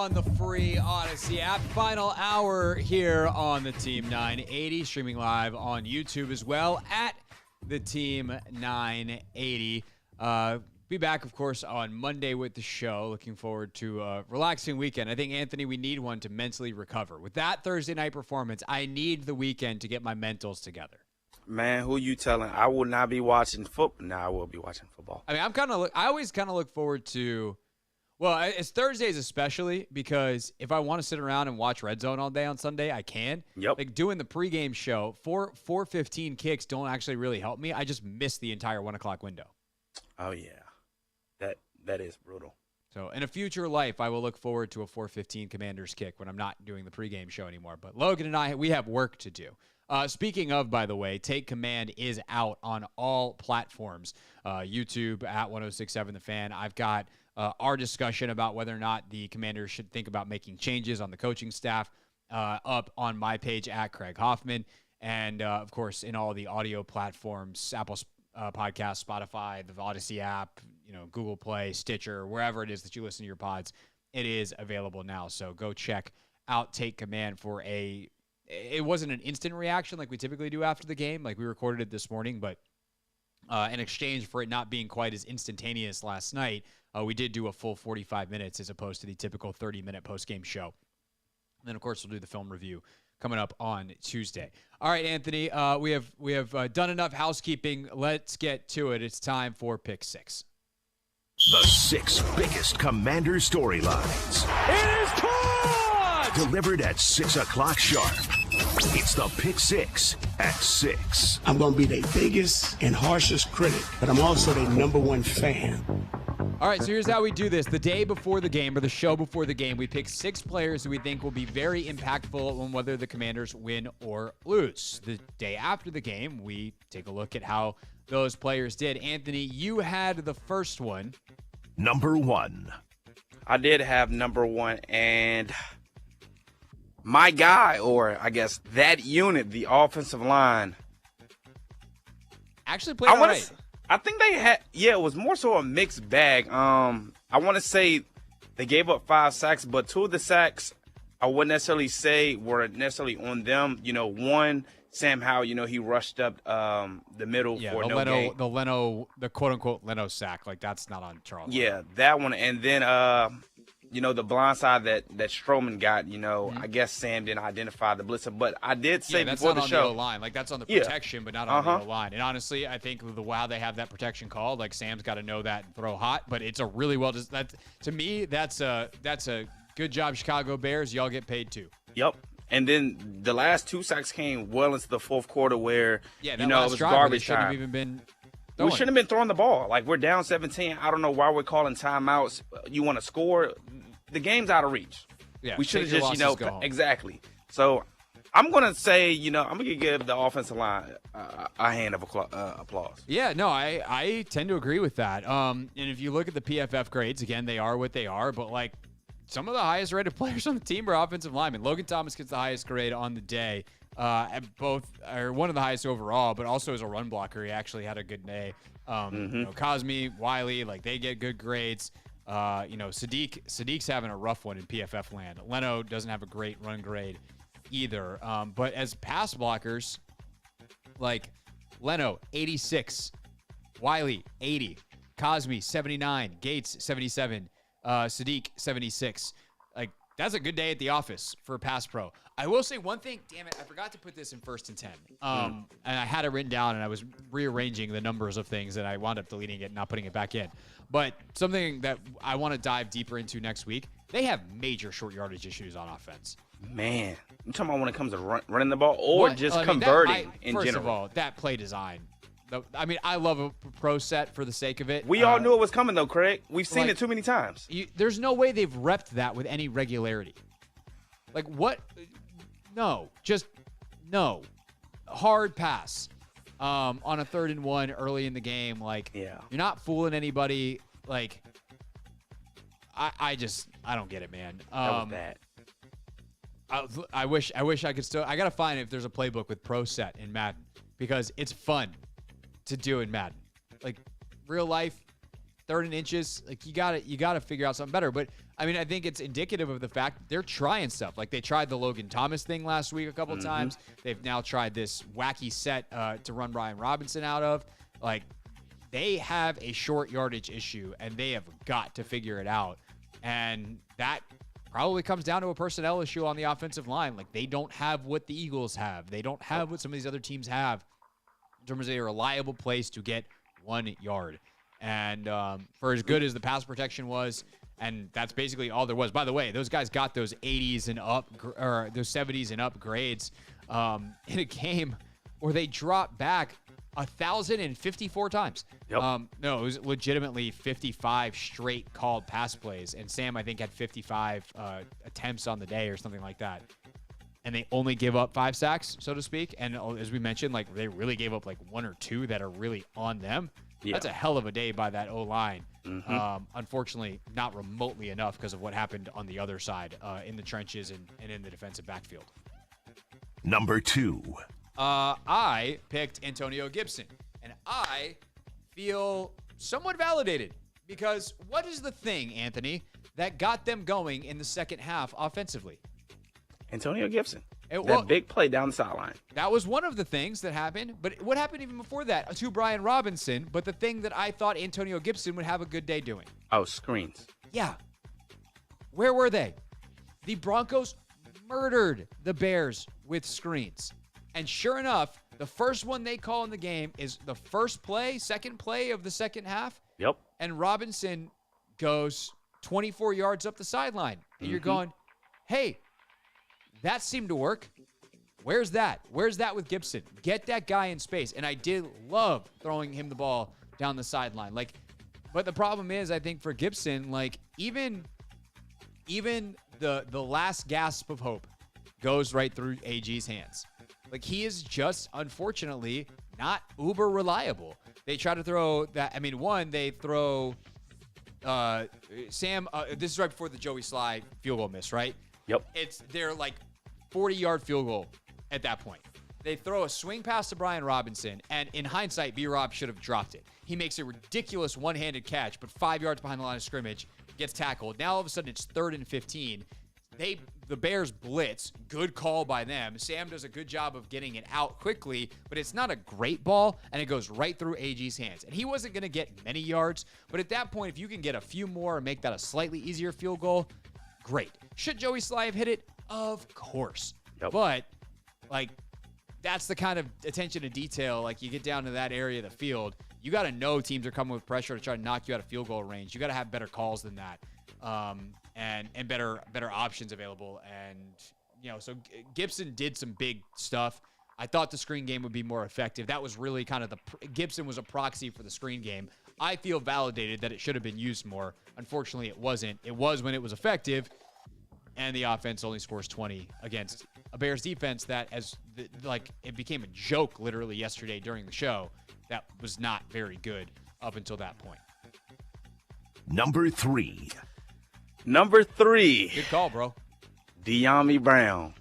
on the free Odyssey app. Final hour here on the Team 980, streaming live on YouTube as well at the Team 980. Be back, of course, on Monday with the show. Looking forward to a relaxing weekend. I think, Anthony, we need one to mentally recover. With that Thursday night performance, I need the weekend to get my mentals together. Man, who you telling? I will not be watching football. No, I will be watching football. I mean, I always kind of look forward to, well, it's Thursdays especially, because if I want to sit around and watch Red Zone all day on Sunday, I can. Yep. Like doing the pregame show, 4:15 kicks don't actually really help me. I just miss the entire 1 o'clock window. Oh, yeah. That is brutal. So in a future life, I will look forward to a 4:15 Commanders kick when I'm not doing the pregame show anymore. But Logan and I, we have work to do. Speaking of, by the way, Take Command is out on all platforms. YouTube at 1067 The Fan. I've got our discussion about whether or not the Commanders should think about making changes on the coaching staff up on my page at Craig Hoffman. And, of course, in all the audio platforms, Apple Podcasts, Spotify, the Odyssey app, Google Play, Stitcher, wherever it is that you listen to your pods, it is available now. So go check out Take Command for it wasn't an instant reaction like we typically do after the game. Like we recorded it this morning, but in exchange for it not being quite as instantaneous last night, we did do a full 45 minutes as opposed to the typical 30-minute post-game show. And then, of course, we'll do the film review coming up on Tuesday. All right, Anthony, we have done enough housekeeping. Let's get to it. It's time for Pick 6. The 6 biggest Commander storylines. It is caught! Delivered at 6 o'clock sharp. It's the Pick 6 at 6. I'm going to be their biggest and harshest critic, but I'm also their number one fan. All right, so here's how we do this. The day before the game, or the show before the game, we pick 6 players who we think will be very impactful on whether the Commanders win or lose. The day after the game, we take a look at how those players did. Anthony, you had the first one. Number 1. I did have number 1, and my guy, or I guess that unit, the offensive line, actually played all right. I think they had, it was more so a mixed bag. I want to say they gave up 5 sacks, but 2 of the sacks I wouldn't necessarily say were necessarily on them. One, Sam Howell, he rushed up the middle for no gain. The quote-unquote Leno sack, like that's not on Charles. Yeah, that one. And then, the blind side that Stroman got, I guess Sam didn't identify the blitzer. But I did say before the show. That's not on the O-line. Like, that's on the protection, but not on the O-line. And honestly, I think while they have that protection called, like, Sam's got to know that and throw hot. But it's a really well – to me, that's a good job, Chicago Bears. Y'all get paid too. Yep. And then the last 2 sacks came well into the fourth quarter where, it was drive, garbage time. Have even been we shouldn't have been throwing the ball. Like, we're down 17. I don't know why we're calling timeouts. You want to score. The game's out of reach. Yeah, we should have just, exactly. So I'm going to say, I'm going to give the offensive line a hand of applause. Yeah, no, I tend to agree with that. And if you look at the PFF grades, again, they are what they are, but like, some of the highest rated players on the team are offensive linemen. Logan Thomas gets the highest grade on the day. Both are one of the highest overall, but also as a run blocker, he actually had a good day. Cosme, Wiley, like they get good grades. Sadiq's having a rough one in PFF land. Leno doesn't have a great run grade either. But as pass blockers, like Leno, 86, Wiley, 80, Cosme, 79, Gates, 77. Sadiq 76. Like, that's a good day at the office for a pass pro. I will say one thing. Damn it, I forgot to put this in 1st and 10. And I had it written down, and I was rearranging the numbers of things, and I wound up deleting it and not putting it back in. But something that I want to dive deeper into next week, they have major short yardage issues on offense. Man, I'm talking about when it comes to running the ball or converting in general. First of all, that play design. I love a pro set for the sake of it. We all knew it was coming, though, Craig. We've seen it too many times. There's no way they've repped that with any regularity. Like, what? No. Just no. Hard pass on a 3rd and 1 early in the game. Like, you're not fooling anybody. Like, I don't get it, man. That was bad. I wish I could still – I got to find if there's a playbook with pro set in Madden because it's fun to do in Madden. Like, real life, 3rd and inches. Like, you gotta figure out something better. But I mean, I think it's indicative of the fact that they're trying stuff. Like, they tried the Logan Thomas thing last week a couple times. They've now tried this wacky set to run Brian Robinson out of. Like, they have a short yardage issue, and they have got to figure it out. And that probably comes down to a personnel issue on the offensive line. Like, they don't have what the Eagles have. They don't have what some of these other teams have in terms of a reliable place to get 1 yard. And for as good as the pass protection was, and that's basically all there was. By the way, those guys got those 80s and up, or those 70s and up grades in a game where they dropped back 1,054 times. Yep. No, it was legitimately 55 straight called pass plays. And Sam, I think, had 55 attempts on the day or something like that. And they only give up 5 sacks, so to speak. And as we mentioned, like, they really gave up like 1 or 2 that are really on them. Yeah. That's a hell of a day by that O-line. Unfortunately, not remotely enough because of what happened on the other side in the trenches and in the defensive backfield. Number 2. I picked Antonio Gibson, and I feel somewhat validated because what is the thing, Anthony, that got them going in the second half offensively? Antonio Gibson. That big play down the sideline. That was one of the things that happened, but what happened even before that to Brian Robinson, but the thing that I thought Antonio Gibson would have a good day doing? Oh, screens. Yeah. Where were they? The Broncos murdered the Bears with screens. And sure enough, the first one they call in the game is the second play of the second half. Yep. And Robinson goes 24 yards up the sideline. And you're going, hey, that seemed to work. Where's that? Where's that with Gibson? Get that guy in space. And I did love throwing him the ball down the sideline. Like, but the problem is, I think for Gibson, like, even the last gasp of hope goes right through AG's hands. Like, he is just, unfortunately, not uber reliable. They try to throw that. I mean, they throw Sam. This is right before the Joey Sly field goal miss, right? Yep. They're like 40-yard field goal at that point. They throw a swing pass to Brian Robinson, and in hindsight, B-Rob should have dropped it. He makes a ridiculous one-handed catch, but 5 yards behind the line of scrimmage, gets tackled. Now all of a sudden it's 3rd and 15. The Bears blitz. Good call by them. Sam does a good job of getting it out quickly, but it's not a great ball, and it goes right through AG's hands. And he wasn't going to get many yards, but at that point, if you can get a few more and make that a slightly easier field goal, great. Should Joey Sly have hit it? Of course. Yep. But, like, that's the kind of attention to detail. Like, you get down to that area of the field, you got to know teams are coming with pressure to try to knock you out of field goal range. You got to have better calls than that. And better options available. And, so Gibson did some big stuff. I thought the screen game would be more effective. That was really kind of Gibson was a proxy for the screen game. I feel validated that it should have been used more. Unfortunately, it wasn't. It was when it was effective, and the offense only scores 20 against a Bears defense that, it became a joke literally yesterday during the show. That was not very good up until that point. Number 3. Good call, bro. Dyami Brown.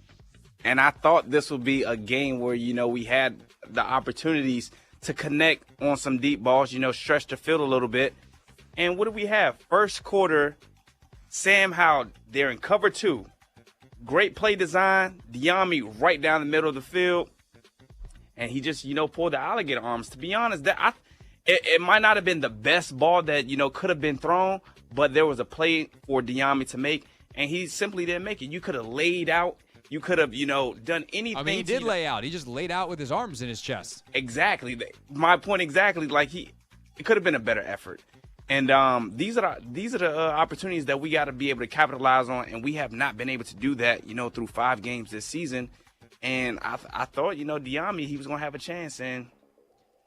And I thought this would be a game where, we had the opportunities to connect on some deep balls, stretch the field a little bit. And what do we have? First quarter, Sam Howell, they're in cover 2. Great play design. Dyami right down the middle of the field. And he just, pulled the alligator arms. To be honest, it might not have been the best ball that, could have been thrown, but there was a play for Dyami to make, and he simply didn't make it. You could have laid out. You could have, done anything. I mean, he did lay out. He just laid out with his arms in his chest. Exactly. My point exactly. Like, it could have been a better effort. And these are the opportunities that we got to be able to capitalize on, and we have not been able to do that, through 5 games this season. And I thought, Dyami, he was going to have a chance, and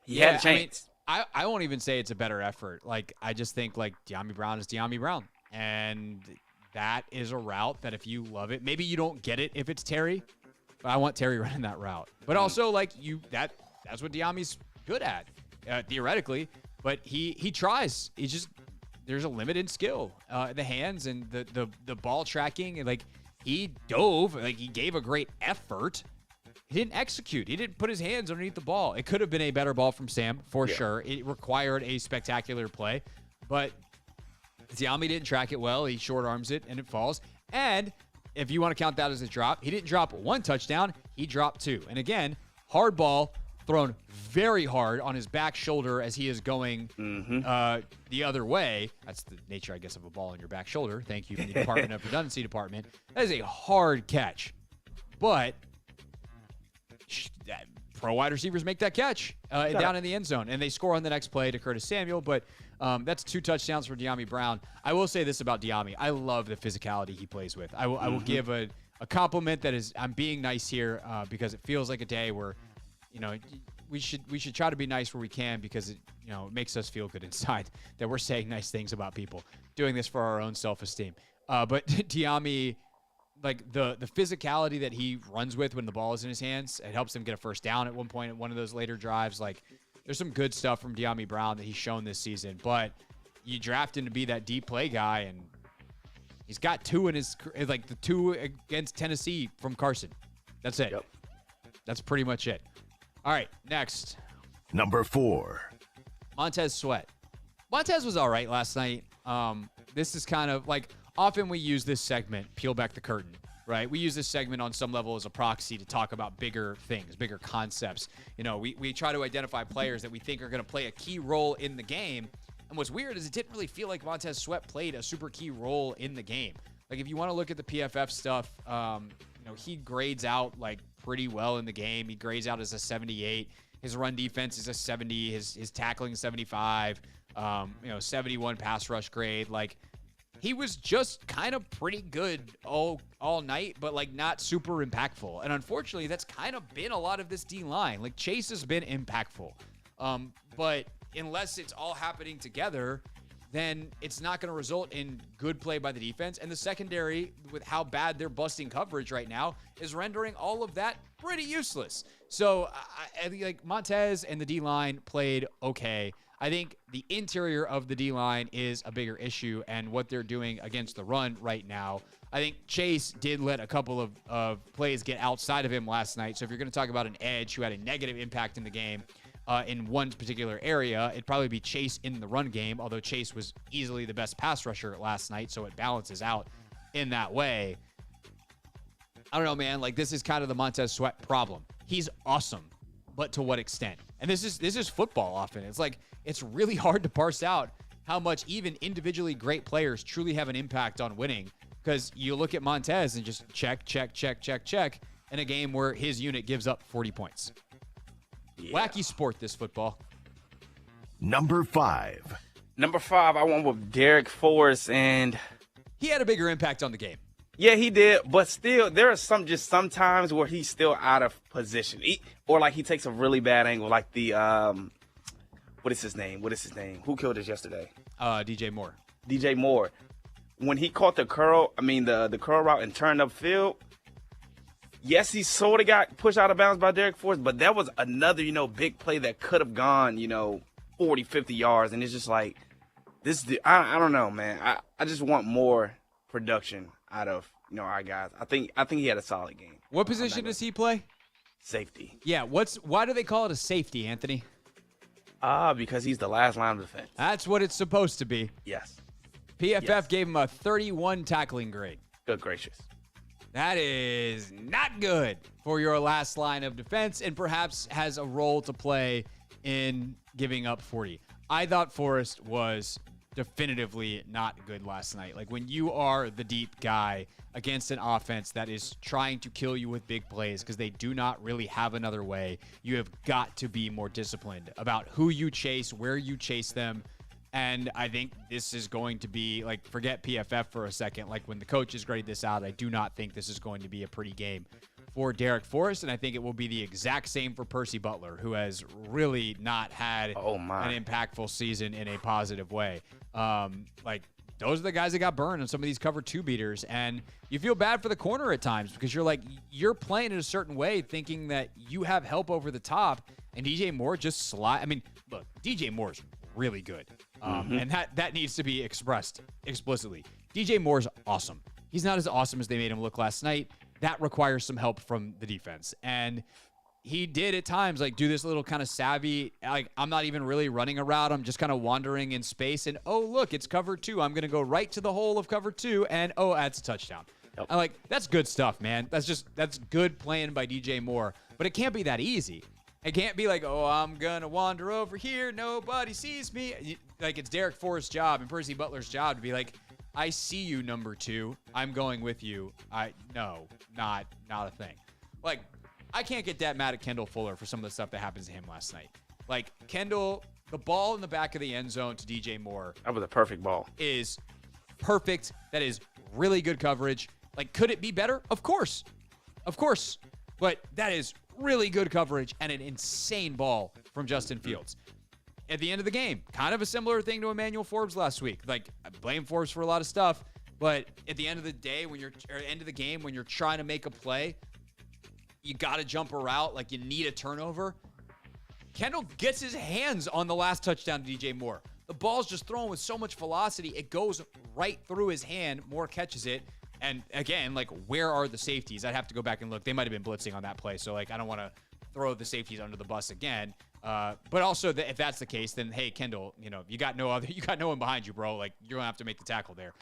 he had a chance. I won't even say it's a better effort. Like, I just think, like, Dyami Brown is Dyami Brown. And that is a route that if you love it, maybe you don't get it if it's Terry, but I want Terry running that route. But also, like, that's what Dyami's good at, theoretically. But he tries. He just, there's a limited skill. The hands and the ball tracking. And, like, he dove. Like, he gave a great effort. He didn't execute. He didn't put his hands underneath the ball. It could have been a better ball from Sam, for sure. It required a spectacular play. But Diami didn't track it well. He short arms it, and it falls. And if you want to count that as a drop, he didn't drop 1 touchdown. He dropped 2. And again, hard ball thrown very hard on his back shoulder as he is going the other way. That's the nature, I guess, of a ball on your back shoulder. Thank you from the Department of Redundancy Department. That is a hard catch. But pro wide receivers make that catch down in the end zone, and they score on the next play to Curtis Samuel. But that's 2 touchdowns for Diami Brown. I will say this about Diami. I love the physicality he plays with. I will give a compliment that is, I'm being nice here because it feels like a day where, we should try to be nice where we can, because it makes us feel good inside that we're saying nice things about people, doing this for our own self-esteem. But Diami, like the physicality that he runs with when the ball is in his hands, it helps him get a first down at one point at one of those later drives. Like, there's some good stuff from Diami Brown that he's shown this season, but you draft him to be that deep play guy, and he's got 2 in his, like the 2 against Tennessee from Carson. That's it. Yep. That's pretty much it. All right, next. Number 4. Montez Sweat. Montez was all right last night. This is kind of like, often we use this segment, peel back the curtain, right? We use this segment on some level as a proxy to talk about bigger things, bigger concepts. We try to identify players that we think are going to play a key role in the game. And what's weird is it didn't really feel like Montez Sweat played a super key role in the game. Like, if you want to look at the PFF stuff, he grades out like pretty well in the game. He grades out as a 78. His run defense is a 70. His tackling is 75. 71 pass rush grade. Like, he was just kind of pretty good all night, but like not super impactful. And unfortunately, that's kind of been a lot of this D-line. Like, Chase has been impactful. But unless it's all happening together, then it's not going to result in good play by the defense. And the secondary, with how bad they're busting coverage right now, is rendering all of that pretty useless. So I think like Montez and the D-line played okay. I think the interior of the D-line is a bigger issue, and what they're doing against the run right now. I think Chase did let a couple of plays get outside of him last night. So if you're going to talk about an edge who had a negative impact in the game, in one particular area, it'd probably be Chase in the run game, although Chase was easily the best pass rusher last night, so it balances out in that way. I don't know, man. Like, this is kind of the Montez Sweat problem. He's awesome, but to what extent? And this is football often. It's like, it's really hard to parse out how much even individually great players truly have an impact on winning, because you look at Montez and just check in a game where his unit gives up 40 points. Yeah. Wacky sport, this football. Number 5. Number 5, I went with Derek Forrest, and he had a bigger impact on the game. Yeah, he did, but still, there are sometimes where he's still out of position, or like he takes a really bad angle, like the what is his name? Who killed us yesterday? DJ Moore. DJ Moore. When he caught the curl route and turned upfield. Yes, he sort of got pushed out of bounds by Derek Forrest, but that was another, big play that could have gone, 40, 50 yards. And it's just like, I don't know, man. I just want more production out of, our guys. I think he had a solid game. What position does he play? Safety. Yeah, why do they call it a safety, Anthony? Because he's the last line of defense. That's what it's supposed to be. Yes. PFF gave him a 31 tackling grade. Good gracious. That is not good for your last line of defense, and perhaps has a role to play in giving up 40. I thought Forrest was definitively not good last night. Like, when you are the deep guy against an offense that is trying to kill you with big plays because they do not really have another way, you have got to be more disciplined about who you chase, where you chase them. And I think this is going to be, like, forget PFF for a second. Like, when the coaches grade this out, I do not think this is going to be a pretty game for Derek Forrest. And I think it will be the exact same for Percy Butler, who has really not had an impactful season in a positive way. Those are the guys that got burned on some of these cover 2 beaters. And you feel bad for the corner at times, because you're playing in a certain way thinking that you have help over the top. And DJ Moore just look, DJ Moore's really good. And that needs to be expressed explicitly. DJ Moore's awesome. He's not as awesome as they made him look last night. That requires some help from the defense. And he did at times like do this little kind of savvy, like I'm not even really running a route. I'm just kind of wandering in space and, oh, look, it's cover 2. I'm going to go right to the hole of cover 2 and, oh, that's a touchdown. Yep. I'm like, that's good stuff, man. That's good playing by DJ Moore, but it can't be that easy. It can't be like, oh, I'm going to wander over here. Nobody sees me. Like it's Derek Forrest's job and Percy Butler's job to be like, I see you, number 2. I'm going with you. No, not a thing. Like, I can't get that mad at Kendall Fuller for some of the stuff that happens to him last night. Like, Kendall, the ball in the back of the end zone to DJ Moore. That was a perfect ball. Is perfect. That is really good coverage. Like, could it be better? Of course. Of course. But that is really good coverage and an insane ball from Justin Fields. At the end of the game, kind of a similar thing to Emmanuel Forbes last week. Like, I blame Forbes for a lot of stuff, but at the end of the day, end of the game, when you're trying to make a play, you got to jump a route, like you need a turnover. Kendall gets his hands on the last touchdown to DJ Moore. The ball's just thrown with so much velocity, it goes right through his hand. Moore catches it. And again, like, where are the safeties? I'd have to go back and look. They might have been blitzing on that play, so like I don't want to throw the safeties under the bus again. But also, if that's the case, then hey, Kendall, you got no one behind you, bro. Like you're gonna have to make the tackle there.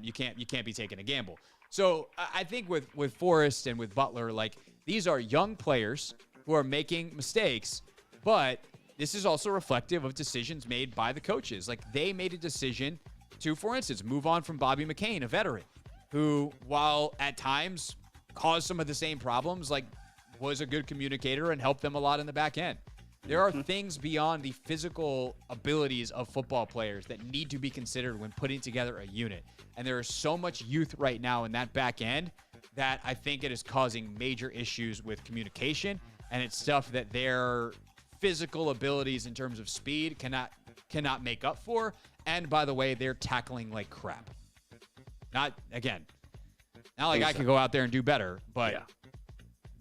You can't be taking a gamble. So I think with Forrest and with Butler, like these are young players who are making mistakes, but this is also reflective of decisions made by the coaches. Like they made a decision to, for instance, move on from Bobby McCain, a veteran, who, while at times caused some of the same problems, like was a good communicator and helped them a lot in the back end. There are things beyond the physical abilities of football players that need to be considered when putting together a unit. And there is so much youth right now in that back end that I think it is causing major issues with communication, and it's stuff that their physical abilities in terms of speed cannot make up for. And by the way, they're tackling like crap. Not like I could go out there and do better, but yeah.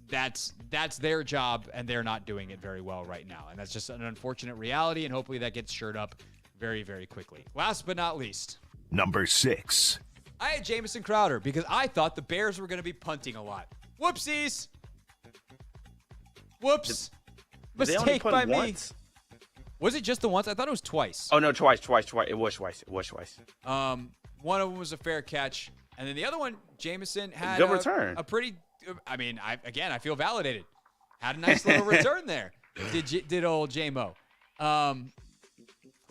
That's their job, and they're not doing it very well right now. And that's just an unfortunate reality, and hopefully that gets shored up very, very quickly. Last but not least. Number 6. I had Jamison Crowder because I thought the Bears were going to be punting a lot. Whoopsies. Whoops. Mistake by me. Once? Was it just the once? I thought it was twice. Oh, no, twice. It was twice. One of them was a fair catch, and then the other one, Jamison had good return. A pretty. I mean, I feel validated. Had a nice little return there. Did old J-Mo.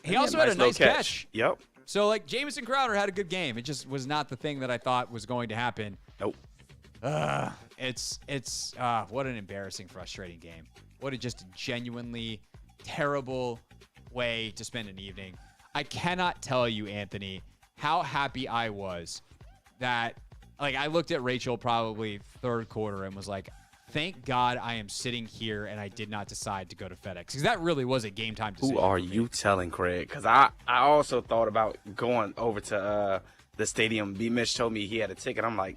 He also had a nice catch. Yep. So, like, Jamison Crowder had a good game. It just was not the thing that I thought was going to happen. Nope. It's what an embarrassing, frustrating game. What a just genuinely terrible way to spend an evening. I cannot tell you, Anthony, how happy I was that, like, I looked at Rachel probably third quarter and was like, thank God I am sitting here and I did not decide to go to FedEx. Because that really was a game time decision. Who are you telling, Craig? Because I also thought about going over to the stadium. B-Mitch told me he had a ticket. I'm like,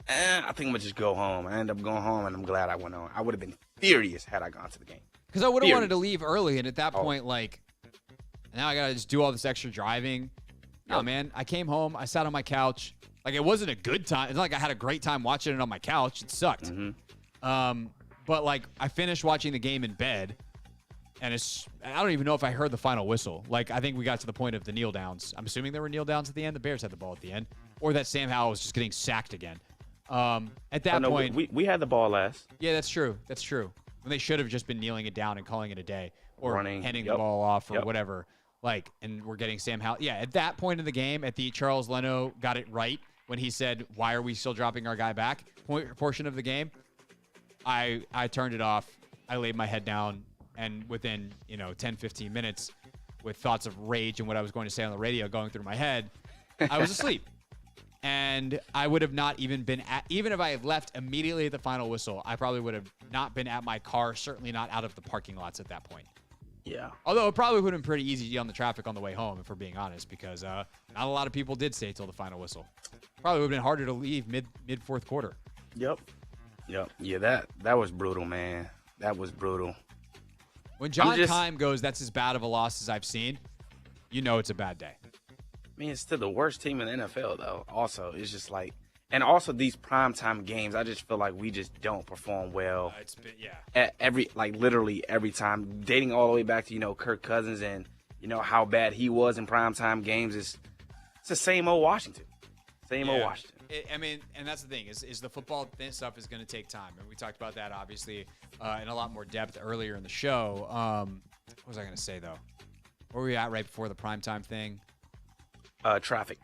I think I'm going to just go home. I ended up going home, and I'm glad I went on. I would have been furious had I gone to the game. Because I would have wanted to leave early, and at that point, like, now I got to just do all this extra driving. No, man, I came home. I sat on my couch. Like, it wasn't a good time. It's not like I had a great time watching it on my couch. It sucked. Mm-hmm. But, like, I finished watching the game in bed, and I don't even know if I heard the final whistle. Like, I think we got to the point of the kneel downs. I'm assuming there were kneel downs at the end. The Bears had the ball at the end. Or that Sam Howell was just getting sacked again. At that point. We had the ball last. Yeah, that's true. That's true. When they should have just been kneeling it down and calling it a day. Or handing the ball off or whatever. Like, and we're getting Sam Howell. Yeah, at that point in the game, at the Charles Leno got it right when he said, why are we still dropping our guy back portion of the game, I turned it off. I laid my head down, and within 10, 15 minutes, with thoughts of rage and what I was going to say on the radio going through my head, I was asleep. And I would have not even been even if I had left immediately at the final whistle, I probably would have not been at my car, certainly not out of the parking lots at that point. Yeah. Although it probably would have been pretty easy on the traffic on the way home, if we're being honest, because not a lot of people did stay till the final whistle. Probably would have been harder to leave mid fourth quarter. Yep. Yeah, that was brutal, man. That was brutal. When John Keim goes, that's as bad of a loss as I've seen, it's a bad day. I mean, it's still the worst team in the NFL, though. Also, it's just like, And also these primetime games, I just feel like we just don't perform well. It's been, yeah. Literally every time. Dating all the way back to, Kirk Cousins and, how bad he was in primetime games. It's the same old Washington. Same old Washington. And that's the thing is the football stuff is going to take time. And we talked about that, obviously, in a lot more depth earlier in the show. What was I going to say, though? Where were we at right before the primetime thing? Traffic.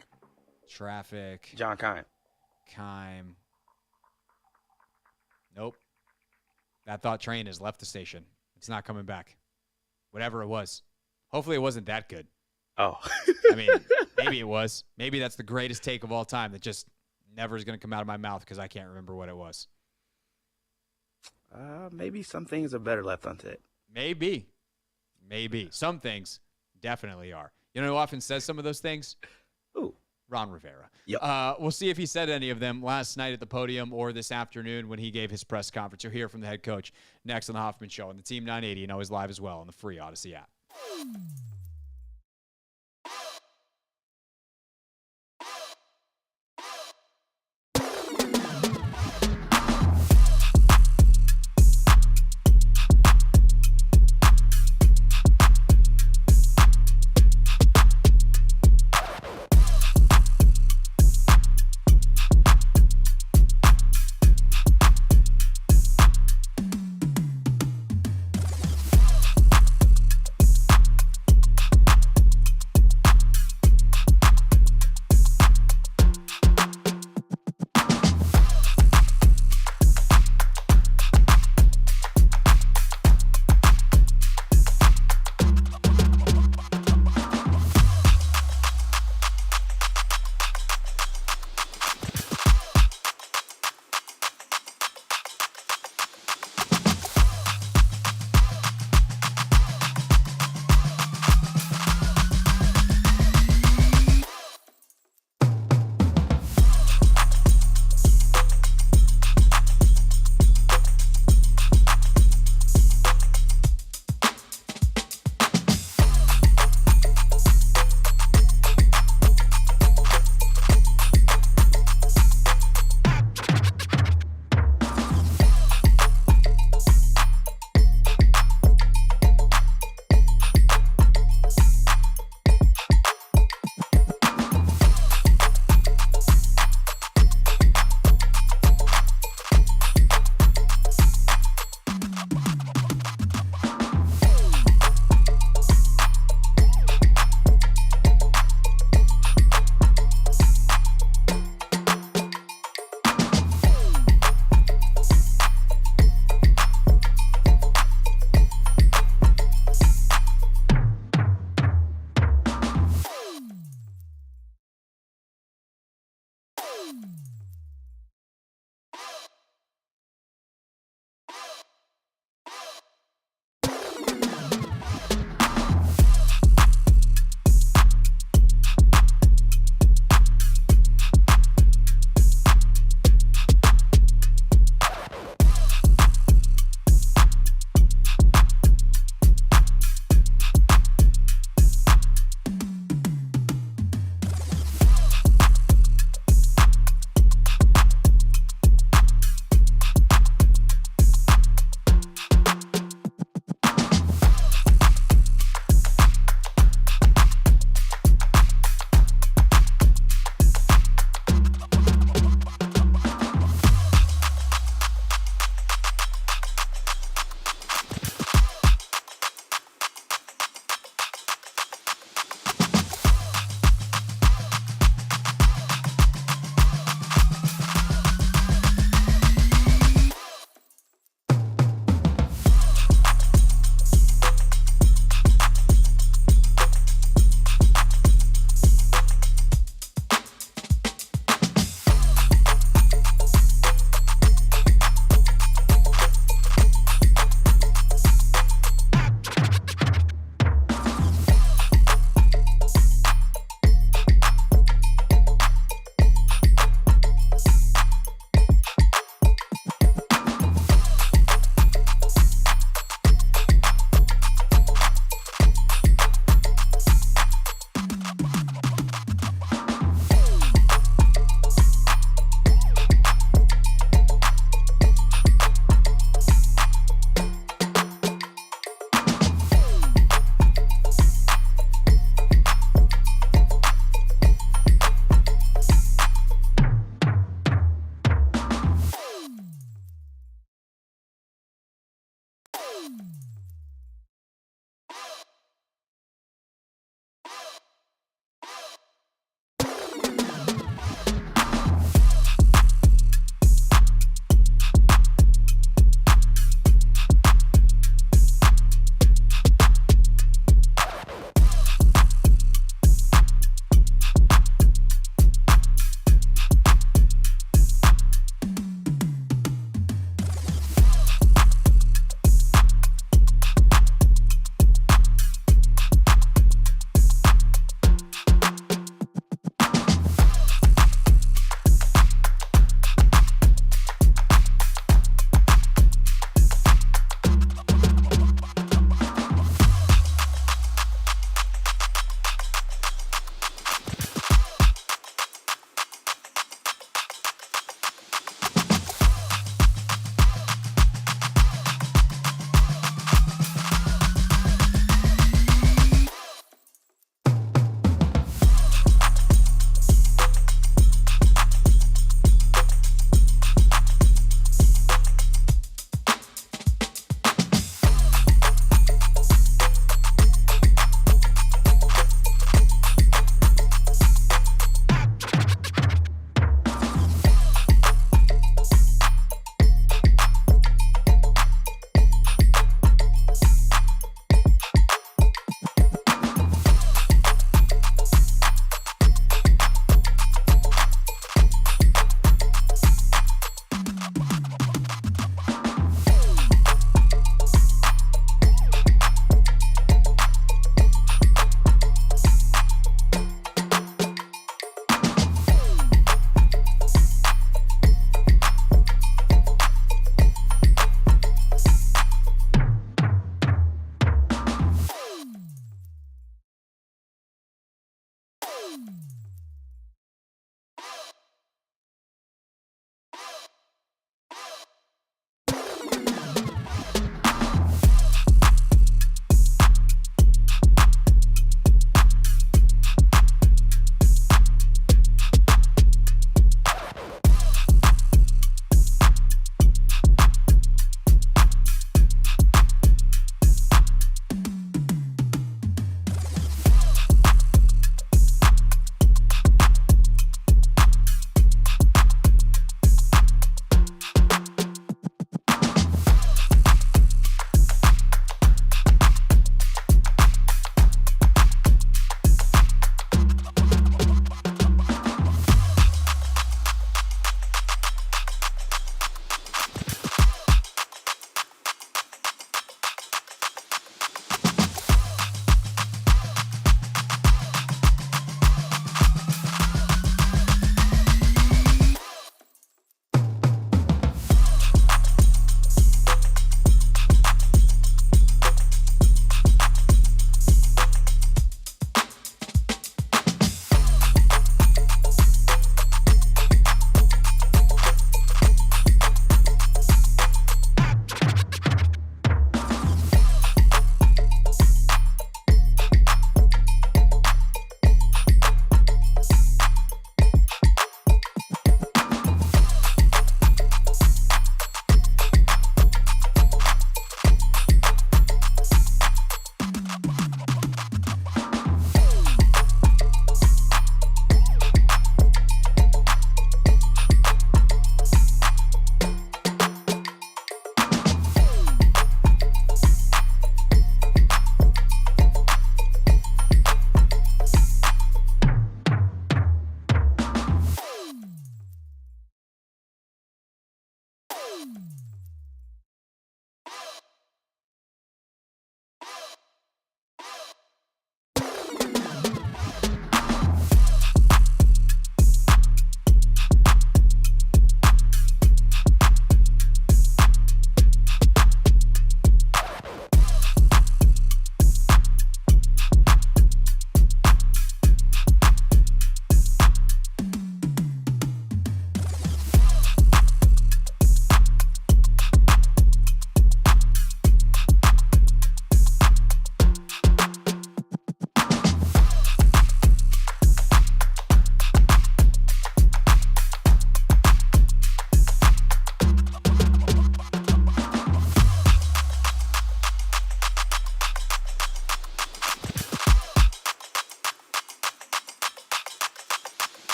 John Kime. Nope. That thought train has left the station. It's not coming back. Whatever it was. Hopefully it wasn't that good. Oh. I mean, maybe it was. Maybe that's the greatest take of all time that just never is going to come out of my mouth because I can't remember what it was. Maybe some things are better left unsaid. Maybe. Some things definitely are. You know who often says some of those things? Ooh. Ron Rivera. Yep. We'll see if he said any of them last night at the podium or this afternoon when he gave his press conference. You'll hear from the head coach next on the Hoffman Show on the Team 980 and always live as well on the free Odyssey app.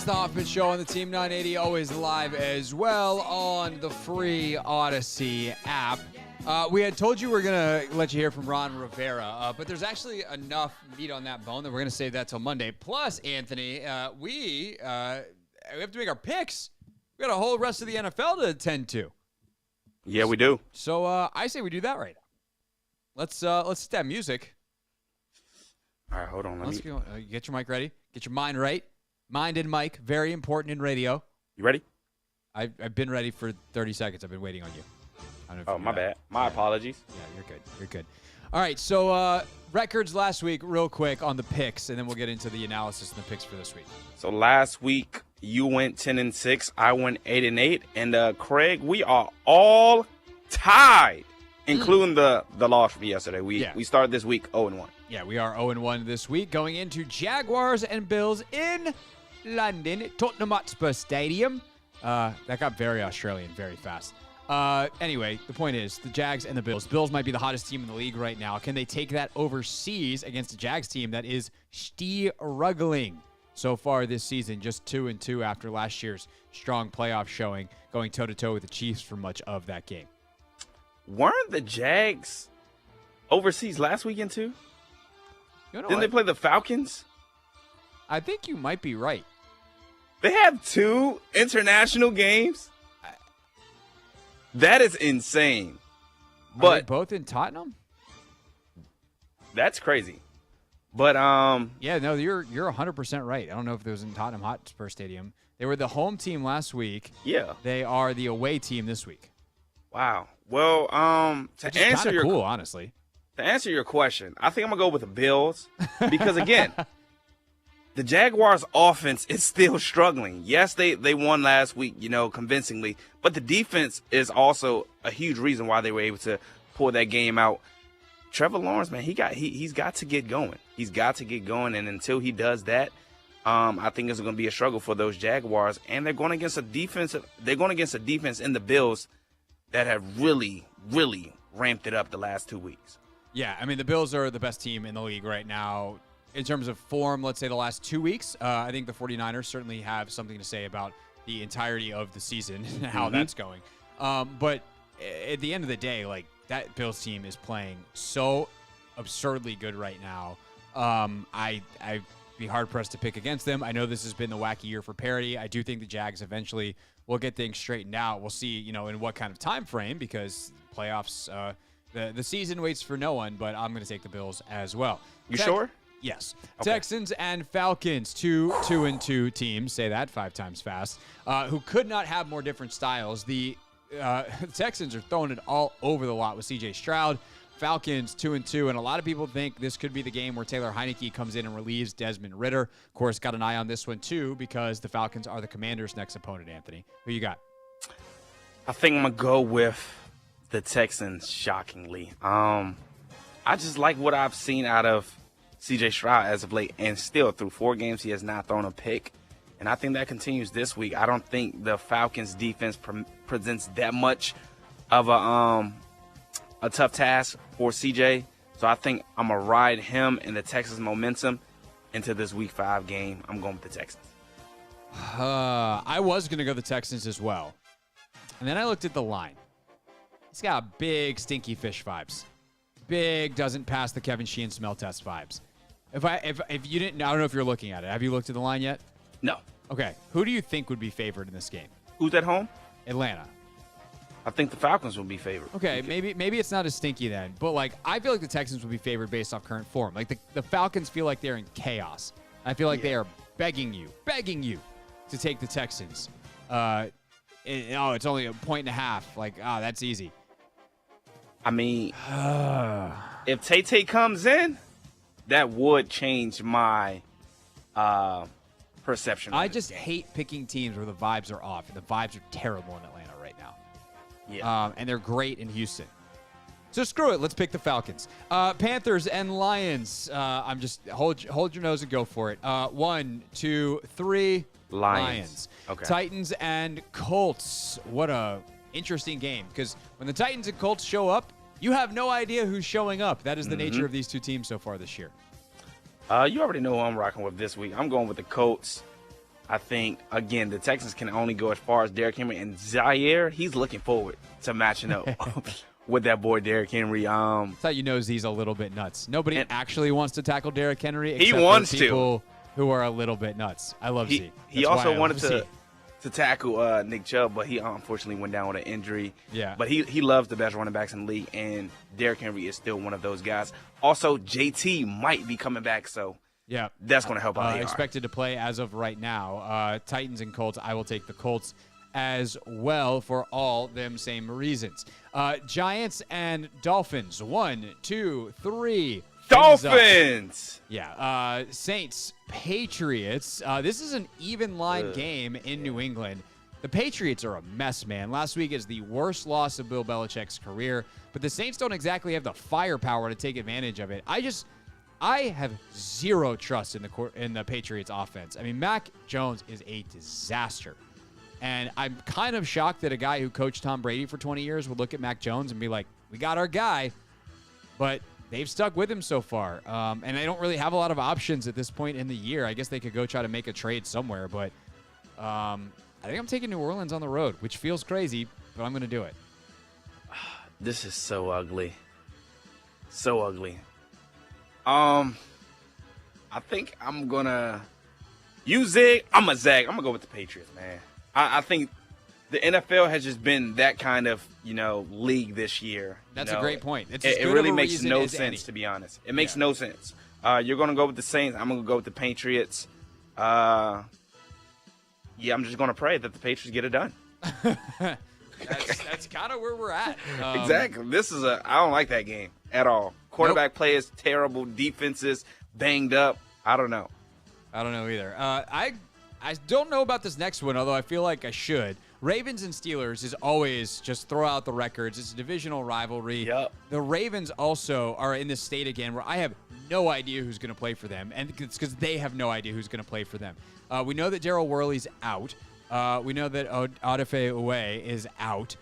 the Hoffman Show on the Team 980, always live as well on the free Odyssey app. We had told you we're going to let you hear from Ron Rivera, but there's actually enough meat on that bone that we're going to save that till Monday. Plus, Anthony, we have to make our picks. We got a whole rest of the NFL to attend to. Yeah, we do. So I say we do that right now. Let's hit that music. All right, hold on. Let's go. Get your mic ready. Get your mind right. Mind and mic, very important in radio. You ready? I've been ready for 30 seconds. I've been waiting on you. I don't know if my bad. My apologies. Yeah, you're good. You're good. All right, so records last week, real quick on the picks, and then we'll get into the analysis and the picks for this week. So last week you went 10-6, I went 8-8, and Craig, we are all tied, including the loss from yesterday. We started this week 0-1. Yeah, we are 0-1 this week, going into Jaguars and Bills in London, Tottenham Hotspur Stadium. That got very Australian very fast. Anyway, the point is, the Jags and the Bills. Bills might be the hottest team in the league right now. Can they take that overseas against a Jags team that is struggling so far this season? Just 2-2 after last year's strong playoff showing, going toe-to-toe with the Chiefs for much of that game. Weren't the Jags overseas last weekend too? Didn't they play the Falcons? I think you might be right. They have 2 international games? That is insane. But are they both in Tottenham? That's crazy. But yeah, no, you're 100% right. I don't know if it was in Tottenham Hotspur Stadium. They were the home team last week. Yeah. They are the away team this week. Wow. Well, to answer your cool, honestly. To answer your question, I think I'm gonna go with the Bills because again, the Jaguars' offense is still struggling. Yes, they won last week, convincingly, but the defense is also a huge reason why they were able to pull that game out. Trevor Lawrence, man, he's got to get going. He's got to get going, and until he does that, I think it's going to be a struggle for those Jaguars. And they're going against a defense. They're going against a defense in the Bills that have really, really ramped it up the last 2 weeks. Yeah, I mean, the Bills are the best team in the league right now. In terms of form, let's say the last 2 weeks, I think the 49ers certainly have something to say about the entirety of the season and how that's going. But at the end of the day, like, that Bills team is playing so absurdly good right now. I'd be hard-pressed to pick against them. I know this has been the wacky year for parity. I do think the Jags eventually will get things straightened out. We'll see, in what kind of time frame, because playoffs, the season waits for no one, but I'm going to take the Bills as well. You sure? Yes. Okay. Texans and Falcons, 2-2 teams, say that 5 times fast, who could not have more different styles. The Texans are throwing it all over the lot with C.J. Stroud. Falcons 2-2, and a lot of people think this could be the game where Taylor Heineke comes in and relieves Desmond Ridder. Of course, got an eye on this one too because the Falcons are the Commanders' next opponent. Anthony, who you got? I think I'm gonna go with the Texans. Shockingly, I just like what I've seen out of C.J. Stroud as of late, and still through 4 games he has not thrown a pick, and I think that continues this week. I don't think the Falcons' defense presents that much of a tough task for CJ. So I think I'm going to ride him and the Texas momentum into this Week 5 game. I'm going with the Texans. I was going to go the Texans as well. And then I looked at the line. It's got big stinky fish vibes. Big doesn't pass the Kevin Sheehan smell test vibes. If you didn't, I don't know if you're looking at it. Have you looked at the line yet? No. Okay. Who do you think would be favored in this game? Who's at home? Atlanta. I think the Falcons will be favored. Okay, maybe it's not as stinky then, but I feel like the Texans will be favored based off current form. Like the Falcons feel like they're in chaos. I feel like they are begging you to take the Texans. It's only 1.5. That's easy. I mean, if Tay comes in, that would change my perception. I just hate picking teams where the vibes are off. The vibes are terrible in Atlanta right now. Yeah. And they're great in Houston. So screw it. Let's pick the Falcons. Panthers and Lions. I'm just hold your nose and go for it. 1, 2, 3. Lions. Okay. Titans and Colts. What a interesting game, because when the Titans and Colts show up, you have no idea who's showing up. That is the nature of these two teams so far this year. You already know who I'm rocking with this week. I'm going with the Colts. I think, again, the Texans can only go as far as Derrick Henry. And Zaire, he's looking forward to matching up with that boy Derrick Henry. That's how you know Z's a little bit nuts. Nobody actually wants to tackle Derrick Henry He except wants for people who are a little bit nuts. I love Z. He That's also why I wanted love Z. to tackle Nick Chubb, but he unfortunately went down with an injury. Yeah. But he loves the best running backs in the league, and Derrick Henry is still one of those guys. Also, JT might be coming back, so yeah, that's going to help out. Expected to play as of right now. Titans and Colts, I will take the Colts as well for all them same reasons. Giants and Dolphins, 1, 2, 3. Dolphins! Yeah. Saints, Patriots. This is an even line game in New England. The Patriots are a mess, man. Last week is the worst loss of Bill Belichick's career, but the Saints don't exactly have the firepower to take advantage of it. I have zero trust in the Patriots offense. I mean, Mac Jones is a disaster. And I'm kind of shocked that a guy who coached Tom Brady for 20 years would look at Mac Jones and be like, we got our guy. But they've stuck with him so far. And they don't really have a lot of options at this point in the year. I guess they could go try to make a trade somewhere. But I think I'm taking New Orleans on the road, which feels crazy, but I'm going to do it. This is so ugly. So ugly. I think I'm going to zig. I'm going to zag. I'm going to go with the Patriots, man. I think the NFL has just been that kind of, league this year. That's a great point. It really makes no sense, to be honest. It makes no sense. You're going to go with the Saints. I'm going to go with the Patriots. I'm just going to pray that the Patriots get it done. That's kind of where we're at. Exactly. I don't like that game at all. Quarterback play is terrible. Defenses banged up. I don't know. I don't know either. I don't know about this next one, although I feel like I should. Ravens and Steelers is always just throw out the records. It's a divisional rivalry. Yep. The Ravens also are in this state again where I have no idea who's going to play for them, and it's because they have no idea who's going to play for them. We know that Darryl Worley's out. We know that Odafe Uwe is out.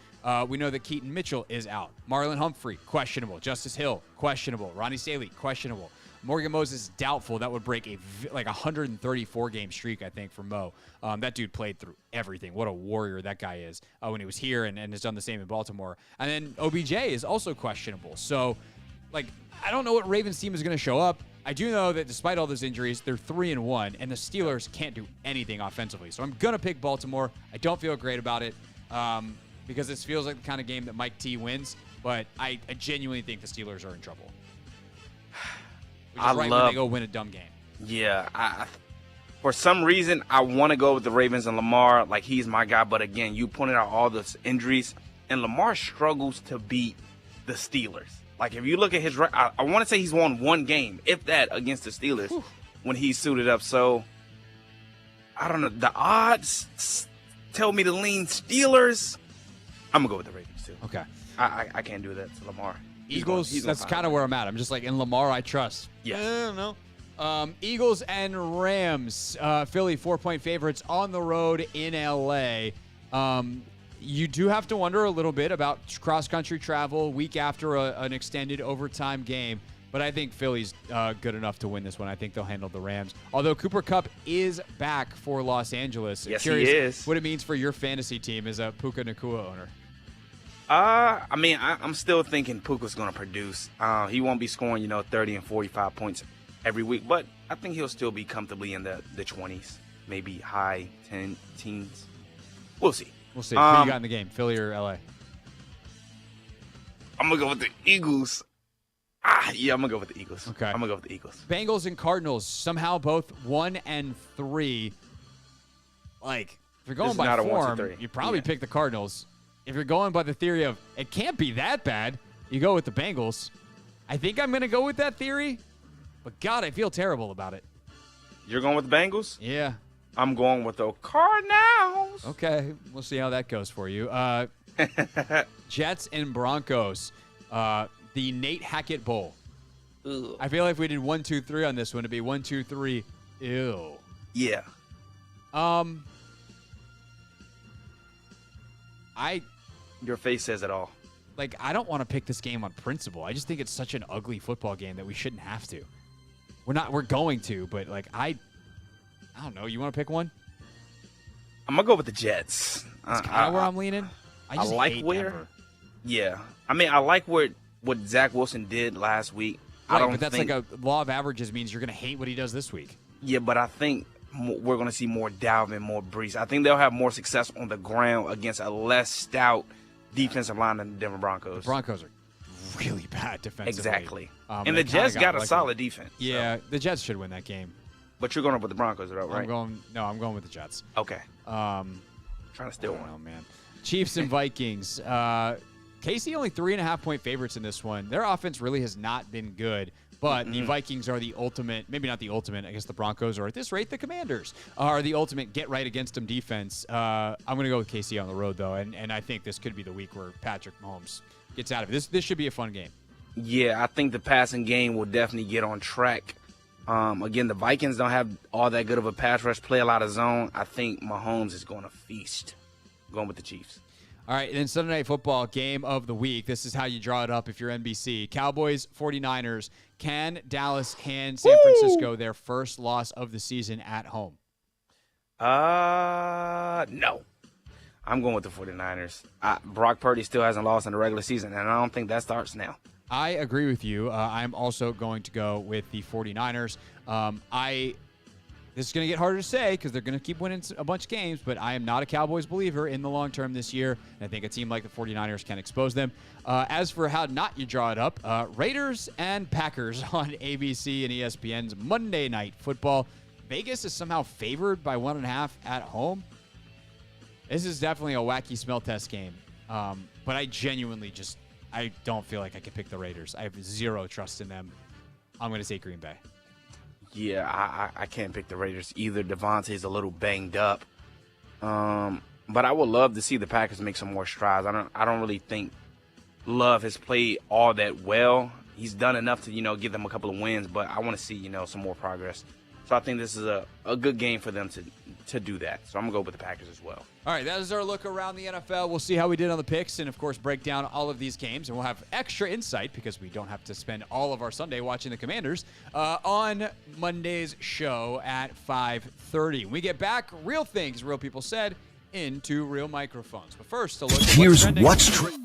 We know that Keaton Mitchell is out. Marlon Humphrey, questionable. Justice Hill, questionable. Ronnie Staley, questionable. Morgan Moses, doubtful. That would break a 134-game streak, I think, for Mo. That dude played through everything. What a warrior that guy is when he was here and has done the same in Baltimore. And then OBJ is also questionable. So, I don't know what Ravens team is going to show up. I do know that despite all those injuries, they're 3-1, and the Steelers can't do anything offensively. So I'm going to pick Baltimore. I don't feel great about it because this feels like the kind of game that Mike T wins, but I genuinely think the Steelers are in trouble. Which is when they go win a dumb game. Yeah, for some reason, I want to go with the Ravens and Lamar. He's my guy. But again, you pointed out all those injuries, and Lamar struggles to beat the Steelers. If you look at his record, I want to say he's won one game, if that, against the Steelers when he's suited up. So, I don't know. The odds tell me to lean Steelers. I'm going to go with the Ravens, too. Okay. I can't do that to Lamar. Eagles, that's kind of where I'm at. I'm just in Lamar, I trust. Yeah. I don't know. Eagles and Rams. Philly, 4-point favorites on the road in L.A. You do have to wonder a little bit about cross-country travel week after an extended overtime game, but I think Philly's good enough to win this one. I think they'll handle the Rams. Although Cooper Kupp is back for Los Angeles. Yes, Curious he is. what it means for your fantasy team as a Puka Nacua owner. I'm still thinking Puka's going to produce. He won't be scoring, 30 and 45 points every week, but I think he'll still be comfortably in the 20s, maybe high teens. We'll see. We'll see. Who you got in the game, Philly or LA? I'm going to go with the Eagles. I'm going to go with the Eagles. Okay. I'm going to go with the Eagles. Bengals and Cardinals, somehow both 1 and 3. If you're going by form, you probably pick the Cardinals. If you're going by the theory of it can't be that bad, you go with the Bengals. I think I'm going to go with that theory, but God, I feel terrible about it. You're going with the Bengals? Yeah. I'm going with the Cardinals. Okay, we'll see how that goes for you. Jets and Broncos, the Nate Hackett Bowl. Ugh. I feel like if we did 1, 2, 3 on this one, it'd be 1, 2, 3. Ew. Yeah. Your face says it all. I don't want to pick this game on principle. I just think it's such an ugly football game that we shouldn't have to. We're going to, but I don't know. You want to pick one? I'm gonna go with the Jets. That's kind of where I'm leaning. I just like hate where. Denver. Yeah, I mean, I like what Zach Wilson did last week. Right, I don't but that's think, like a law of averages means you're going to hate what he does this week. Yeah, but I think we're going to see more Dalvin, more Brees. I think they'll have more success on the ground against a less stout defensive line than the Denver Broncos. The Broncos are really bad defensively. Exactly. they And the Jets kinda got a solid defense. Yeah, the Jets should win that game. But you're going up with the Broncos, right? I'm going with the Jets. Okay. Trying to steal one. Oh, man. Chiefs and Vikings. KC only 3.5-point favorites in this one. Their offense really has not been good, but the Vikings are the ultimate, maybe not the ultimate, I guess the Broncos, or at this rate, the Commanders, are the ultimate get right against them defense. I'm going to go with KC on the road, though, and I think this could be the week where Patrick Mahomes gets out of it. This should be a fun game. Yeah, I think the passing game will definitely get on track. Again, the Vikings don't have all that good of a pass rush, play a lot of zone. I think Mahomes is going to feast. Going with the Chiefs. All right, and then Sunday Night Football, game of the week. This is how you draw it up if you're NBC. Cowboys, 49ers. Can Dallas hand San Francisco their first loss of the season at home? No. I'm going with the 49ers. Brock Purdy still hasn't lost in the regular season, and I don't think that starts now. I agree with you. I'm also going to go with the 49ers. This is going to get harder to say because they're going to keep winning a bunch of games, but I am not a Cowboys believer in the long term this year. And I think a team like the 49ers can expose them. As for how not you draw it up, Raiders and Packers on ABC and ESPN's Monday Night Football. Vegas is somehow favored by 1.5 at home. This is definitely a wacky smell test game. But I genuinely I don't feel like I can pick the Raiders. I have zero trust in them. I'm going to say Green Bay. Yeah, I can't pick the Raiders either. Devontae's a little banged up. But I would love to see the Packers make some more strides. I don't really think Love has played all that well. He's done enough to, give them a couple of wins, but I want to see, some more progress. So I think this is a good game for them to do that. So I'm going to go with the Packers as well. All right, that is our look around the NFL. We'll see how we did on the picks and, of course, break down all of these games. And we'll have extra insight because we don't have to spend all of our Sunday watching the Commanders on Monday's show at 5:30. When we get back, real things, real people said, into real microphones. But first, a look at Here's trending. what's trending.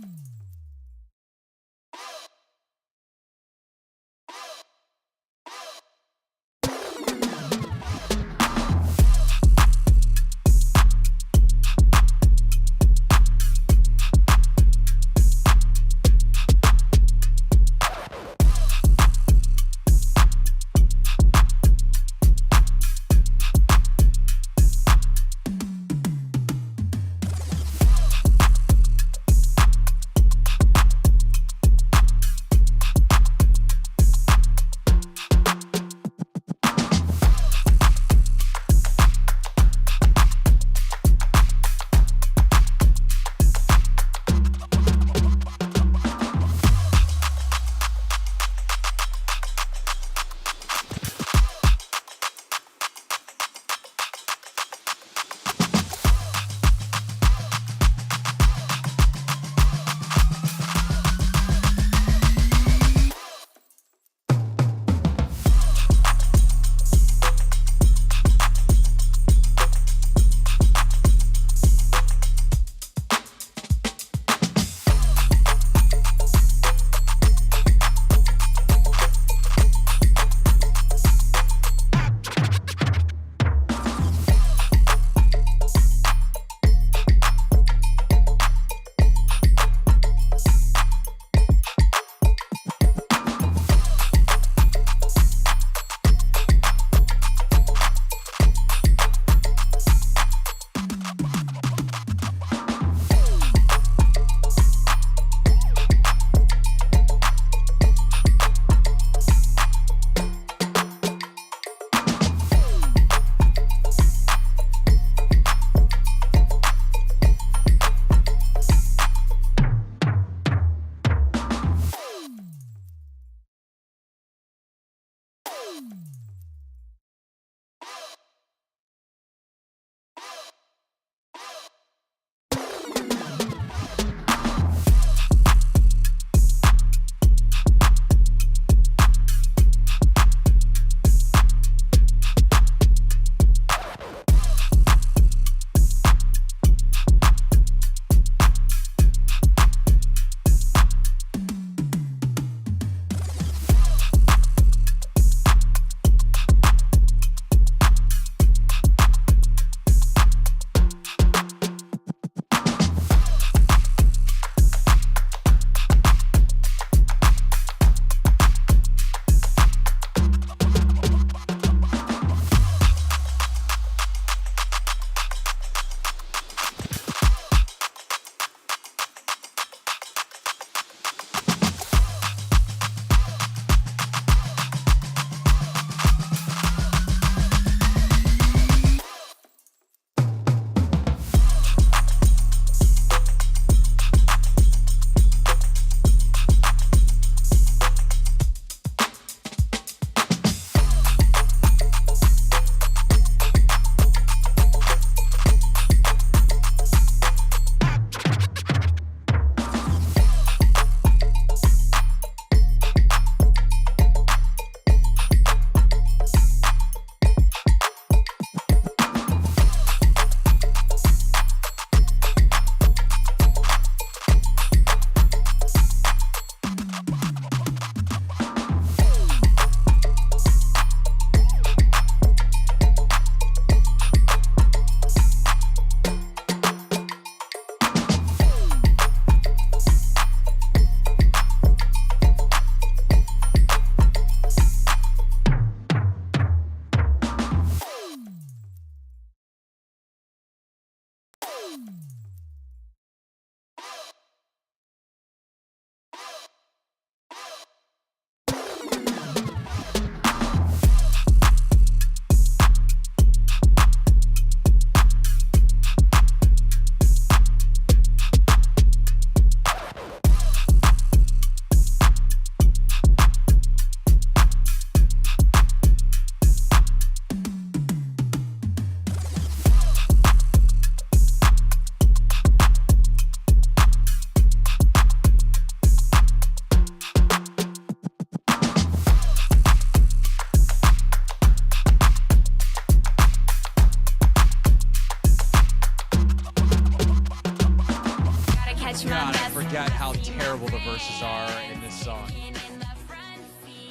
bizarre in this song.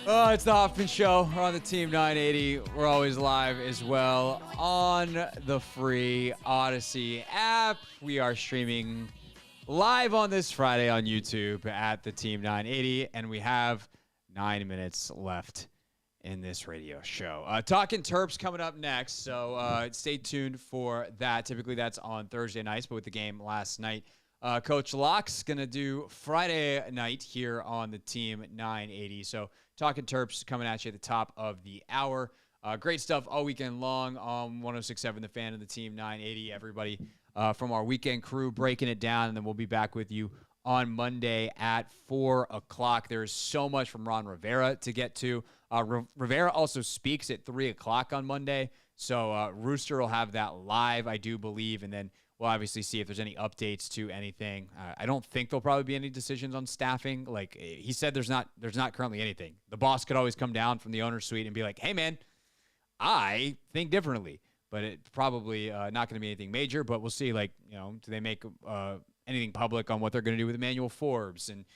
Oh, it's the Hoffman Show. We're on the Team 980. We're always live as well on the free Odyssey app. We are streaming live on this Friday on YouTube at the Team 980, and we have 9 minutes left in this radio show. Talking Terps coming up next, so stay tuned for that. Typically that's on Thursday nights, but with the game last night, Coach Locke's going to do Friday night here on the Team 980. So Talking Terps coming at you at the top of the hour. Great stuff all weekend long on 106.7 The Fan and the Team 980. Everybody from our weekend crew breaking it down, and then we'll be back with you on Monday at 4 o'clock. There's so much from Ron Rivera to get to. Rivera also speaks at 3 o'clock on Monday, so Rooster will have that live, I do believe, and then we'll obviously see if there's any updates to anything. I don't think there'll probably be any decisions on staffing. Like he said, there's not currently anything. The boss could always come down from the owner's suite and be like, "Hey, man, I think differently." But it's probably not going to be anything major. But we'll see. Like, do they make anything public on what they're going to do with Emmanuel Forbes, and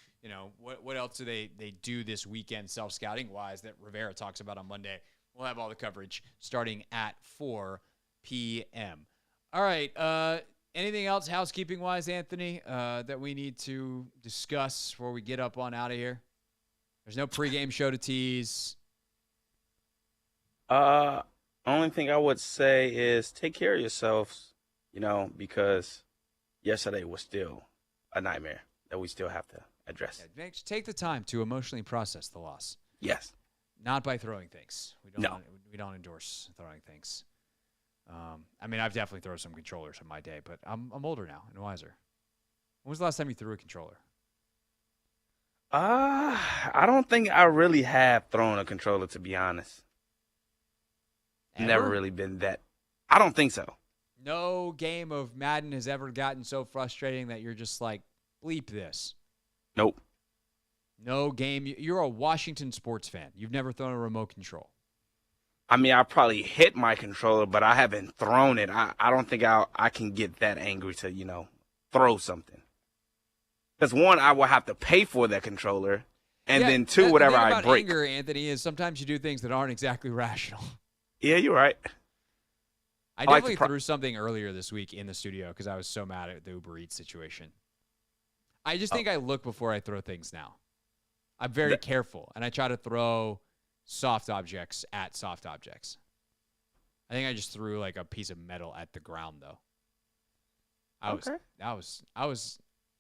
what else do they do this weekend self-scouting wise that Rivera talks about on Monday? We'll have all the coverage starting at 4 p.m. All right. Anything else housekeeping-wise, Anthony, that we need to discuss before we get up on out of here? There's no pregame show to tease. Only thing I would say is take care of yourselves, because yesterday was still a nightmare that we still have to address. Yeah, take the time to emotionally process the loss. Yes. Not by throwing things. We don't endorse throwing things. I've definitely thrown some controllers in my day, but I'm older now and wiser. When was the last time you threw a controller? I don't think I really have thrown a controller, to be honest. Ever? Never really been that. I don't think so. No game of Madden has ever gotten so frustrating that you're just like, bleep this. Nope. No game. You're a Washington sports fan. You've never thrown a remote control. I probably hit my controller, but I haven't thrown it. I don't think I can get that angry to, throw something. Because one, I will have to pay for that controller, and then two, whatever I break. Anger, Anthony, is sometimes you do things that aren't exactly rational. Yeah, you're right. I definitely threw something earlier this week in the studio because I was so mad at the Uber Eats situation. I just think I look before I throw things now. I'm very careful, and I try to throw soft objects at soft objects. I think I just threw like a piece of metal at the ground, though. I was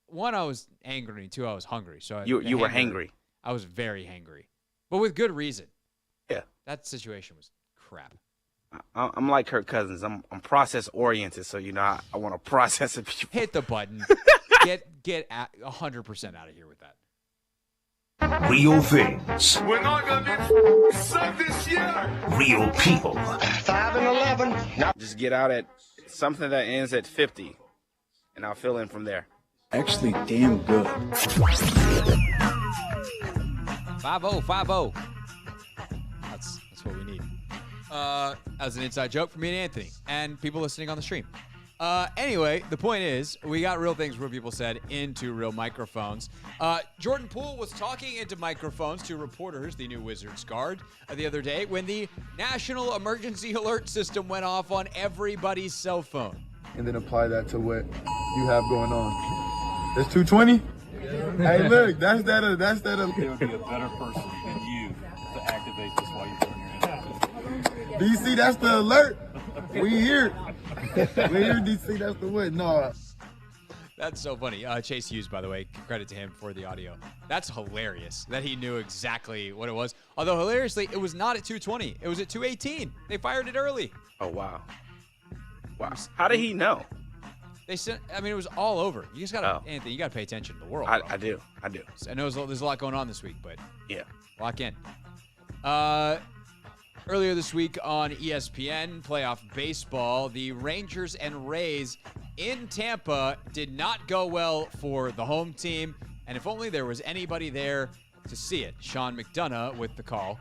one, I was angry, two, I was hungry. So you were hangry. I was very hangry, but with good reason. Yeah, that situation was crap. I'm like Kirk Cousins. I'm process oriented, so I want to process it. Hit the button. get 100% out of here with that. Real things. We're not going to be sucked this year. Real people. 5 and 11. Just get out at something that ends at 50, and I'll fill in from there. Actually, damn good. 5-0. That's what we need. That was an inside joke for me and Anthony and people listening on the stream. Anyway, the point is, we got real things, real people said, into real microphones. Jordan Poole was talking into microphones to reporters, the new Wizards guard, the other day when the National Emergency Alert System went off on everybody's cell phone. And then apply that to what you have going on. That's 220? Hey, look, that's that. There would be a better person than you to activate this while you're doing your interview. DC, that's the alert. We here. We're here, DC. That's the what? No. That's so funny. Chase Hughes, by the way, credit to him for the audio. That's hilarious that he knew exactly what it was. Although, hilariously, it was not at 220. It was at 218. They fired it early. Oh, wow. Wow. How did he know? They sent. It was all over. You just gotta, Anthony. You gotta pay attention to the world. I do. I know there's a lot going on this week, but yeah, lock in. Earlier this week on ESPN, playoff baseball, the Rangers and Rays in Tampa did not go well for the home team, and if only there was anybody there to see it. Sean McDonough with the call.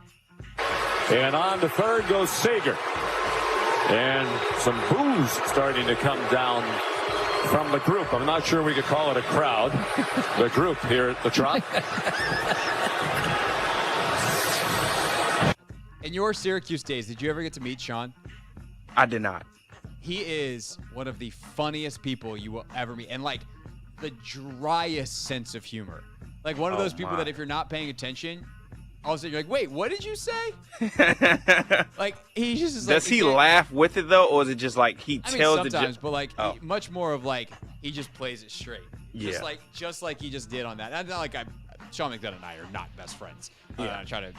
And on to third goes Sager. And some boos starting to come down from the group. I'm not sure we could call it a crowd. The group here at the Trop. In your Syracuse days, did you ever get to meet Sean? I did not. He is one of the funniest people you will ever meet, and like the driest sense of humor. Like one of those people that if you're not paying attention, all of a sudden you're like, wait, what did you say? Like he just is like. Does he laugh with it though, or is it just like he tells the sometimes, but like much more of like he just plays it straight. Yeah. Just like he just did on that. That's not like Sean McDonough and I are not best friends. Yeah. Try to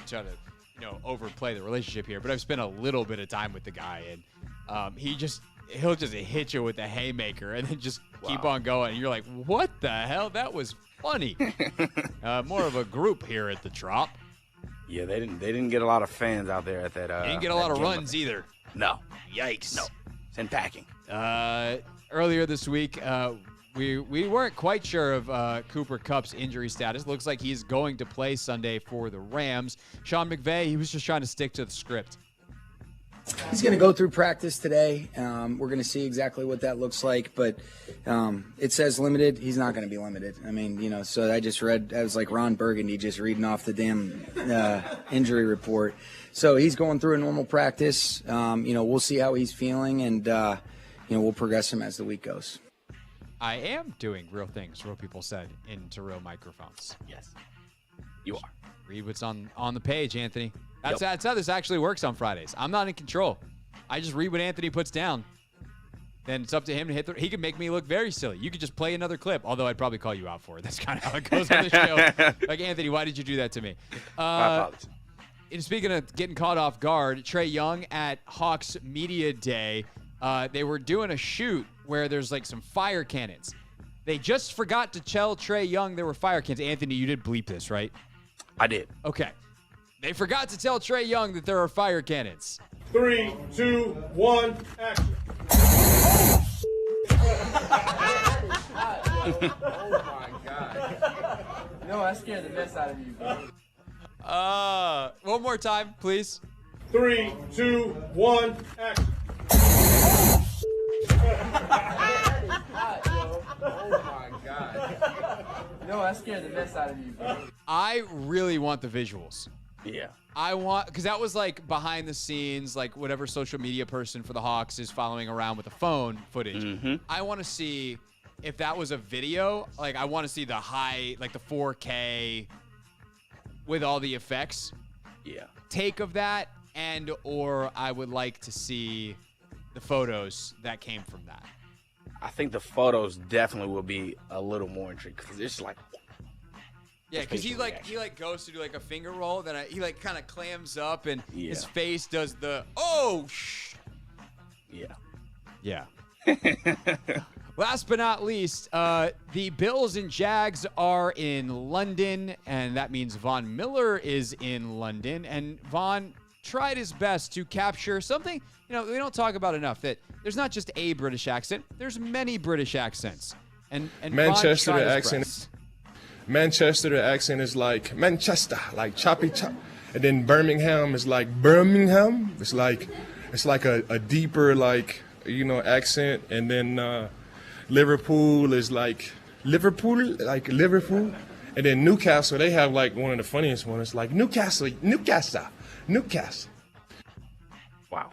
overplay the relationship here, but I've spent a little bit of time with the guy, and he'll just hit you with a haymaker and then just keep on going. And you're like, what the hell? That was funny. More of a group here at the Trop. Yeah, they didn't get a lot of fans out there at that. They didn't get a lot of runs either. No. Yikes. No. Send packing. Earlier this week, we weren't quite sure of Cooper Kupp's injury status. Looks like he's going to play Sunday for the Rams. Sean McVay, he was just trying to stick to the script. He's going to go through practice today. We're going to see exactly what that looks like, but it says limited. He's not going to be limited. I mean, so I just read, I was like Ron Burgundy just reading off the damn injury report. So he's going through a normal practice. We'll see how he's feeling, and, we'll progress him as the week goes. I am doing real things, real people said, into real microphones. Yes, you are. Read what's on the page, Anthony. That's how this actually works on Fridays. I'm not in control. I just read what Anthony puts down. Then it's up to him to hit he can make me look very silly. You could just play another clip, although I'd probably call you out for it. That's kind of how it goes on the show. Like, Anthony, why did you do that to me? My apologies. And speaking of getting caught off guard, Trae Young at Hawks Media Day, they were doing a shoot where there's like some fire cannons. They just forgot to tell Trae Young there were fire cannons. Anthony, you did bleep this, right? I did. Okay. They forgot to tell Trae Young that there are fire cannons. 3, 2, 1, action. Oh my God. No, I scared the mess out of you, bro. One more time, please. 3, 2, 1, action. Oh my God. No, I scared the mess out of you, bro. I really want the visuals. Yeah. I want, because that was like behind the scenes, like whatever social media person for the Hawks is following around with the phone footage. Mm-hmm. I want to see if that was a video. Like, I want to see the high, like the 4K with all the effects. Yeah. Take of that, or I would like to see the photos that came from that. I think the photos definitely will be a little more intriguing because it's like. Yeah, because he goes to do like a finger roll, then he like kind of clams up, and his face does the Yeah. Last but not least, the Bills and Jags are in London, and that means Von Miller is in London, and Von tried his best to capture something we don't talk about enough, that there's not just a British accent, there's many British accents, and Manchester Von tried his accent. best. Manchester, the accent is like Manchester, like choppy chop. And then Birmingham is like Birmingham. It's like a deeper accent. And then Liverpool is like Liverpool. And then Newcastle, they have like one of the funniest ones. It's like Newcastle. Wow.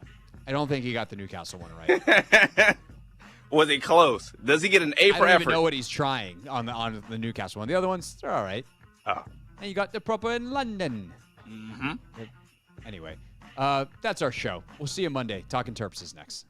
I don't think he got the Newcastle one right. Was it close? Does he get an A for effort? I don't even know what he's trying on the Newcastle one. The other ones, they're all right. Oh. And you got the proper in London. Mm-hmm. Anyway, that's our show. We'll see you Monday. Talking Terps is next.